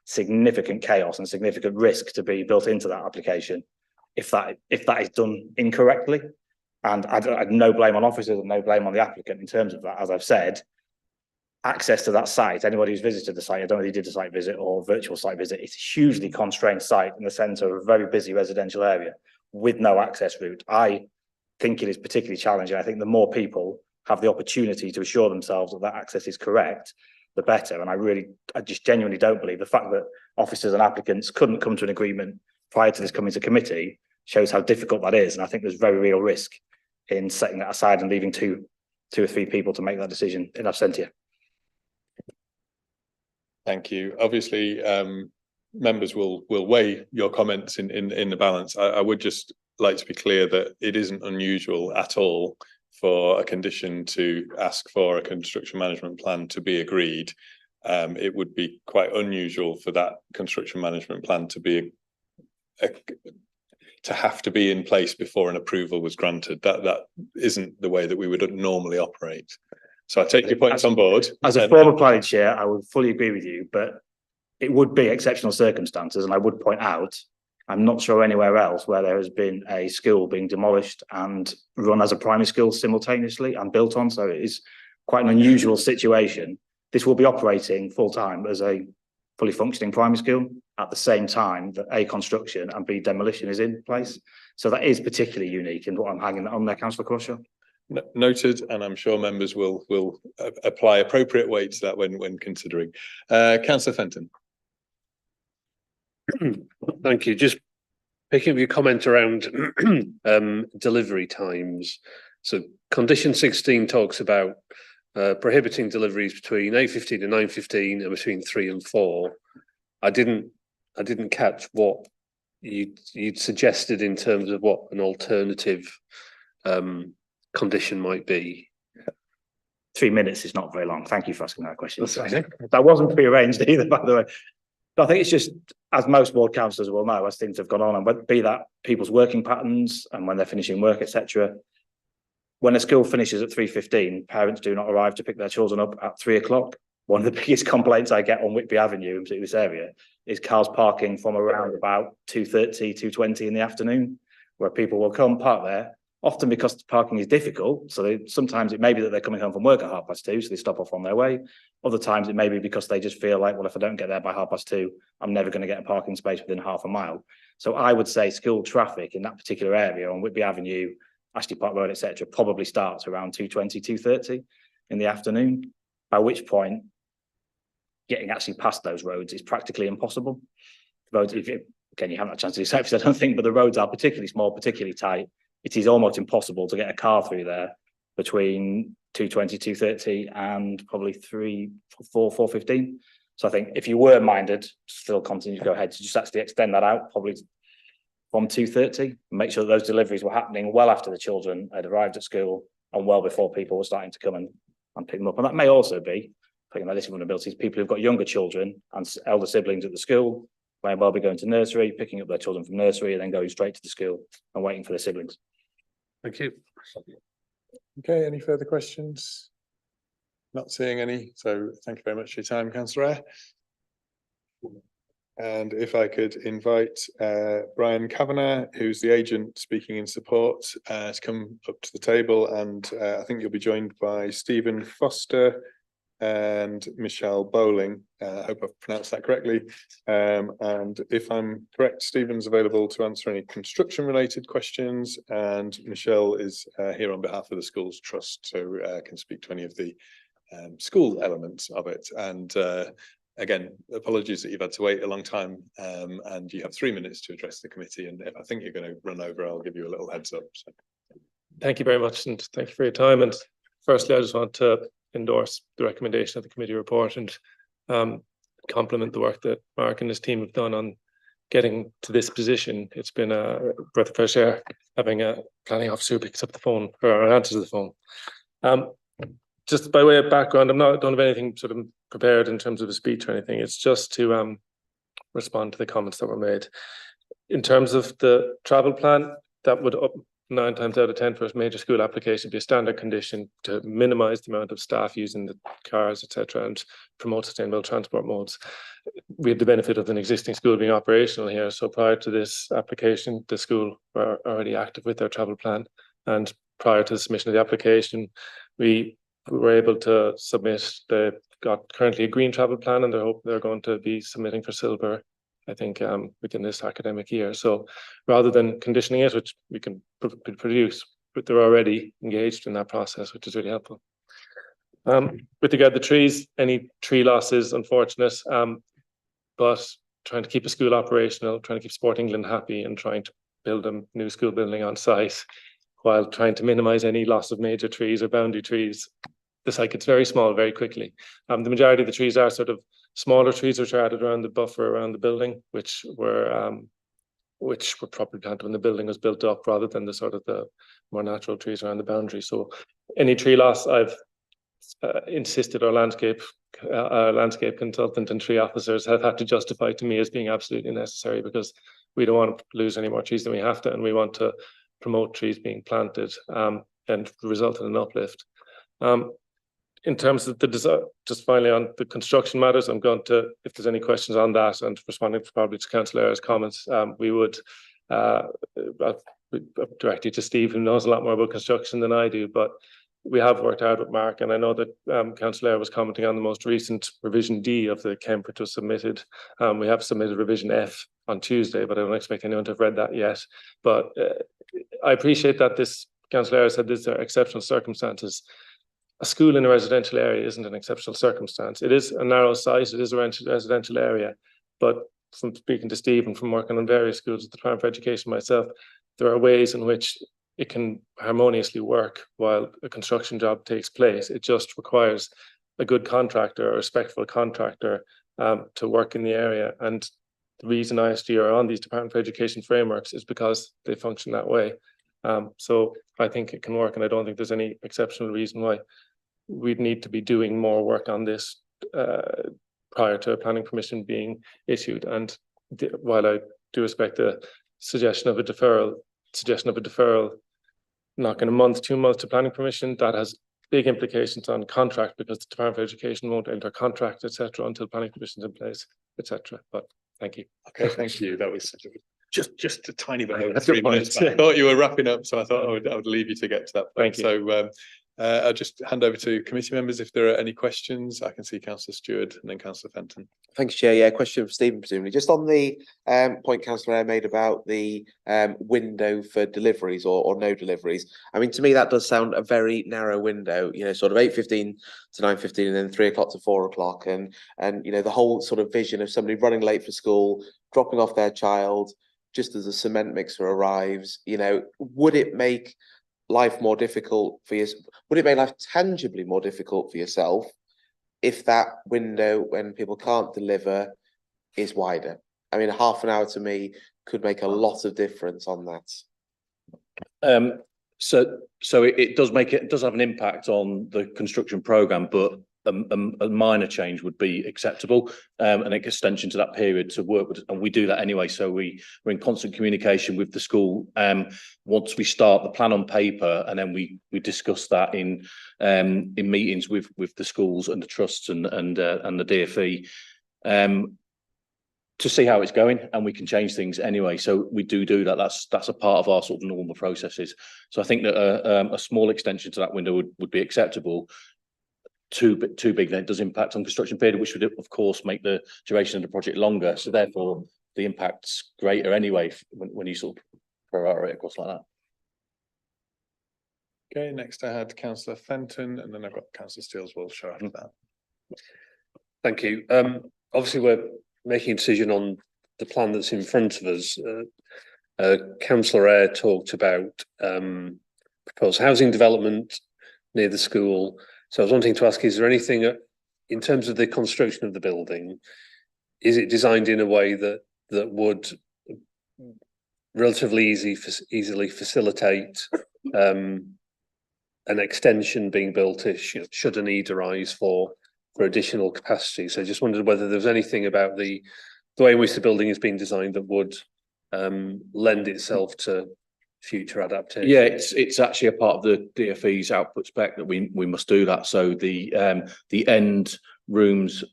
significant chaos and significant risk to be built into that application if that is done incorrectly. And I have no blame on officers and no blame on the applicant in terms of that. As I've said, access to that site, anybody who's visited the site, I don't know if you did a site visit or virtual site visit, it's a hugely constrained site in the centre of a very busy residential area with no access route. I think it is particularly challenging. I think the more people have the opportunity to assure themselves that that access is correct, the better. And I just genuinely don't believe the fact that officers and applicants couldn't come to an agreement prior to this coming to committee shows how difficult that is. And I think there's very real risk in setting that aside and leaving two or three people to make that decision in absentia. Thank you. Obviously, members will weigh your comments in the balance. I would just like to be clear that it isn't unusual at all for a condition to ask for a construction management plan to be agreed. It would be quite unusual for that construction management plan to be to have to be in place before an approval was granted. That isn't the way that we would normally operate. So I take your points on board. As a former planning chair, I would fully agree with you, but it would be exceptional circumstances, and I would point out, I'm not sure anywhere else where there has been a school being demolished and run as a primary school simultaneously and built on, so it is quite an unusual situation. This will be operating full-time as a fully functioning primary school at the same time that A, construction, and B, demolition is in place. So that is particularly unique in what I'm hanging on there, Councillor Crawshaw. Noted, and I'm sure members will apply appropriate weight to that when considering. Councillor Fenton. Thank you. Just picking up your comment around delivery times. So condition 16 talks about prohibiting deliveries between 8:15 and 9:15 and between 3 and 4. I didn't catch what you'd suggested in terms of what an alternative condition might be. 3 minutes is not very long. Thank you for asking that question. That wasn't prearranged either, by the way. But I think it's just, as most ward councillors will know, as things have gone on, and be that people's working patterns and when they're finishing work, etc. When a school finishes at 3:15, parents do not arrive to pick their children up at 3 o'clock. One of the biggest complaints I get on Whitby Avenue, in particular this area, is cars parking from around about 2:30, 2:20 in the afternoon, where people will come park there, often because the parking is difficult. So sometimes it may be that they're coming home from work at 2:30, so they stop off on their way. Other times it may be because they just feel like, well, if I don't get there by 2:30, I'm never going to get a parking space within half a mile. So I would say school traffic in that particular area on Whitby Avenue, Ashley Park Road, etc., probably starts around 2:20, 2:30 in the afternoon, by which point getting actually past those roads is practically impossible. The roads, again, you haven't had a chance to do so, I don't think, but the roads are particularly small, particularly tight. It is almost impossible to get a car through there between 2:20, 2:30 and probably 4:15. So I think if you were minded, still continue to go ahead to just actually extend that out, probably from 2:30, make sure that those deliveries were happening well after the children had arrived at school and well before people were starting to come and pick them up. And that may also be, thinking about this vulnerabilities, people who've got younger children and elder siblings at the school may well be going to nursery, picking up their children from nursery and then going straight to the school and waiting for their siblings. Thank you. Okay, any further questions? Not seeing any, so thank you very much for your time, Councillor Eyre. And if I could invite Brian Kavanagh, who's the agent speaking in support, to come up to the table, and I think you'll be joined by Stephen Foster and Michelle Bowling. I hope I've pronounced that correctly. And if I'm correct, Stephen's available to answer any construction related questions, and Michelle is here on behalf of the Schools Trust, so can speak to any of the school elements of it. And again, apologies that you've had to wait a long time, and you have 3 minutes to address the committee, and if I think you're going to run over, I'll give you a little heads up. So. Thank you very much, and thank you for your time. And firstly, I just want to endorse the recommendation of the committee report and compliment the work that Mark and his team have done on getting to this position. It's been a breath of fresh air having a planning officer who picks up the phone or answers the phone. Just by way of background, don't have anything sort of prepared in terms of a speech or anything. It's just to respond to the comments that were made. In terms of the travel plan, that would 9 times out of 10 for a major school application be a standard condition to minimise the amount of staff using the cars, etc., and promote sustainable transport modes. We had the benefit of an existing school being operational here, so prior to this application, the school were already active with their travel plan, and prior to the submission of the application, we were able to submit. They've got currently a green travel plan, and they're going to be submitting for silver, I think, within this academic year. So rather than conditioning it, which we can produce, but they're already engaged in that process, which is really helpful. With regard to the trees, any tree loss is unfortunate, but trying to keep a school operational, trying to keep Sport England happy, and trying to build a new school building on site while trying to minimise any loss of major trees or boundary trees. The site gets very small very quickly. The majority of the trees are sort of smaller trees which are added around the buffer around the building, which were probably planted when the building was built up, rather than the sort of the more natural trees around the boundary. So any tree loss, I've insisted our landscape consultant and tree officers have had to justify to me as being absolutely necessary, because we don't want to lose any more trees than we have to, and we want to promote trees being planted and result in an uplift. In terms of the design, just finally on the construction matters, I'm going to, if there's any questions on that and responding probably to Councillor Eyre's comments, we would direct you to Steve, who knows a lot more about construction than I do, but we have worked out with Mark, and I know that Councillor Eyre was commenting on the most recent revision D of the Kemp, which was submitted. We have submitted revision F on Tuesday, but I don't expect anyone to have read that yet. But I appreciate that this, Councillor Eyre said these are exceptional circumstances. A school in a residential area isn't an exceptional circumstance. It is a narrow site, it is a residential area, but from speaking to Steve and from working on various schools at the Department for Education myself, there are ways in which it can harmoniously work while a construction job takes place. It just requires a good contractor, a respectful contractor to work in the area. And the reason ISG are on these Department for Education frameworks is because they function that way. So I think it can work, and I don't think there's any exceptional reason why we'd need to be doing more work on this prior to a planning permission being issued. And while I do respect the suggestion of a deferral, not in a month, 2 months to planning permission, that has big implications on contract, because the Department for Education won't enter contract, etc., until planning permission is in place, etc. But thank you. Okay, thank you. That was just a tiny bit over 3 minutes. I thought you were wrapping up, so I thought I would leave you to get to that point. Thank you. So I'll just hand over to committee members if there are any questions. I can see Councillor Stewart and then Councillor Fenton. Thanks, Chair. Yeah, question for Stephen, presumably. Just on the point Councillor Eyre made about the window for deliveries or no deliveries. I mean, to me, that does sound a very narrow window, you know, sort of 8:15 to 9:15 and then 3 o'clock to 4 o'clock. And, you know, the whole sort of vision of somebody running late for school, dropping off their child just as a cement mixer arrives, you know, would it make life more difficult for you? Would it make life tangibly more difficult for yourself if that window when people can't deliver is wider? I mean, half an hour to me could make a lot of difference on that. So it does have an impact on the construction programme, but a minor change would be acceptable, an extension to that period to work with, and we do that anyway. So we're in constant communication with the school. Once we start the plan on paper, and then we discuss that in meetings with the schools and the trusts and the DfE to see how it's going, and we can change things anyway. So we do that. That's a part of our sort of normal processes. So I think that a small extension to that window would be acceptable. Too big, then it does impact on construction period, which would of course make the duration of the project longer. So therefore, the impact's greater anyway when you sort of prorate it across like that. Okay, next I had Councillor Fenton, and then I've got Councillor Steels-Walsh after that. Thank you. Obviously, we're making a decision on the plan that's in front of us. Councillor Eyre talked about proposed housing development near the school. So I was wanting to ask, is there anything in terms of the construction of the building, is it designed in a way that would relatively easily facilitate an extension being built should a need arise for additional capacity? So I just wondered whether there was anything about the way in which the building is being designed that would lend itself to future adaptation. Yeah, it's actually a part of the DfE's output spec that we must do that. So the end rooms,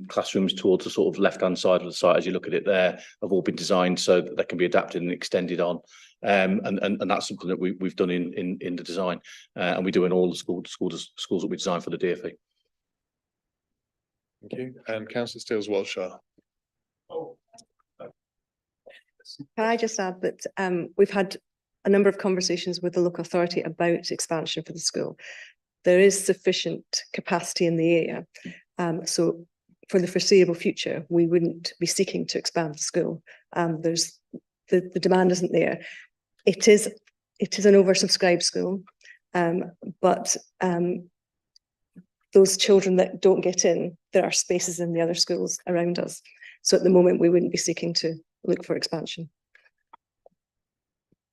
classrooms towards the sort of left-hand side of the site, as you look at it there, have all been designed so that they can be adapted and extended on. And that's something that we've done in the design, and we do in all the schools that we design for the DfE. Thank you. And Councillor Steels-Walsh. Can I just add that we've had a number of conversations with the local authority about expansion for the school. There is sufficient capacity in the area. So for the foreseeable future, we wouldn't be seeking to expand the school. There's the demand isn't there. It is an oversubscribed school, but those children that don't get in, there are spaces in the other schools around us. So at the moment, we wouldn't be seeking to look for expansion.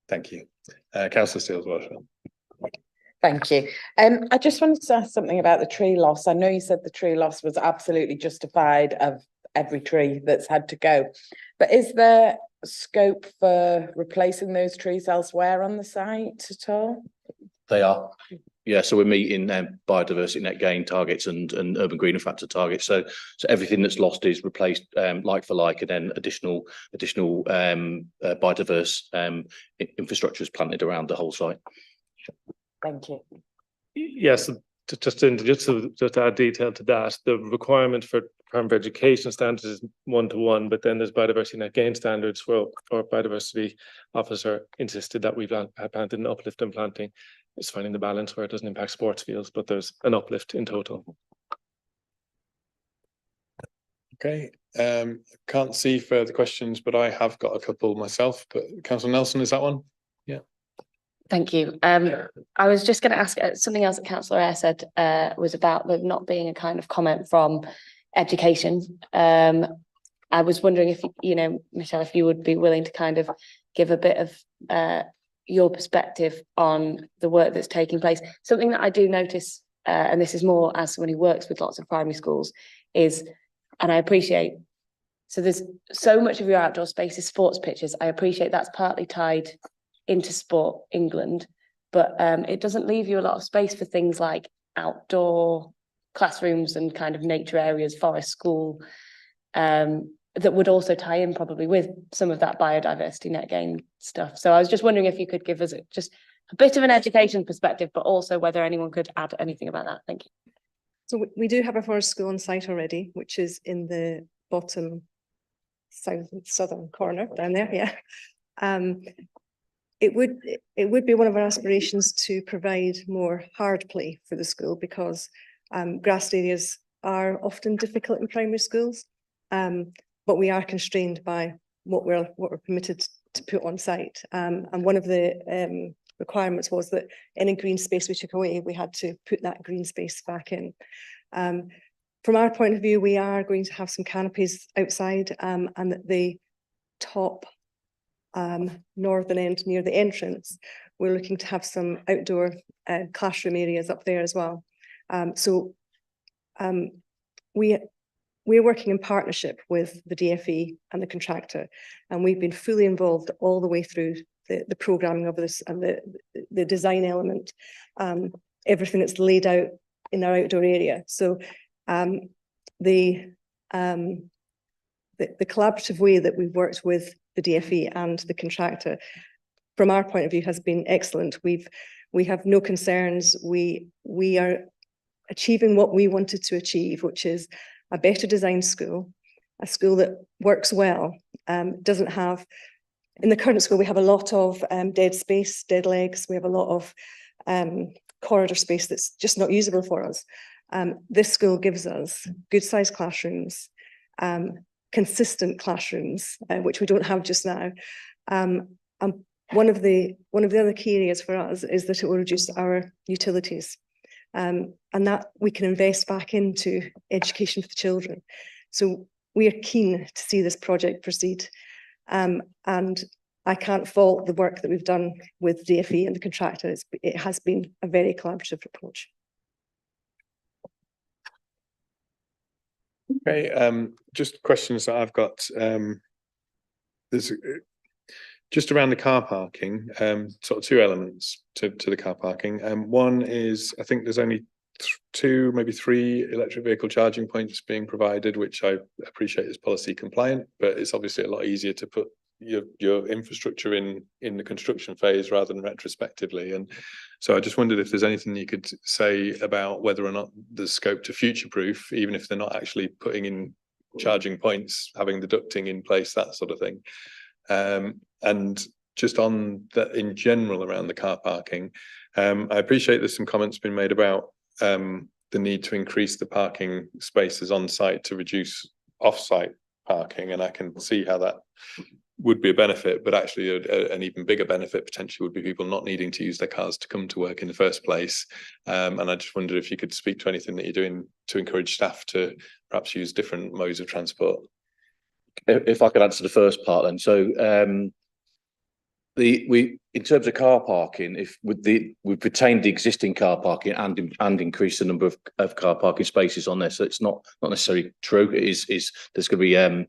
Thank you. Councillor Steels-Walsh. Thank you. I just wanted to ask something about the tree loss. I know you said the tree loss was absolutely justified of every tree that's had to go, but is there scope for replacing those trees elsewhere on the site at all? They are. Yeah, so we're meeting biodiversity net gain targets and urban greening factor targets. So everything that's lost is replaced like for like, and then additional biodiverse infrastructure is planted around the whole site. Thank you. Yes, just to add detail to that, the requirement for Department of Education standards is 1-to-1, but then there's biodiversity net gain standards for biodiversity officer insisted that we planted an uplift in planting. It's finding the balance where it doesn't impact sports fields, but there's an uplift in total. Okay, can't see further questions, but I have got a couple myself. But Councillor Nelson, is that one? Yeah. Thank you. I was just going to ask something else that Councillor Eyre said was about there not being a kind of comment from education. I was wondering if, you know, Michelle, if you would be willing to kind of give a bit of your perspective on the work that's taking place. Something that I do notice, and this is more as someone who works with lots of primary schools, is, and I appreciate, so there's so much of your outdoor space is sports pitches. I appreciate that's partly tied into Sport England, but it doesn't leave you a lot of space for things like outdoor classrooms and kind of nature areas, forest school, that would also tie in probably with some of that biodiversity net gain stuff. So I was just wondering if you could give us just a bit of an education perspective, but also whether anyone could add anything about that. Thank you. So we do have a forest school on site already, which is in the bottom southern corner down there. Yeah. It would be one of our aspirations to provide more hard play for the school, because grassed areas are often difficult in primary schools. But we are constrained by what we're permitted to put on site. And one of the requirements was that any green space we took away, we had to put that green space back in. From our point of view, we are going to have some canopies outside, and at the top northern end near the entrance, we're looking to have some outdoor classroom areas up there as well. We're working in partnership with the DFE and the contractor, and we've been fully involved all the way through the programming of this and the design element, everything that's laid out in our outdoor area. So the collaborative way that we've worked with the DFE and the contractor, from our point of view, has been excellent. We have no concerns. We are achieving what we wanted to achieve, which is a better designed school, a school that works well, doesn't have, in the current school, we have a lot of dead space, dead legs. We have a lot of corridor space that's just not usable for us. This school gives us good sized classrooms, consistent classrooms, which we don't have just now. And one of the other key areas for us is that it will reduce our utilities. And that we can invest back into education for the children. So we are keen to see this project proceed. And I can't fault the work that we've done with DFE and the contractor. It has been a very collaborative approach. Okay, just questions that I've got. There's just around the car parking, sort of two elements to the car parking. One is, I think there's only two, maybe three electric vehicle charging points being provided, which I appreciate is policy compliant, but it's obviously a lot easier to put your infrastructure in the construction phase rather than retrospectively. And so I just wondered if there's anything you could say about whether or not there's scope to future-proof, even if they're not actually putting in charging points, having the ducting in place, that sort of thing. And just on that in general around the car parking, I appreciate there's some comments been made about the need to increase the parking spaces on site to reduce off-site parking, and I can see how that would be a benefit, but actually an even bigger benefit potentially would be people not needing to use their cars to come to work in the first place. And I just wondered if you could speak to anything that you're doing to encourage staff to perhaps use different modes of transport. If I could answer the first part then. So in terms of car parking, we've retained the existing car parking and increased the number of car parking spaces on there. So it's not necessarily true. It is there's going to be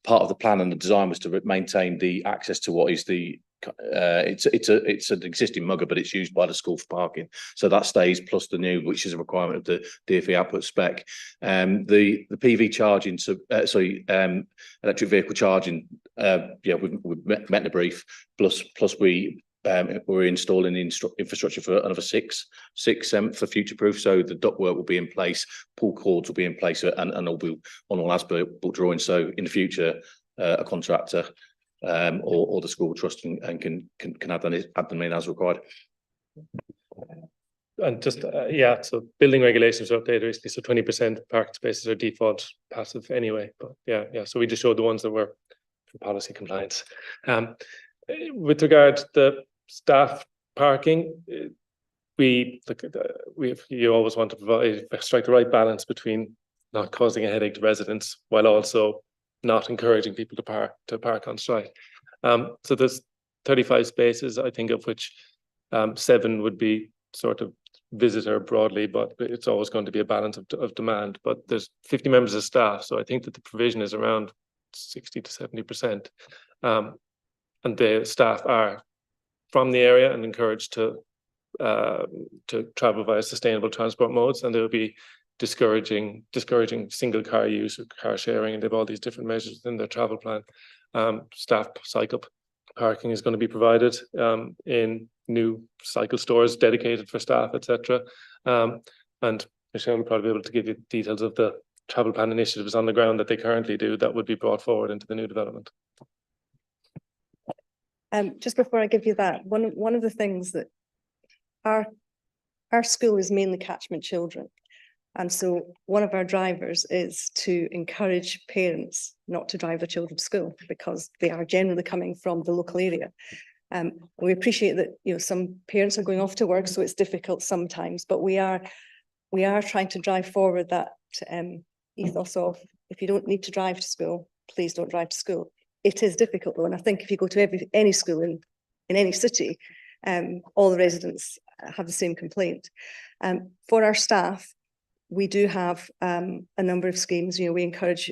part of the plan and the design was to maintain the access to what is the it's an existing mugger, but it's used by the school for parking. So that stays, plus the new, which is a requirement of the DfE output spec. The PV charging, electric vehicle charging, we've met in the brief. Plus we're installing the infrastructure for another six for future proof. So the ductwork will be in place, pull cords will be in place, and will be on all as-built drawings. So in the future, a contractor or the school trust and can add them in as required. And just so building regulations are updated recently. So 20% parking spaces are default passive anyway. But so we just showed the ones that were for policy compliance. With regard to the staff parking, you always want to strike the right balance between not causing a headache to residents while also not encouraging people to park on site. So there's 35 spaces, I think, of which 7 would be sort of visitor broadly, but it's always going to be a balance of demand. But there's 50 members of staff, so I think that the provision is around 60 to 70%. And the staff are from the area and encouraged to travel via sustainable transport modes, and they'll be discouraging single car use or car sharing, and they have all these different measures within their travel plan. Staff cycle parking is going to be provided in new cycle stores dedicated for staff, etc. And Michelle will probably be able to give you details of the travel plan initiatives on the ground that they currently do that would be brought forward into the new development. Just before I give you that, one of the things that our school is mainly catchment children. And so one of our drivers is to encourage parents not to drive their children to school because they are generally coming from the local area. We appreciate that some parents are going off to work, so it's difficult sometimes, but we are trying to drive forward that ethos of, if you don't need to drive to school, please don't drive to school. It is difficult though, and I think if you go to any school in any city, all the residents have the same complaint. For our staff, we do have a number of schemes. We encourage,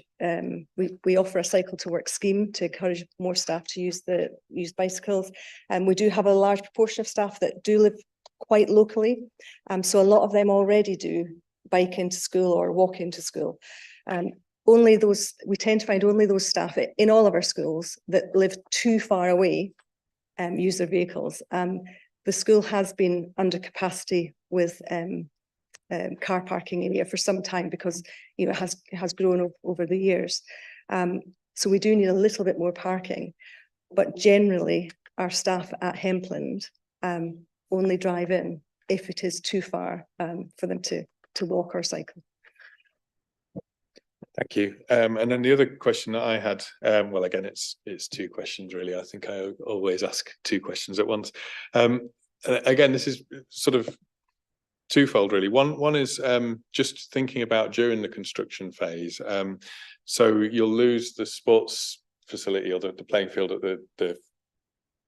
we offer a cycle to work scheme to encourage more staff to use bicycles. And we do have a large proportion of staff that do live quite locally. So a lot of them already do bike into school or walk into school. We tend to find only those staff in all of our schools that live too far away use their vehicles. The school has been under capacity with car parking area for some time because it has grown over the years. So we do need a little bit more parking, but generally our staff at Hempland only drive in if it is too far for them to walk or cycle. Thank you. And then the other question that I had, well, again, it's 2 questions really. I think I always ask 2 questions at once. Again, this is sort of twofold really. One is just thinking about during the construction phase. So you'll lose the sports facility or the playing field at the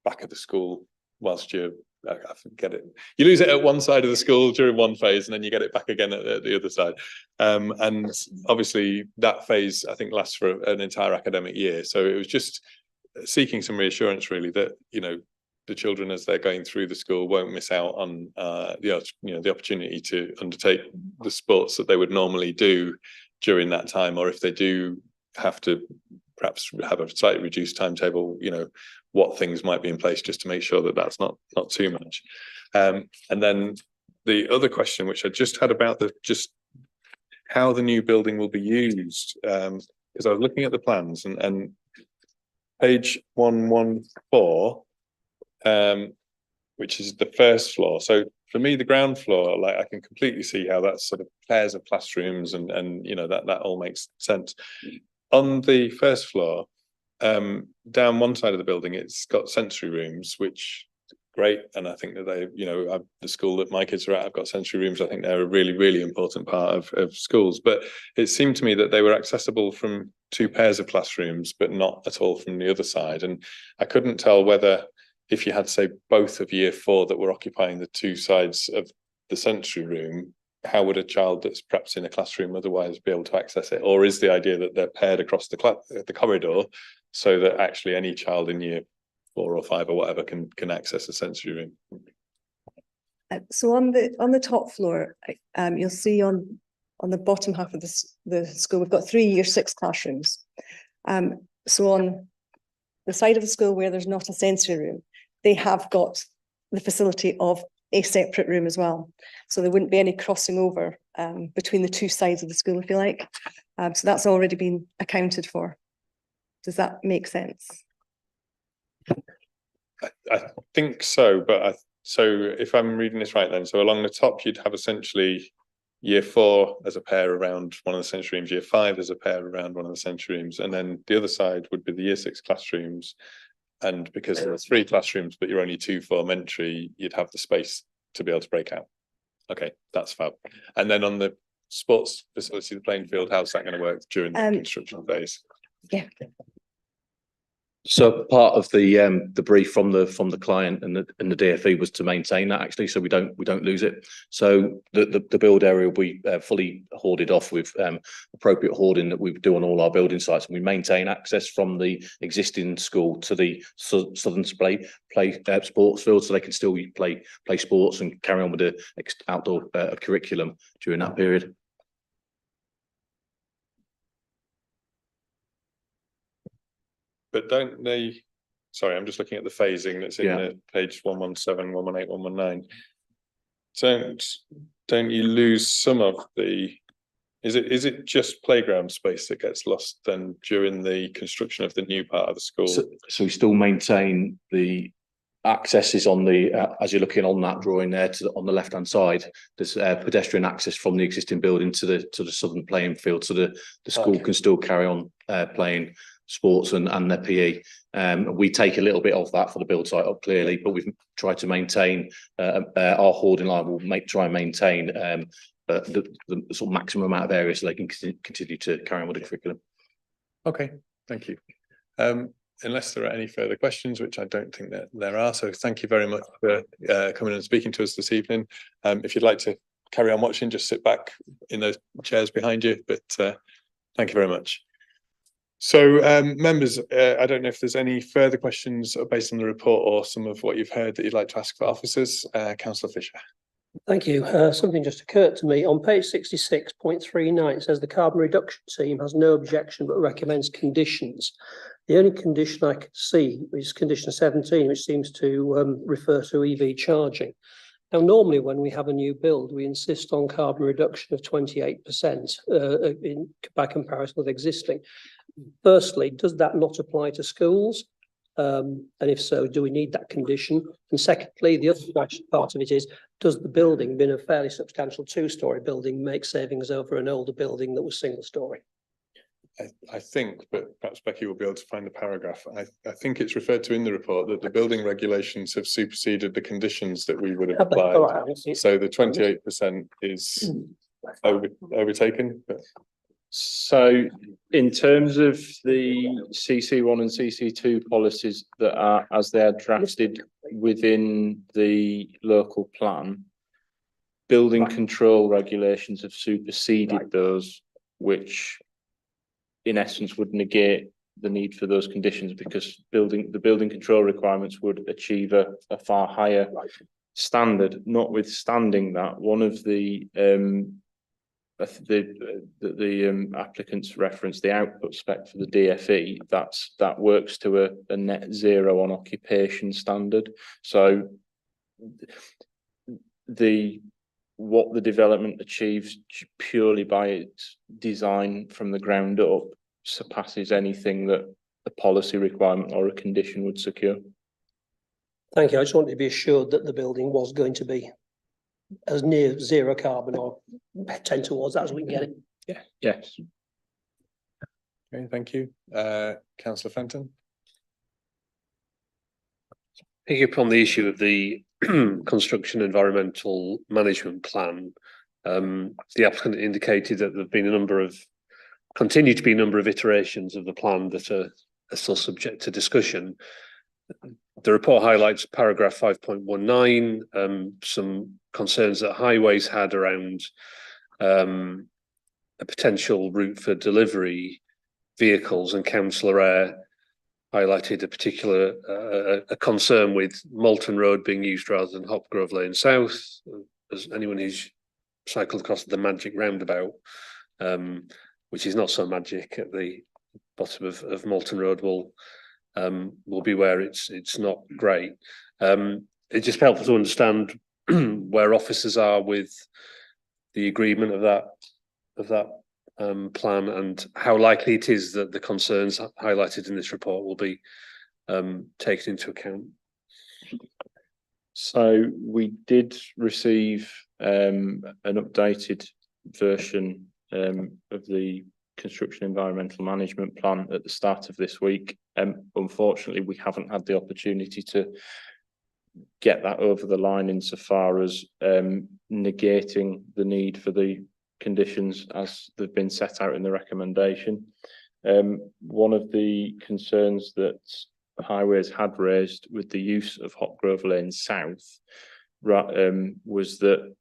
back of the school whilst I forget it. You lose it at one side of the school during one phase, and then you get it back again at the other side. And obviously that phase, I think, lasts for an entire academic year. So it was just seeking some reassurance really that, the children as they're going through the school won't miss out on the opportunity to undertake the sports that they would normally do during that time, or if they do have to perhaps have a slightly reduced timetable, what things might be in place just to make sure that that's not too much. And then the other question which I just had about just how the new building will be used, because I was looking at the plans and page 114, which is the first floor. So for me, the ground floor, I can completely see how that's sort of pairs of classrooms and that all makes sense. On the first floor, down one side of the building, it's got sensory rooms, which great. And I think that the school that my kids are at have got sensory rooms. I think they're a really, really important part of schools. But it seemed to me that they were accessible from 2 pairs of classrooms, but not at all from the other side. And I couldn't tell whether, if you had, say, both of year 4 that were occupying the 2 sides of the sensory room, how would a child that's perhaps in a classroom otherwise be able to access it? Or is the idea that they're paired across the corridor so that actually any child in year 4 or 5 or whatever can access a sensory room? So on the top floor, you'll see on the bottom half of the school, we've got 3 year 6 classrooms. So on the side of the school where there's not a sensory room, they have got the facility of a separate room as well. So there wouldn't be any crossing over between the 2 sides of the school, if you like. So that's already been accounted for. Does that make sense? I think so, but so if I'm reading this right then, so along the top you'd have essentially year 4 as a pair around one of the sensory rooms, year 5 as a pair around one of the sensory rooms, and then the other side would be the year 6 classrooms. And because there are 3 classrooms, but you're only 2 for elementary, you'd have the space to be able to break out. Okay, that's fab. And then on the sports facility, the playing field, how's that going to work during the construction phase? Yeah. So part of the brief from the client and the DFE was to maintain that, actually, so we don't lose it. So the build area will be fully hoarded off with appropriate hoarding that we do on all our building sites, and we maintain access from the existing school to the southern play sports field, so they can still play sports and carry on with the outdoor curriculum during that period. But don't they, sorry, I'm just looking at the phasing that's in the page 117, 118, 119. Don't you lose some of the, is it just playground space that gets lost then during the construction of the new part of the school? So we still maintain the accesses on the, as you're looking on that drawing there on the left hand side, there's pedestrian access from the existing building to the southern playing field, so the school can still carry on playing sports and their PE. We take a little bit of that for the build site up clearly, but we've tried to maintain our hoarding line. We'll try and maintain the sort of maximum amount of areas so they can continue to carry on with the curriculum. Okay, thank you. Unless there are any further questions, which I don't think that there are, so thank you very much for coming and speaking to us this evening. If you'd like to carry on watching, just sit back in those chairs behind you, but thank you very much. So members, I don't know if there's any further questions based on the report or some of what you've heard that you'd like to ask for officers. Councillor Fisher. Thank you. Something just occurred to me. On page 66.39, it says the carbon reduction team has no objection but recommends conditions. The only condition I could see is condition 17, which seems to refer to EV charging. Now, normally when we have a new build, we insist on carbon reduction of 28% by comparison with existing. Firstly, does that not apply to schools? And if so, do we need that condition? And secondly, the other part of it is, does the building, being a fairly substantial 2-storey building, make savings over an older building that was single-storey? I think, but perhaps Becky will be able to find the paragraph. I think it's referred to in the report that the building regulations have superseded the conditions that we would have applied. So the 28% is overtaken. But... So in terms of the CC1 and CC2 policies that are, as they are drafted within the local plan, building control regulations have superseded those, which in essence would negate the need for those conditions, because the building control requirements would achieve a far higher standard. Notwithstanding that, one of the applicants referenced the output spec for the DFE, that works to a net zero on occupation standard. So what the development achieves purely by its design from the ground up surpasses anything that a policy requirement or a condition would secure. Thank you. I just wanted to be assured that the building was going to be as near zero carbon or 10 towards that as we can get it. Yeah. Yes. Okay, thank you. Councillor Fenton. Picking up on the issue of the construction environmental management plan, the applicant indicated that there have been continue to be a number of iterations of the plan that are still subject to discussion. The report highlights paragraph 5.19, some concerns that Highways had around a potential route for delivery vehicles, and Councillor Eyre highlighted a particular a concern with Malton Road being used rather than Hopgrove Lane South. As anyone who's cycled across the magic roundabout, which is not so magic at the bottom of Malton Road, will be where it's not great. It just helps to understand where officers are with the agreement of that plan, and how likely it is that the concerns highlighted in this report will be taken into account. So we did receive an updated version of the construction environmental management plan at the start of this week. Unfortunately, we haven't had the opportunity to get that over the line insofar as negating the need for the conditions as they've been set out in the recommendation. One of the concerns that Highways had raised with the use of Hopgrove Lane South was that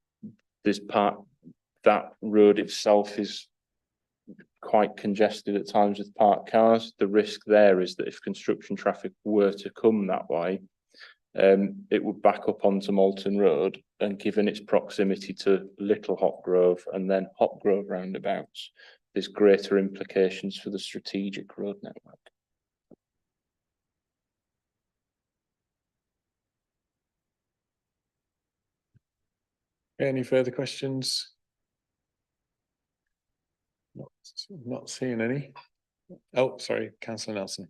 that road itself is quite congested at times with parked cars. The risk there is that if construction traffic were to come that way, it would back up onto Malton Road, and given its proximity to Little Hopgrove and then Hopgrove roundabouts, there's greater implications for the strategic road network. Any further questions? Not seeing any. Oh, sorry, Councillor Nelson.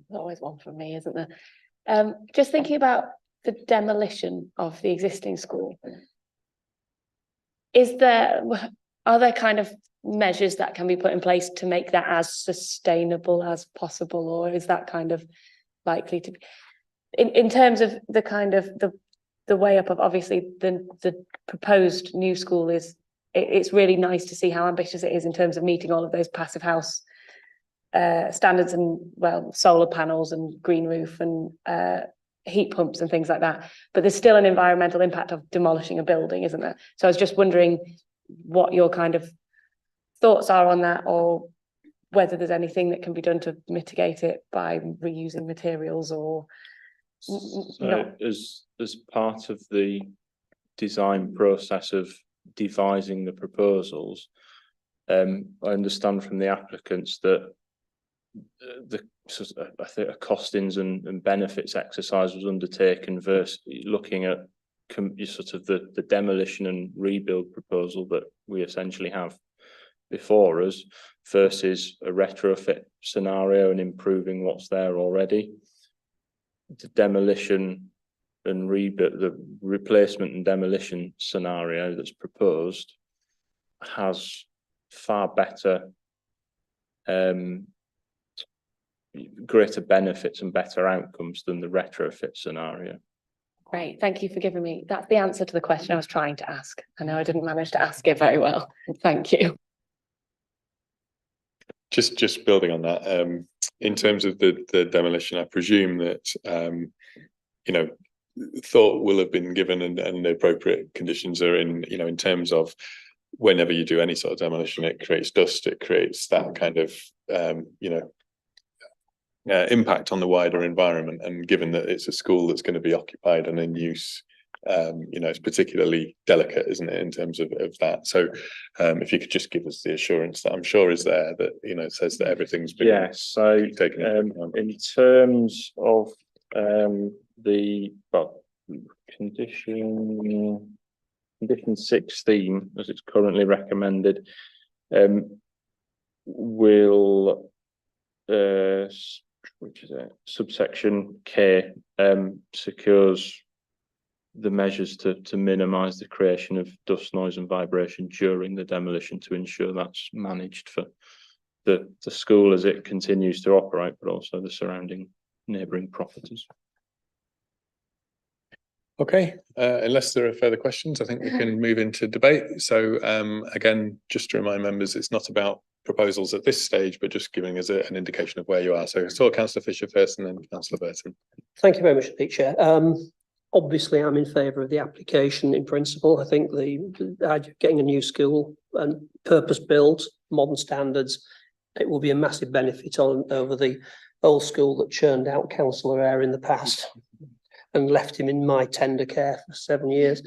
There's always one from me, isn't there? Just thinking about the demolition of the existing school. Are there kind of measures that can be put in place to make that as sustainable as possible, or is that kind of likely to be in terms of the kind of the way up of obviously the proposed new school is it's really nice to see how ambitious it is in terms of meeting all of those passive house standards and solar panels and green roof and heat pumps and things like that, but there's still an environmental impact of demolishing a building, isn't there? So I was just wondering what your kind of thoughts are on that, or whether there's anything that can be done to mitigate it by reusing materials or not. As part of the design process of devising the proposals, I understand from the applicants that I think a costings and benefits exercise was undertaken versus looking at sort of the demolition and rebuild proposal that we essentially have before us versus a retrofit scenario and improving what's there already. The demolition and rebuild, the replacement and demolition scenario that's proposed has far better greater benefits and better outcomes than the retrofit scenario. Great, thank you for giving me, that's the answer to the question I was trying to ask. I know I didn't manage to ask it very well. Thank you. Just building on that, in terms of the demolition, I presume that thought will have been given and the appropriate conditions are in terms of whenever you do any sort of demolition, it creates dust, it creates that kind of impact on the wider environment, and given that it's a school that's going to be occupied and in use, it's particularly delicate, isn't it, in terms of that. So if you could just give us the assurance that I'm sure is there, that it says that everything's been taken in terms of the condition 16 as it's currently recommended will which is it, subsection K, secures the measures to minimise the creation of dust, noise and vibration during the demolition to ensure that's managed for the school as it continues to operate, but also the surrounding neighbouring properties. Okay, unless there are further questions, I think we can move into debate. So again, just to remind members, it's not about proposals at this stage, but just giving us an indication of where you are. So I saw Councillor Fisher first and then Councillor Burton. Thank you very much, Chair. Obviously, I'm in favour of the application in principle. I think getting a new school and purpose-built, modern standards, it will be a massive benefit over the old school that churned out Councillor Eyre in the past and left him in my tender care for 7 years.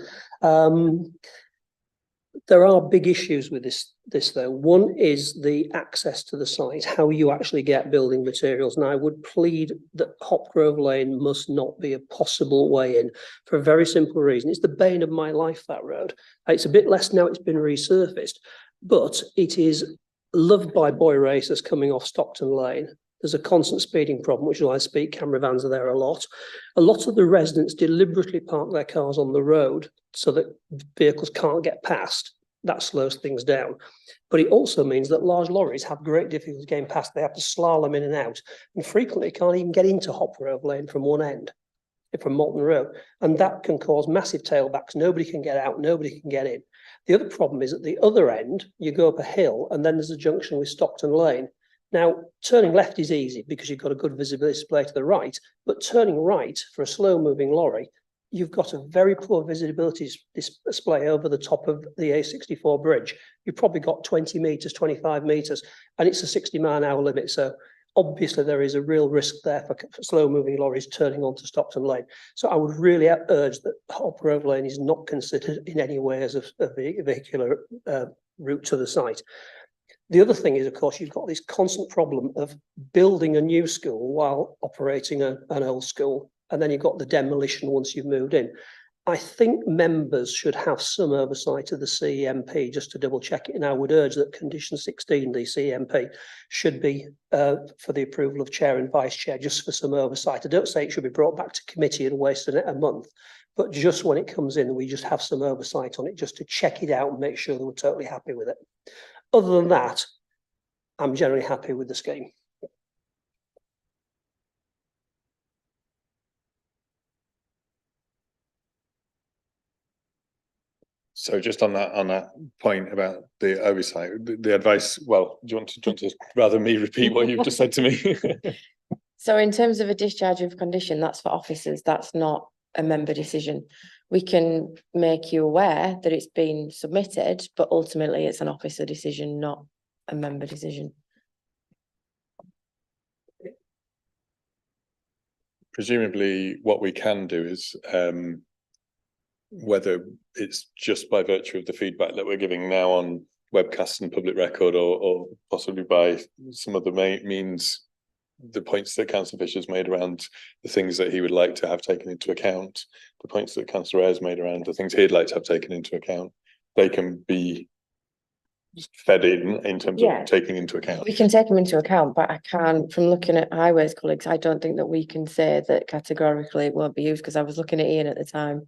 There are big issues with this though. One is the access to the site, how you actually get building materials. And I would plead that Hopgrove Lane must not be a possible way in for a very simple reason. It's the bane of my life, that road. It's a bit less now, it's been resurfaced, but it is loved by boy racers coming off Stockton Lane. There's a constant speeding problem, which is why I speak, camera vans are there a lot. A lot of the residents deliberately park their cars on the road so that vehicles can't get past. That slows things down. But it also means that large lorries have great difficulty getting past. They have to slalom in and out, and frequently can't even get into Hopgrove Lane from one end, from Malton Road. And that can cause massive tailbacks. Nobody can get out, nobody can get in. The other problem is at the other end, you go up a hill and then there's a junction with Stockton Lane. Now, turning left is easy because you've got a good visibility display to the right, but turning right for a slow moving lorry, you've got a very poor visibility display over the top of the A64 bridge. You've probably got 20 metres, 25 metres, and it's a 60-mile-an-hour limit. So obviously there is a real risk there for slow moving lorries turning onto Stockton Lane. So I would really urge that Hopgrove Lane is not considered in any way as a vehicular route to the site. The other thing is, of course, you've got this constant problem of building a new school while operating an old school, and then you've got the demolition once you've moved in. I think members should have some oversight of the CEMP just to double check it, and I would urge that condition 16, the CEMP, should be for the approval of chair and vice chair, just for some oversight. I don't say it should be brought back to committee and wasted a month, but just when it comes in, we just have some oversight on it just to check it out and make sure that we're totally happy with it. Other than that, I'm generally happy with the scheme. So just on that point about the oversight, the advice, well, do you want to rather me repeat what you've just said to me? So in terms of a discharge of condition, that's for officers, that's not a member decision. We can make you aware that it's been submitted, but ultimately it's an officer decision, not a member decision. Presumably what we can do is whether it's just by virtue of the feedback that we're giving now on webcasts and public record, or possibly by some of the means, the points that Councillor Fisher's made around the things that he would like to have taken into account, the points that Councillor Eyre's made around the things he'd like to have taken into account, they can be fed in terms of taking into account. We can take them into account, but I can't, from looking at highways colleagues, I don't think that we can say that categorically it won't be used, because I was looking at Ian at the time,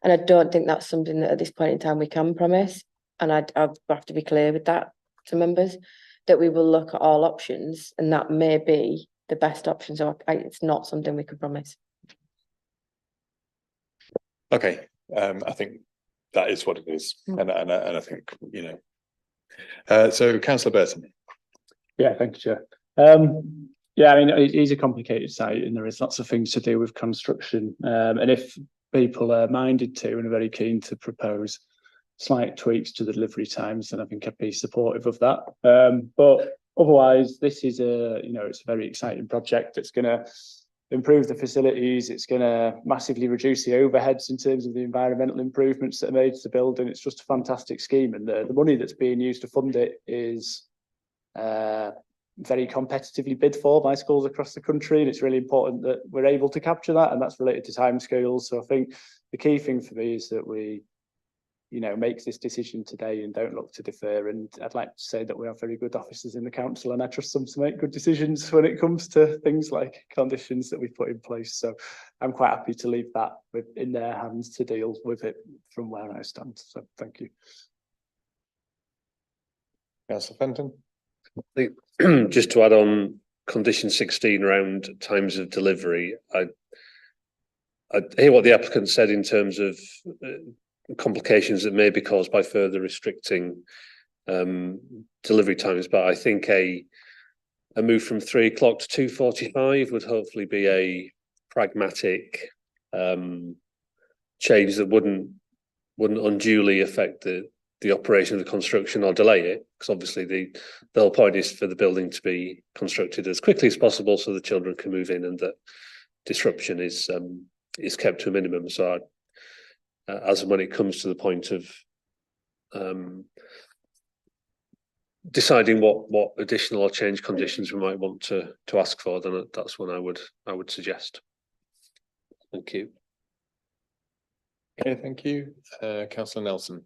and I don't think that's something that at this point in time we can promise. And I'd have to be clear with that to members, that we will look at all options, and that may be the best option. So it's not something we can promise. Okay, I think that is what it is, and I think, you know. So Councillor Burton. Yeah, thank you, Chair. Yeah, I mean, it is a complicated site, and there is lots of things to do with construction. And if people are minded to and are very keen to propose slight tweaks to the delivery times, then I think I'd be supportive of that. But otherwise, this is it's a very exciting project. It's going to improve the facilities. It's going to massively reduce the overheads in terms of the environmental improvements that are made to the building. It's just a fantastic scheme, and the money that's being used to fund it is very competitively bid for by schools across the country, and it's really important that we're able to capture that, and that's related to timescales. So I think the key thing for me is that we make this decision today and don't look to defer. And I'd like to say that we have very good officers in the council, and I trust them to make good decisions when it comes to things like conditions that we put in place. So I'm quite happy to leave that in their hands to deal with it from where I stand. So thank you. Councillor Fenton. I think just to add on condition 16 around times of delivery, I hear what the applicant said in terms of complications that may be caused by further restricting delivery times, but I think a move from 3 o'clock to 2:45 would hopefully be a pragmatic change that wouldn't unduly affect the operation of the construction or delay it, because obviously the whole point is for the building to be constructed as quickly as possible so the children can move in and that disruption is kept to a minimum. So as and when it comes to the point of deciding what additional or change conditions we might want to ask for, then that's when I would suggest. Thank you. Okay, thank you. Councillor Nelson.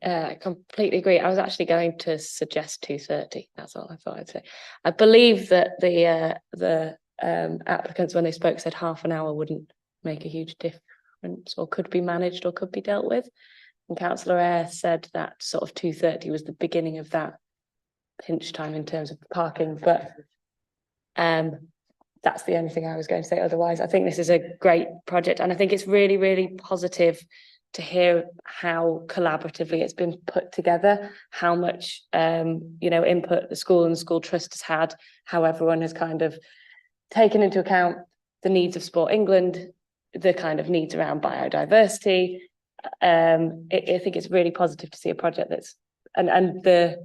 I completely agree. I was actually going to suggest 2:30. That's all I thought I'd say. I believe that the applicants, when they spoke, said half an hour wouldn't make a huge difference, or could be managed, or could be dealt with. And Councillor Eyre said that sort of 2:30 was the beginning of that pinch time in terms of parking, but that's the only thing I was going to say. Otherwise, I think this is a great project, and I think it's really, really positive to hear how collaboratively it's been put together, how much input the school and the school trust has had, how everyone has kind of taken into account the needs of Sport England, the kind of needs around biodiversity. I think it's really positive to see a project that's and the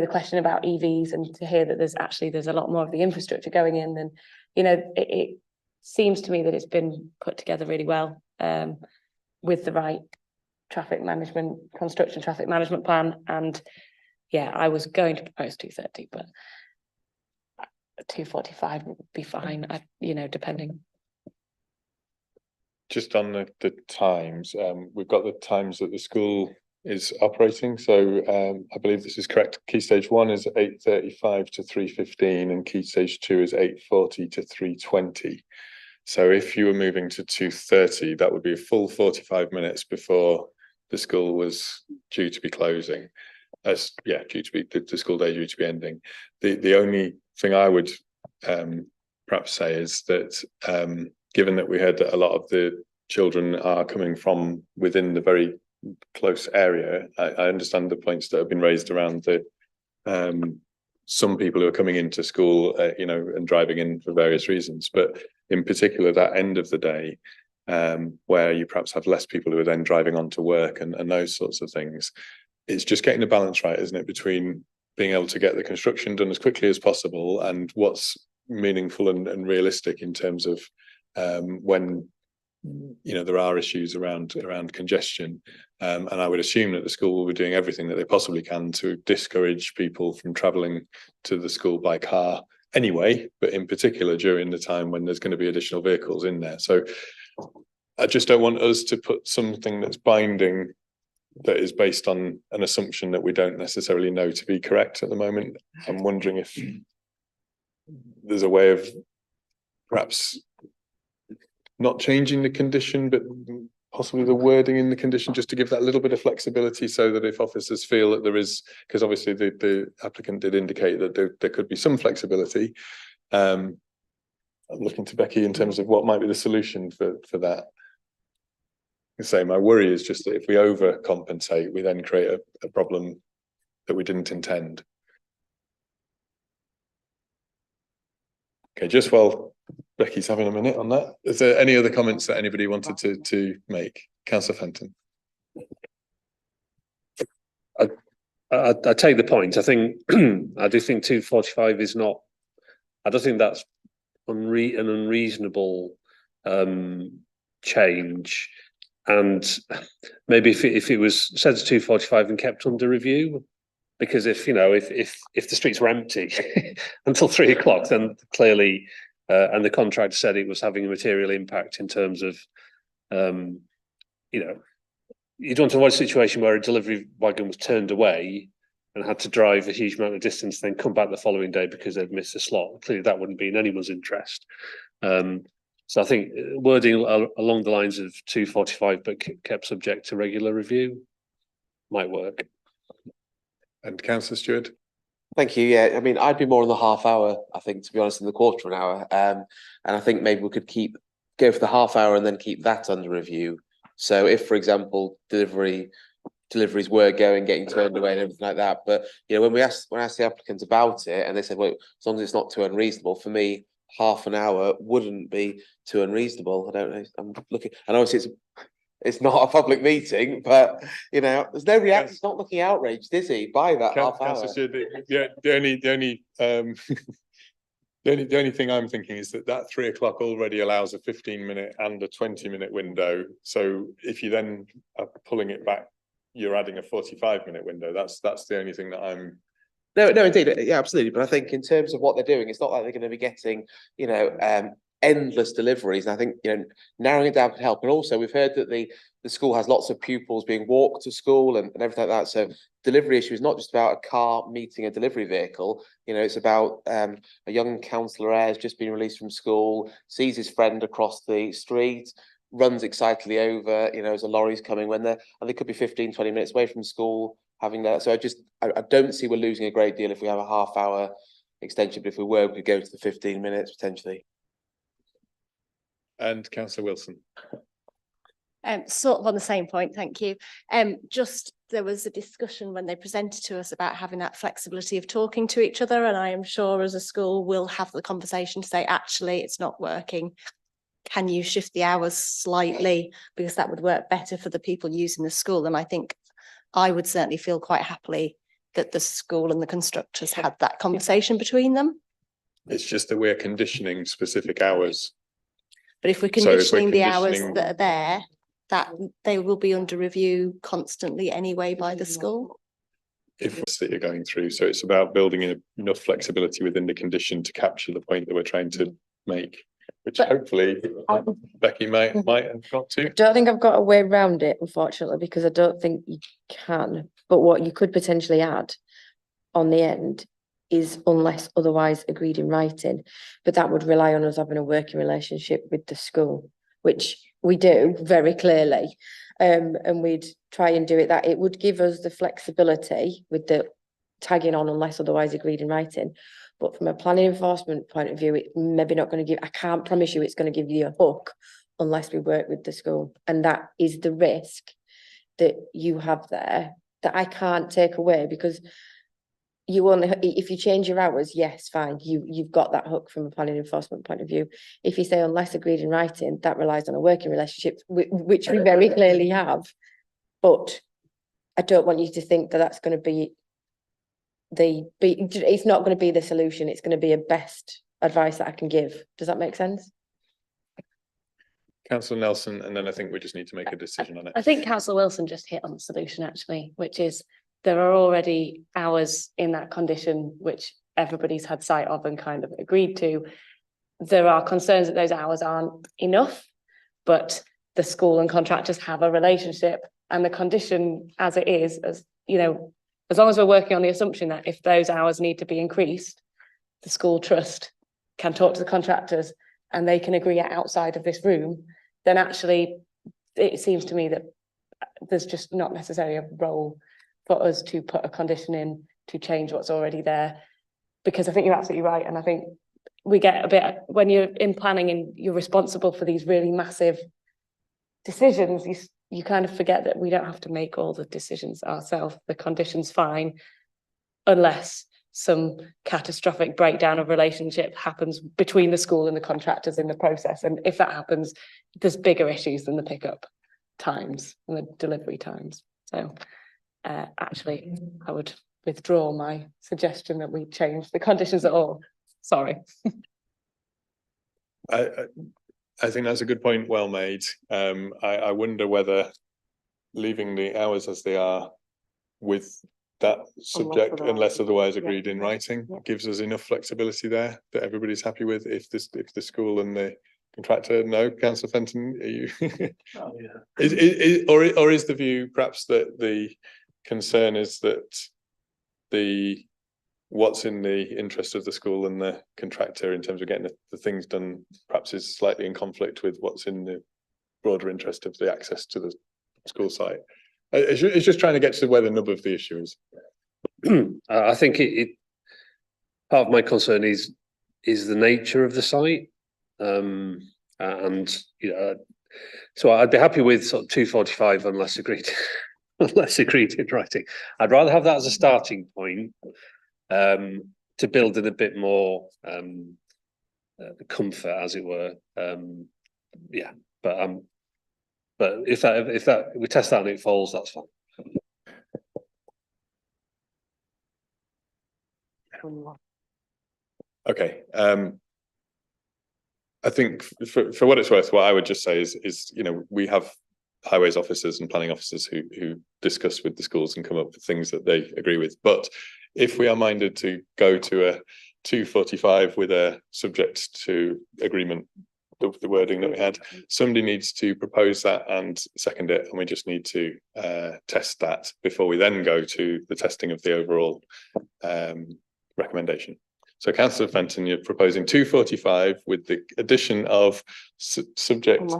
question about EVs, and to hear that there's a lot more of the infrastructure going in, and it seems to me that it's been put together really well, with the right construction traffic management plan. And yeah, I was going to propose 2:30, but 2:45 would be fine, depending. Just on the times, we've got the times that the school is operating. So I believe this is correct. Key stage 1 is 8:35 to 3:15, and key stage 2 is 8:40 to 3:20. So if you were moving to 2:30, that would be a full 45 minutes before the school was due to be closing. The school day due to be ending. The only thing I would perhaps say is that given that we heard that a lot of the children are coming from within the very close area, I understand the points that have been raised around the some people who are coming into school, and driving in for various reasons, but in particular that end of the day, where you perhaps have less people who are then driving on to work and those sorts of things. It's just getting the balance right, isn't it, between being able to get the construction done as quickly as possible and what's meaningful and realistic in terms of when there are issues around congestion, and I would assume that the school will be doing everything that they possibly can to discourage people from travelling to the school by car anyway, but in particular during the time when there's going to be additional vehicles in there. So I just don't want us to put something that's binding that is based on an assumption that we don't necessarily know to be correct at the moment. I'm wondering if there's a way of perhaps not changing the condition, but possibly the wording in the condition, just to give that little bit of flexibility, so that if officers feel that there is, because obviously the applicant did indicate that there could be some flexibility. I'm looking to Becky in terms of what might be the solution for that. My worry is just that if we overcompensate, we then create a problem that we didn't intend. Okay, just while Becky's having a minute on that, is there any other comments that anybody wanted to make? Councillor Fenton. I take the point. I think I do think 2:45 is not. I don't think that's an unreasonable change. And maybe if it was set to 2:45 and kept under review, because if the streets were empty until 3 o'clock, then clearly, and the contractor said it was having a material impact in terms of, you don't want to avoid a situation where a delivery wagon was turned away and had to drive a huge amount of distance, then come back the following day because they'd missed a slot. Clearly, that wouldn't be in anyone's interest. So I think wording along the lines of 2:45, but kept subject to regular review, might work. And Councillor Stewart. Thank you. Yeah, I mean, I'd be more on the half hour, I think, to be honest, than the quarter of an hour. And I think maybe we could go for the half hour and then keep that under review. So if, for example, delivery deliveries were going, getting turned away and everything like that. But you know, when I asked the applicants about it, and they said, well, as long as it's not too unreasonable, for me, half an hour wouldn't be too unreasonable. I don't know. I'm looking, and obviously it's not a public meeting, but you know, there's no reaction. He's not looking outraged, is he, by that half hour? The only thing I'm thinking is that 3 o'clock already allows a 15-minute and a 20-minute window. So if you then are pulling it back, you're adding a 45-minute window. That's the only thing that I'm. No, indeed, yeah, absolutely. But I think in terms of what they're doing, it's not like they're going to be getting, you know, endless deliveries. And I think, you know, narrowing it down could help. And also, we've heard that the school has lots of pupils being walked to school and everything like that. So delivery issue is not just about a car meeting a delivery vehicle. You know, it's about a young counsellor has just been released from school, sees his friend across the street, runs excitedly over, you know, as a lorry's coming and they could be 15, 20 minutes away from school having that. So I don't see we're losing a great deal if we have a half-hour extension, but if we were, we could go to the 15 minutes potentially. And Councillor Wilson. Sort of on the same point, thank you. Just there was a discussion when they presented to us about having that flexibility of talking to each other, and I am sure as a school we'll have the conversation to say, actually, it's not working. Can you shift the hours slightly, because that would work better for the people using the school? And I think I would certainly feel quite happily that the school and the constructors had that conversation between them. It's just that we're conditioning specific hours. But if we're conditioning the hours that are there, that they will be under review constantly anyway by the school. If that you're going through, so it's about building enough flexibility within the condition to capture the point that we're trying to make, which hopefully Becky might have got to. I don't think I've got a way around it, unfortunately, because I don't think you can. But what you could potentially add on the end is unless otherwise agreed in writing, but that would rely on us having a working relationship with the school, which we do very clearly, and we'd try and do it that it would give us the flexibility with the tagging on unless otherwise agreed in writing. But from a planning enforcement point of view, it's maybe not going to give, I can't promise you it's going to give you a hook unless we work with the school. And that is the risk that you have there that I can't take away, because you only, if you change your hours, yes, fine, you've got that hook from a planning enforcement point of view. If you say unless agreed in writing, that relies on a working relationship, which we very clearly have. But I don't want you to think that that's going to be it's not going to be the solution. It's going to be a best advice that I can give. Does that make sense? Councillor Nelson, and then I think we just need to make a decision on it. I think Councillor Wilson just hit on the solution actually, which is there are already hours in that condition which everybody's had sight of and kind of agreed to. There are concerns that those hours aren't enough, but the school and contractors have a relationship, and the condition as it is, as you know, as long as we're working on the assumption that if those hours need to be increased, the school trust can talk to the contractors and they can agree outside of this room, then actually it seems to me that there's just not necessarily a role for us to put a condition in to change what's already there. Because I think you're absolutely right. And I think we get a bit, when you're in planning and you're responsible for these really massive decisions, you kind of forget that we don't have to make all the decisions ourselves. The condition's fine, unless some catastrophic breakdown of relationship happens between the school and the contractors in the process. And if that happens, there's bigger issues than the pickup times and the delivery times. So actually, I would withdraw my suggestion that we change the conditions at all. Sorry. I think that's a good point, well made. I wonder whether leaving the hours as they are with that subject, unless otherwise agreed in writing, gives us enough flexibility there that everybody's happy with. If the school and the contractor, no, Councillor Fenton, are you? Oh, yeah. Or is the view perhaps that the concern is that what's in the interest of the school and the contractor in terms of getting the things done perhaps is slightly in conflict with what's in the broader interest of the access to the school site? It's just trying to get to where the nub of the issue is. I think part of my concern is the nature of the site, and you know, so I'd be happy with sort of 2:45 unless agreed unless agreed in writing. I'd rather have that as a starting point to build in a bit more comfort, as it were. Yeah, but if we test that and it falls, that's fine. Okay. I think for what it's worth, what I would just say is we have highways officers and planning officers who discuss with the schools and come up with things that they agree with. But if we are minded to go to a 245 with a subject to agreement, the wording that we had, somebody needs to propose that and second it, and we just need to test that before we then go to the testing of the overall recommendation. So Councillor Fenton, you're proposing 245 with the addition of subject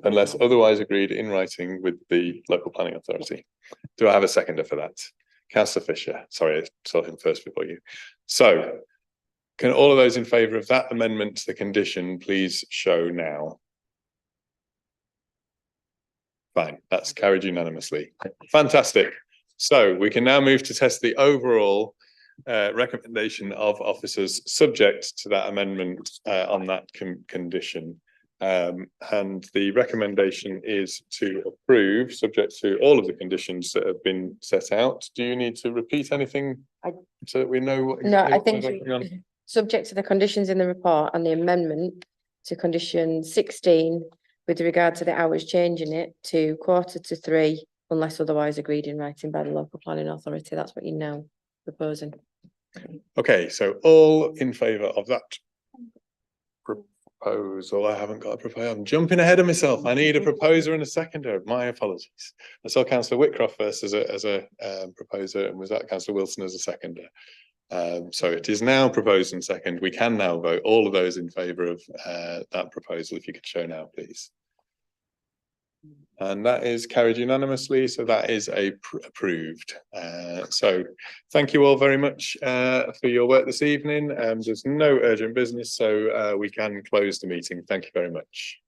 unless otherwise agreed in writing with the local planning authority. Do I have a seconder for that? Councillor Fisher, sorry, I saw him first before you. So can all of those in favour of that amendment to the condition please show now? Fine, that's carried unanimously. Fantastic. So we can now move to test the overall recommendation of officers subject to that amendment on that condition. And the recommendation is to approve subject to all of the conditions that have been set out. Do you need to repeat anything so that we know what No, I exactly think what's going on? subject to the conditions in the report and the amendment to condition 16 with regard to the hours, changing it to 2:45 unless otherwise agreed in writing by the local planning authority. That's what you're now proposing. Okay, so all in favour of that proposal? I haven't got a proposal. I'm jumping ahead of myself. I need a proposer and a seconder. My apologies. I saw Councillor Whitcroft first as a proposer, and was that Councillor Wilson as a seconder? So it is now proposed and second. We can now vote. All of those in favour of that proposal, if you could show now, please. And that is carried unanimously, so that is approved. So thank you all very much for your work this evening. There's no urgent business, so we can close the meeting. Thank you very much.